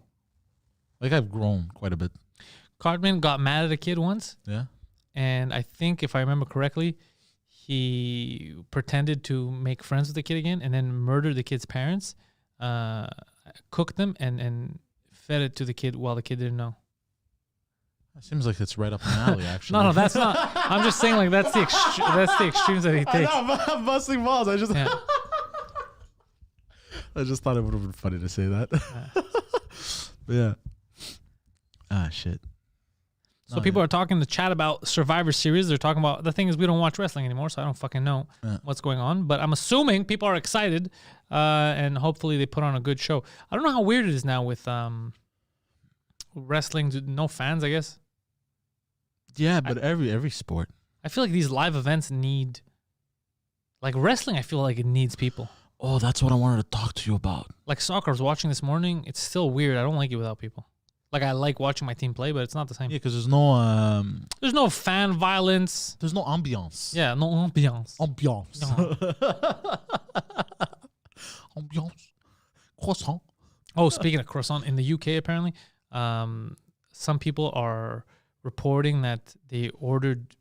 Like I've grown quite a bit. Cartman got mad at a kid once. Yeah. And I think if I remember correctly, he pretended to make friends with the kid again and then murdered the kid's parents, cooked them and fed it to the kid while the kid didn't know. That seems like it's right up my alley, actually. No, that's not. I'm just saying like that's the extremes that he takes. I'm busting balls. I just thought it would have been funny to say that. But yeah. Ah, shit. So people are talking in the chat about Survivor Series. They're talking about, the thing is we don't watch wrestling anymore, so I don't fucking know what's going on. But I'm assuming people are excited, and hopefully they put on a good show. I don't know how weird it is now with wrestling. No fans, I guess. Yeah, but every sport. I feel like these live events need, like wrestling, I feel like it needs people. Oh, that's what I wanted to talk to you about. Like soccer, I was watching this morning. It's still weird. I don't like it without people. Like I like watching my team play, but it's not the same. Yeah, because there's no fan violence. There's no ambiance. Yeah, no ambiance. Ambiance. No. Ambiance. Croissant. Oh, speaking of croissant, in the UK apparently, some people are reporting that they ordered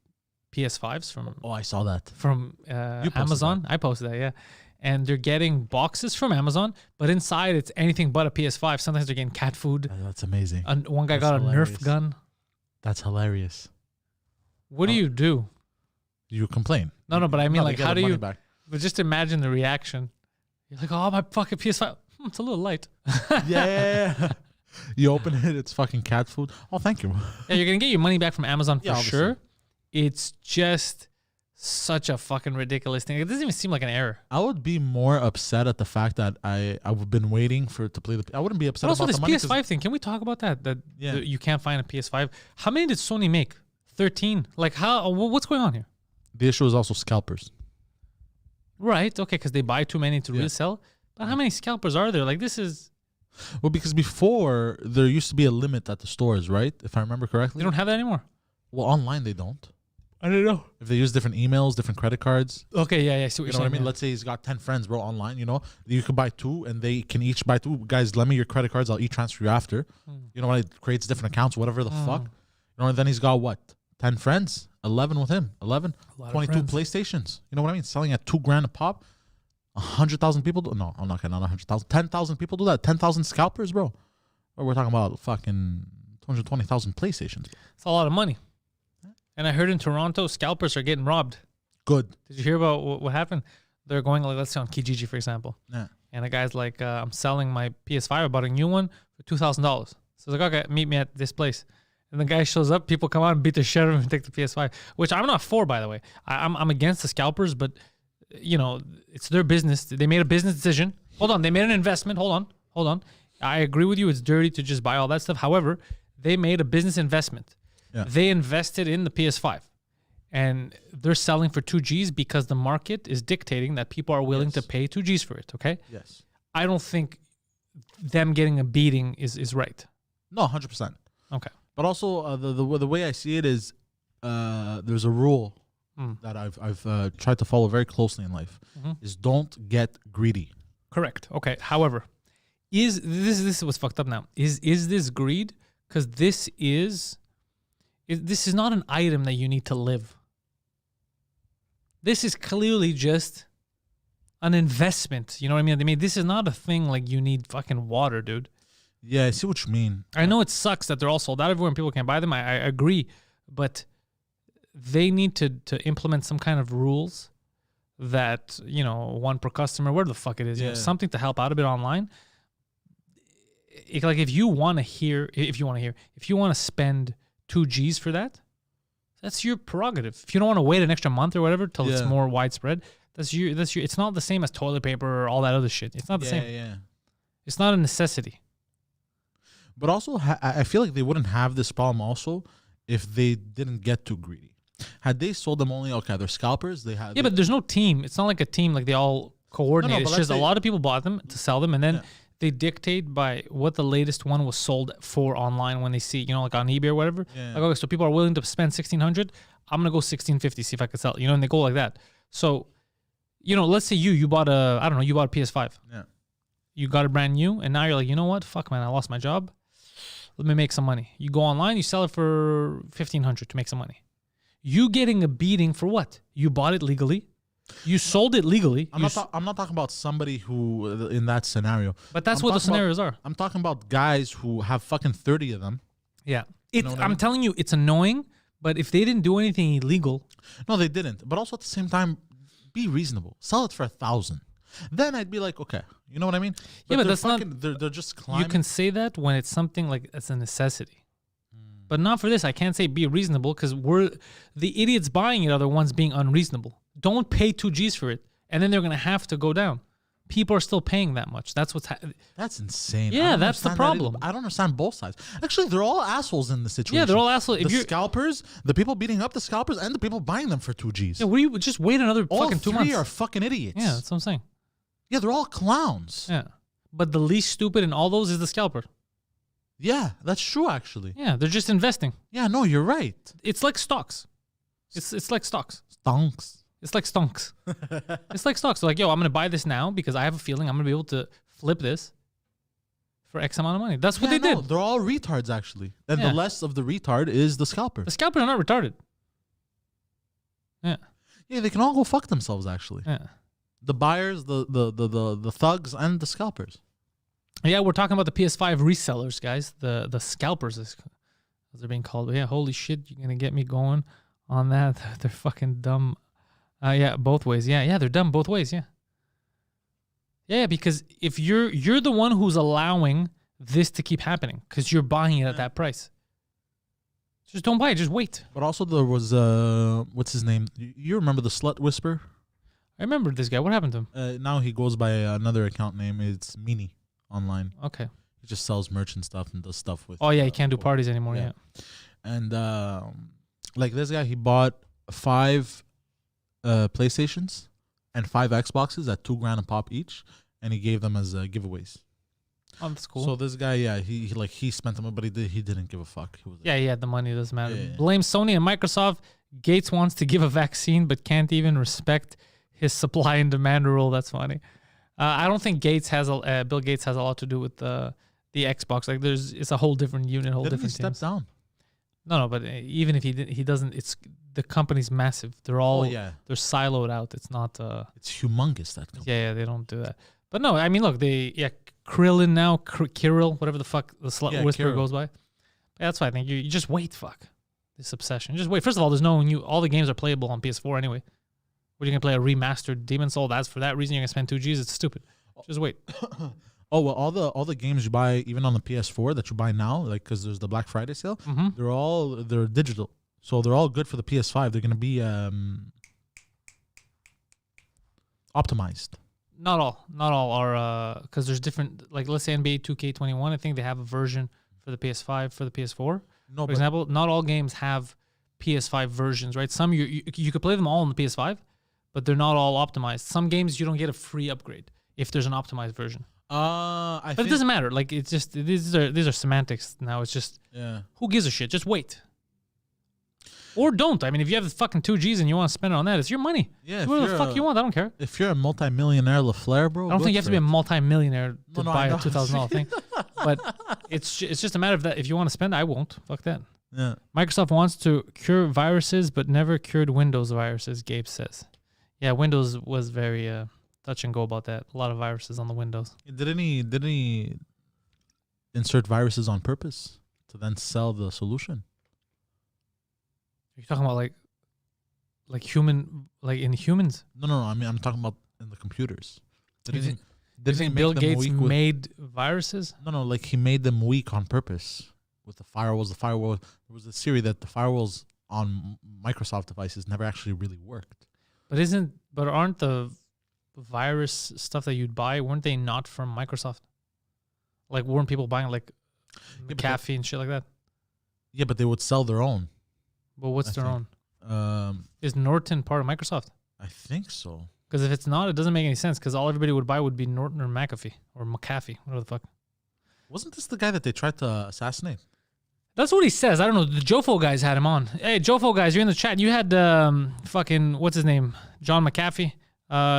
PS5s from. Oh, I saw that from Amazon. That. I posted that, yeah. And they're getting boxes from Amazon, but inside it's anything but a PS5. Sometimes they're getting cat food. That's amazing. And one guy got hilarious. A Nerf gun. That's hilarious. What do you do? You complain. No, but I mean, like, how do you? Back. But just imagine the reaction. You're like, oh, my fucking PS5. It's a little light. Yeah. You open it, it's fucking cat food. Oh, thank you. Yeah, you're gonna get your money back from Amazon for sure. Obviously. It's just such a fucking ridiculous thing. It doesn't even seem like an error. I would be more upset at the fact that I've been waiting to play the. I wouldn't be upset but also about this the money. PS5 thing. Can we talk about that? That you can't find a PS5. How many did Sony make? 13. Like how? What's going on here? The issue is also scalpers. Right. Okay. Because they buy too many to resell. But how many scalpers are there? Like this is. Well, because before there used to be a limit at the stores, right? If I remember correctly. They don't have that anymore. Well, online they don't. I don't know. If they use different emails, different credit cards. Okay, yeah. So you know what I mean? Let's say he's got 10 friends, bro, online, you know? You could buy 2 and they can each buy 2. Guys, lend me your credit cards. I'll e-transfer you after. You know what? It creates different accounts, whatever the fuck. You know, and then he's got what? 10 friends? 11 with him. 11? 22 PlayStations. You know what I mean? Selling at $2,000 a pop. 100,000 people do. No, I'm not kidding. Not 100,000. 10,000 people do that. 10,000 scalpers, bro. Or we're talking about fucking 220,000 PlayStations. It's a lot of money. And I heard in Toronto, scalpers are getting robbed. Good. Did you hear about what happened? They're going, like, let's say on Kijiji, for example. Yeah. And the guy's like, I'm selling my PS5. I bought a new one for $2,000. So he's like, okay, meet me at this place. And the guy shows up. People come out and beat the shit out of him and take the PS5, which I'm not for, by the way. I'm against the scalpers, but, you know, it's their business. They made a business decision. Hold on. They made an investment. Hold on. I agree with you. It's dirty to just buy all that stuff. However, they made a business investment. Yeah. They invested in the PS5 and they're selling for 2Gs because the market is dictating that people are willing to pay 2Gs for it. Okay. Yes. I don't think them getting a beating is right. No, 100%. Okay. But also the way I see it is there's a rule that I've tried to follow very closely in life is don't get greedy. Correct. Okay. However, this is what's fucked up now. Is this greed? Because this is not an item that you need to live. This is clearly just an investment. You know what I mean? This is not a thing like you need fucking water, dude. Yeah, I see what you mean. I know it sucks that they're all sold out everywhere and people can't buy them. I agree. But they need to implement some kind of rules that, you know, one per customer, where the fuck it is. You know, something to help out a bit online. Like if you want to spend 2Gs for that, that's your prerogative. If you don't want to wait an extra month or whatever till it's more widespread, that's your. It's not the same as toilet paper or all that other shit. It's not the same. Yeah. It's not a necessity. But also, I feel like they wouldn't have this problem also if they didn't get too greedy. Had they sold them only, okay, they're scalpers. But there's no team. It's not like a team like they all coordinate. It's just a lot of people bought them to sell them, and then they dictate by what the latest one was sold for online when they see, like on eBay or whatever. Like, okay, so people are willing to spend $1,600. I'm gonna go $1,650, see if I can sell it. And they go like that. So, let's say you bought a PS5. Yeah. You got it brand new, and now you're like, you know what? Fuck, man, I lost my job. Let me make some money. You go online, you sell it for $1,500 to make some money. You getting a beating for what? You bought it legally. You sold it legally. I'm not talking about somebody who in that scenario. But that's what the scenarios are. I'm talking about guys who have fucking 30 of them. Yeah. I'm telling you, it's annoying, but if they didn't do anything illegal. No, they didn't. But also at the same time, be reasonable. Sell it for $1,000. Then I'd be like, okay. You know what I mean? But that's not. They're just climbing. You can say that when it's something like it's a necessity. But not for this. I can't say be reasonable because the idiots buying it are the ones being unreasonable. Don't pay 2 G's for it, and then they're gonna have to go down. People are still paying that much. That's what's That's insane. Yeah, that's the problem. I don't understand both sides. Actually, they're all assholes in the situation. Yeah, they're all assholes. The scalpers, the people beating up the scalpers, and the people buying them for 2 G's. Yeah, we just wait another fucking 2 months. All three are fucking idiots. Yeah, that's what I'm saying. Yeah, they're all clowns. Yeah, but the least stupid in all those is the scalper. Yeah, that's true, actually. Yeah, they're just investing. Yeah, no, you're right. It's like stocks. It's like stocks. Stonks. It's like stonks. It's like stocks. So like, yo, I'm going to buy this now because I have a feeling I'm going to be able to flip this for X amount of money. That's what they did. They're all retards, actually. And the less of the retard is the scalper. The scalpers are not retarded. Yeah. Yeah, they can all go fuck themselves, actually. Yeah. The buyers, the thugs, and the scalpers. Yeah, we're talking about the PS5 resellers, guys. The scalpers, as they're being called. But yeah, holy shit, you're gonna get me going on that. They're fucking dumb. Yeah, both ways. Yeah, they're dumb both ways. Yeah. Yeah, because if you're the one who's allowing this to keep happening, because you're buying it at that price. Just don't buy it. Just wait. But also there was what's his name? You remember the Slut Whisper? I remember this guy. What happened to him? Now he goes by another account name. It's Meanie. Online. Okay. He just sells merch and stuff and does stuff with. Oh yeah, he can't do parties anymore. Yeah. And like this guy, he bought 5 PlayStations and 5 Xboxes at $2,000 a pop each, and he gave them as giveaways. Oh, that's cool. So this guy, he spent them, but he didn't give a fuck. He had the money. It doesn't matter. Yeah. Blame Sony and Microsoft. Gates wants to give a vaccine, but can't even respect his supply and demand rule. That's funny. I don't think Bill Gates has a lot to do with the Xbox. Like it's a whole different unit, different he steps down. No, but even if he doesn't, it's the company's massive. They're all they're siloed out. It's not. It's humongous, that company. Yeah, they don't do that. But no, I mean, look, Krillin now, Kirill, whatever the fuck the slut whisperer goes by. That's why I think you just wait. Fuck this obsession. Just wait. First of all, there's no new. All the games are playable on PS4 anyway. What are you gonna play a remastered Demon Soul? That's for that reason you're gonna spend 2 G's. It's stupid. Just wait. Oh well, all the games you buy, even on the PS4 that you buy now, like because there's the Black Friday sale, they're digital, so they're all good for the PS5. They're gonna be optimized. Not all are because there's different. Like let's say NBA 2K21, I think they have a version for the PS5 for the PS4. No, for example, not all games have PS5 versions, right? Some you could play them all on the PS5, but they're not all optimized. Some games you don't get a free upgrade if there's an optimized version. But it doesn't matter. Like it's just these are semantics now. It's just who gives a shit? Just wait. Or don't. I mean, if you have the fucking 2 G's and you want to spend it on that, it's your money. Yeah. Whatever the fuck you want, I don't care. If you're a multi-millionaire LaFleur, bro, I don't think you have to be a multi-millionaire to buy a $2,000 thing. But it's just a matter of that. If you want to spend, I won't. Fuck that. Yeah. Microsoft wants to cure viruses, but never cured Windows viruses, Gabe says. Yeah, Windows was very touch and go about that. A lot of viruses on the Windows. Didn't he insert viruses on purpose to then sell the solution? You're talking about like human, like in humans? No. I mean, I'm talking about in the computers. Did Bill Gates made viruses? No. Like he made them weak on purpose with the firewalls. There was a theory that the firewalls on Microsoft devices never actually really worked. But aren't the virus stuff that you'd buy, weren't they not from Microsoft? Like weren't people buying like McAfee and shit like that? Yeah, but they would sell their own. But what's their own? Is Norton part of Microsoft? I think so. Because if it's not, it doesn't make any sense. Because all everybody would buy would be Norton or McAfee or McAfee, whatever the fuck. Wasn't this the guy that they tried to assassinate? That's what he says. I don't know. The Jofo guys had him on. Hey, Jofo guys, you're in the chat. You had fucking, what's his name? John McAfee.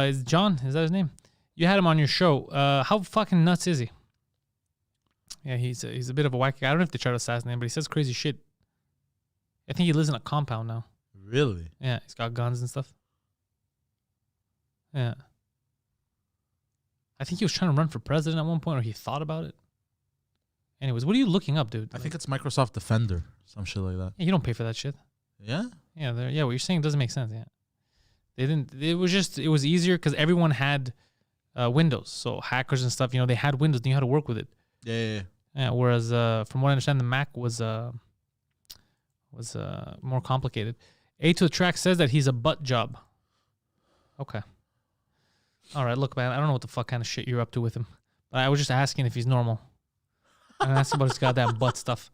Is John? Is that his name? You had him on your show. How fucking nuts is he? Yeah, he's a bit of a wacky guy. I don't know if they tried to assassinate him, but he says crazy shit. I think he lives in a compound now. Really? Yeah, he's got guns and stuff. Yeah. I think he was trying to run for president at one point, or he thought about it. Anyways, what are you looking up, dude? I think it's Microsoft Defender, some shit like that. You don't pay for that shit. Yeah? Yeah, what you're saying doesn't make sense. Yeah. They didn't. It was easier because everyone had Windows. So hackers and stuff, they had Windows. They knew how to work with it. Yeah. Whereas, from what I understand, the Mac was more complicated. A to the track says that he's a butt job. Okay. All right, look, man, I don't know what the fuck kind of shit you're up to with him, but I was just asking if he's normal. I asked about his goddamn butt stuff.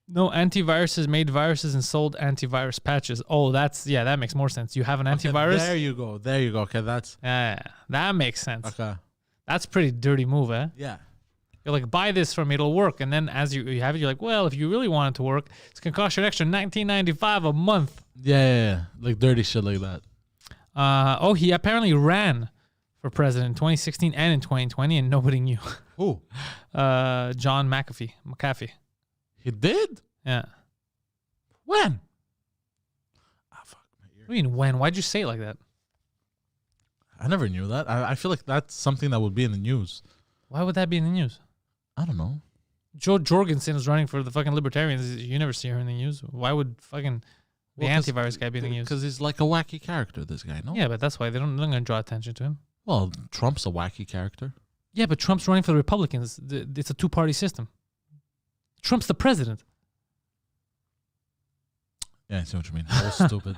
No, antiviruses made viruses and sold antivirus patches. Oh, that makes more sense. You have an antivirus? There you go. Okay, that's... Yeah, that makes sense. Okay. That's a pretty dirty move, eh? Yeah. You're like, buy this from me, it'll work. And then as you have it, you're like, well, if you really want it to work, it's going to cost you an extra $19.95 a month. Yeah. Like dirty shit like that. He apparently ran for president in 2016 and in 2020, and nobody knew. Who? John McAfee. He did? Yeah. When? Fuck my ear. What do you mean when? Why'd you say it like that? I never knew that. I feel like that's something that would be in the news. Why would that be in the news? I don't know. Jo Jorgensen is running for the fucking Libertarians. You never see her in the news. Why would fucking the antivirus guy be in the news? Because he's like a wacky character, this guy, no? Yeah, but that's why they're not going to draw attention to him. Well, Trump's a wacky character. Yeah, but Trump's running for the Republicans. It's a two-party system. Trump's the president. Yeah, I see what you mean. That was stupid.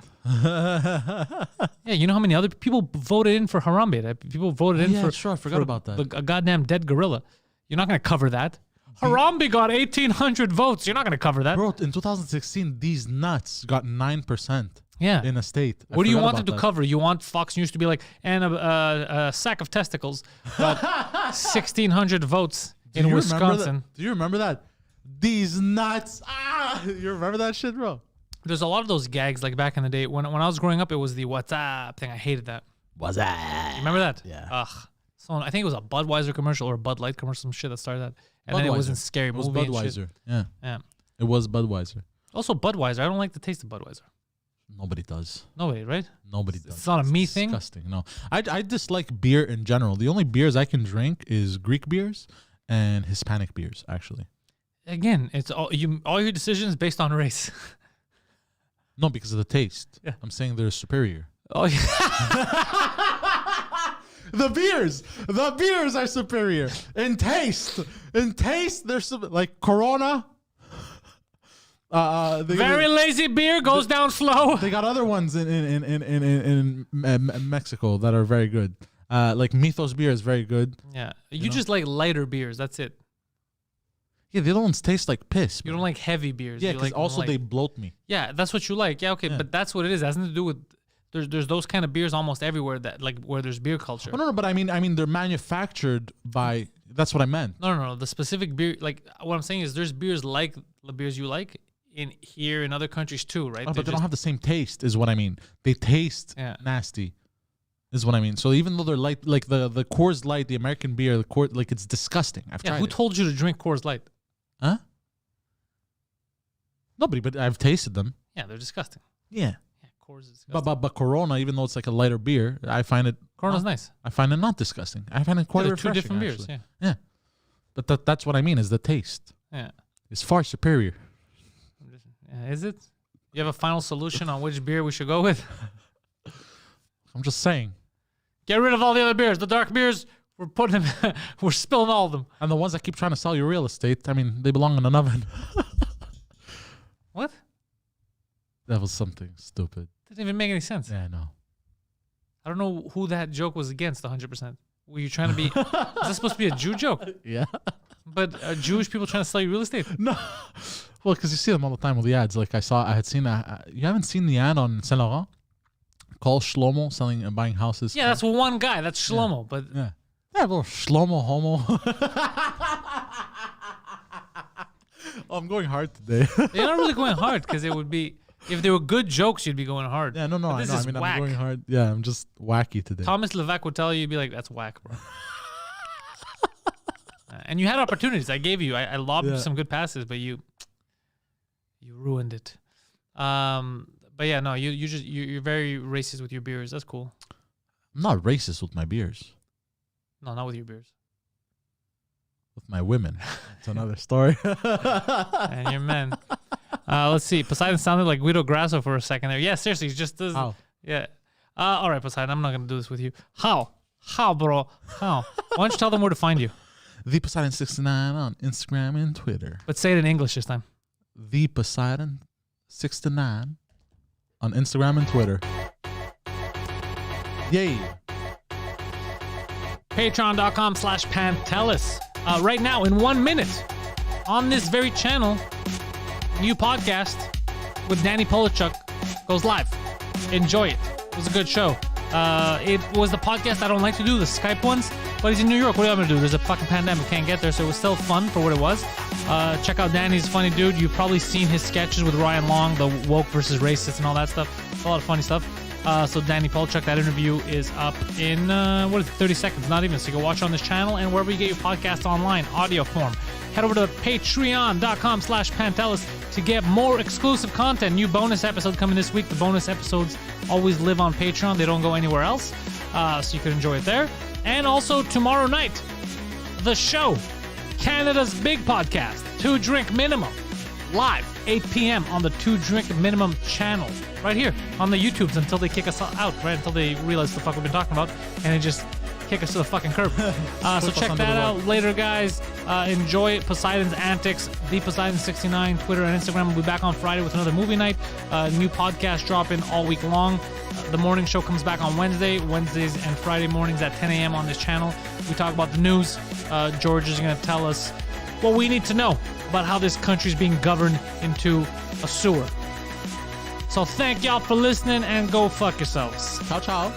Yeah, you know how many other people voted in for Harambe? People voted in for... Sure, I forgot about that. A goddamn dead gorilla. You're not going to cover that. Harambe got 1,800 votes. You're not going to cover that. Bro, in 2016, these nuts got 9%. Yeah. In a state. What do you want them to cover? You want Fox News to be like, and a sack of testicles got 1,600 votes in Wisconsin. Do you remember that? These nuts. You remember that shit, bro? There's a lot of those gags like back in the day. When I was growing up, it was the "What's up" thing. I hated that. What's up? You remember that? Yeah. Ugh. So I think it was a Budweiser commercial or a Bud Light commercial, some shit that started that. And then it wasn't Scary Movie. It was Budweiser. Yeah. It was Budweiser. Also Budweiser. I don't like the taste of Budweiser. Nobody does. Nobody, right? Nobody does. It's not a me thing. Disgusting. No, I dislike beer in general. The only beers I can drink is Greek beers and Hispanic beers. Actually. Again, it's all your decisions based on race. No, because of the taste. Yeah. I'm saying they're superior. Oh yeah. The beers are superior in taste. In taste, they're like Corona. Very lazy beer goes down slow. They got other ones in Mexico that are very good. Like Mythos beer is very good. Yeah, you just like lighter beers. That's it. Yeah, the other ones taste like piss. You don't like heavy beers. Yeah, because also they bloat me. Yeah, that's what you like. Yeah, okay, but that's what it is. It has nothing to do with. There's those kind of beers almost everywhere that like where there's beer culture. Oh, no, but I mean they're manufactured by. That's what I meant. No. The specific beer, like what I'm saying is, there's beers like the beers you like in here in other countries too, right? Oh, but they don't have the same taste, is what I mean. They taste nasty, is what I mean. So even though they're light, like the Coors Light, the American beer, the Coors, like it's disgusting. I've tried. Who told you to drink Coors Light? Huh? Nobody, but I've tasted them. Yeah, they're disgusting. Yeah. Coors is disgusting. But Corona, even though it's like a lighter beer, I find it... Corona's nice. I find it not disgusting. I find it quite they're refreshing, two different beers, actually. Yeah. But that's what I mean, is the taste. Yeah. It's far superior. Is it? You have a final solution on which beer we should go with? I'm just saying. Get rid of all the other beers. The dark beers, we're putting them... we're spilling all of them. And the ones that keep trying to sell you real estate, I mean, they belong in an oven. What? That was something stupid. Didn't even make any sense. Yeah, I know. I don't know who that joke was against 100%. Were you trying to be... is this supposed to be a Jew joke? Yeah. But are Jewish people trying to sell you real estate? No. Well, because you see them all the time with the ads. Like I had seen you haven't seen the ad on Saint Laurent? Call Shlomo selling and buying houses. Yeah, that's one guy. That's Shlomo. But yeah, well, Shlomo homo. Oh, I'm going hard today. You're not really going hard because it would be if they were good jokes, you'd be going hard. Yeah, no, But I this know. is I mean, whack. I'm going hard. Yeah, I'm just wacky today. Thomas Levesque would tell you, you'd be like, "That's whack, bro." And you had opportunities. I gave you. I lobbed you some good passes, but you ruined it. But yeah, no, you're very racist with your beers. That's cool. I'm not racist with my beers. No, not with your beers. With my women. It's another story. And your men. Let's see. Poseidon sounded like Guido Grasso for a second there. Yeah, seriously, he just does. How? Yeah. All right, Poseidon, I'm not going to do this with you. How? How, bro? How? Why don't you tell them where to find you? The Poseidon 69 on Instagram and Twitter. But say it in English this time. The Poseidon 69 on Instagram and Twitter. Yay. Patreon.com/Pantelis. Right now, in 1 minute, on this very channel, new podcast with Danny Polachuk goes live. Enjoy it. It was a good show. It was the podcast I don't like to do, the Skype ones, but he's in New York. What am I going to do? There's a fucking pandemic. Can't get there, so it was still fun for what it was. Check out Danny's a funny dude. You've probably seen his sketches with Ryan Long, the woke versus racist and all that stuff. A lot of funny stuff. So Danny Polachuk, that interview is up in, 30 seconds, not even. So you can watch on this channel and wherever you get your podcast online, audio form. Head over to patreon.com/Pantelis to get more exclusive content. New bonus episode coming this week. The bonus episodes always live on Patreon. They don't go anywhere else. So you can enjoy it there. And also tomorrow night, the show, Canada's big podcast, 2 Drink Minimum, live 8 p.m. on the 2 Drink Minimum channel. Right here on the YouTubes until they kick us out, right? Until they realize the fuck we've been talking about and they just kick us to the fucking curb. So check that out later, guys. Enjoy Poseidon's antics. The Poseidon69, Twitter and Instagram. We'll be back on Friday with another movie night. New podcast dropping all week long. The morning show comes back on Wednesdays and Friday mornings at 10 a.m. on this channel. We talk about the news. George is going to tell us what we need to know about how this country is being governed into a sewer. So thank y'all for listening and go fuck yourselves. Ciao, ciao.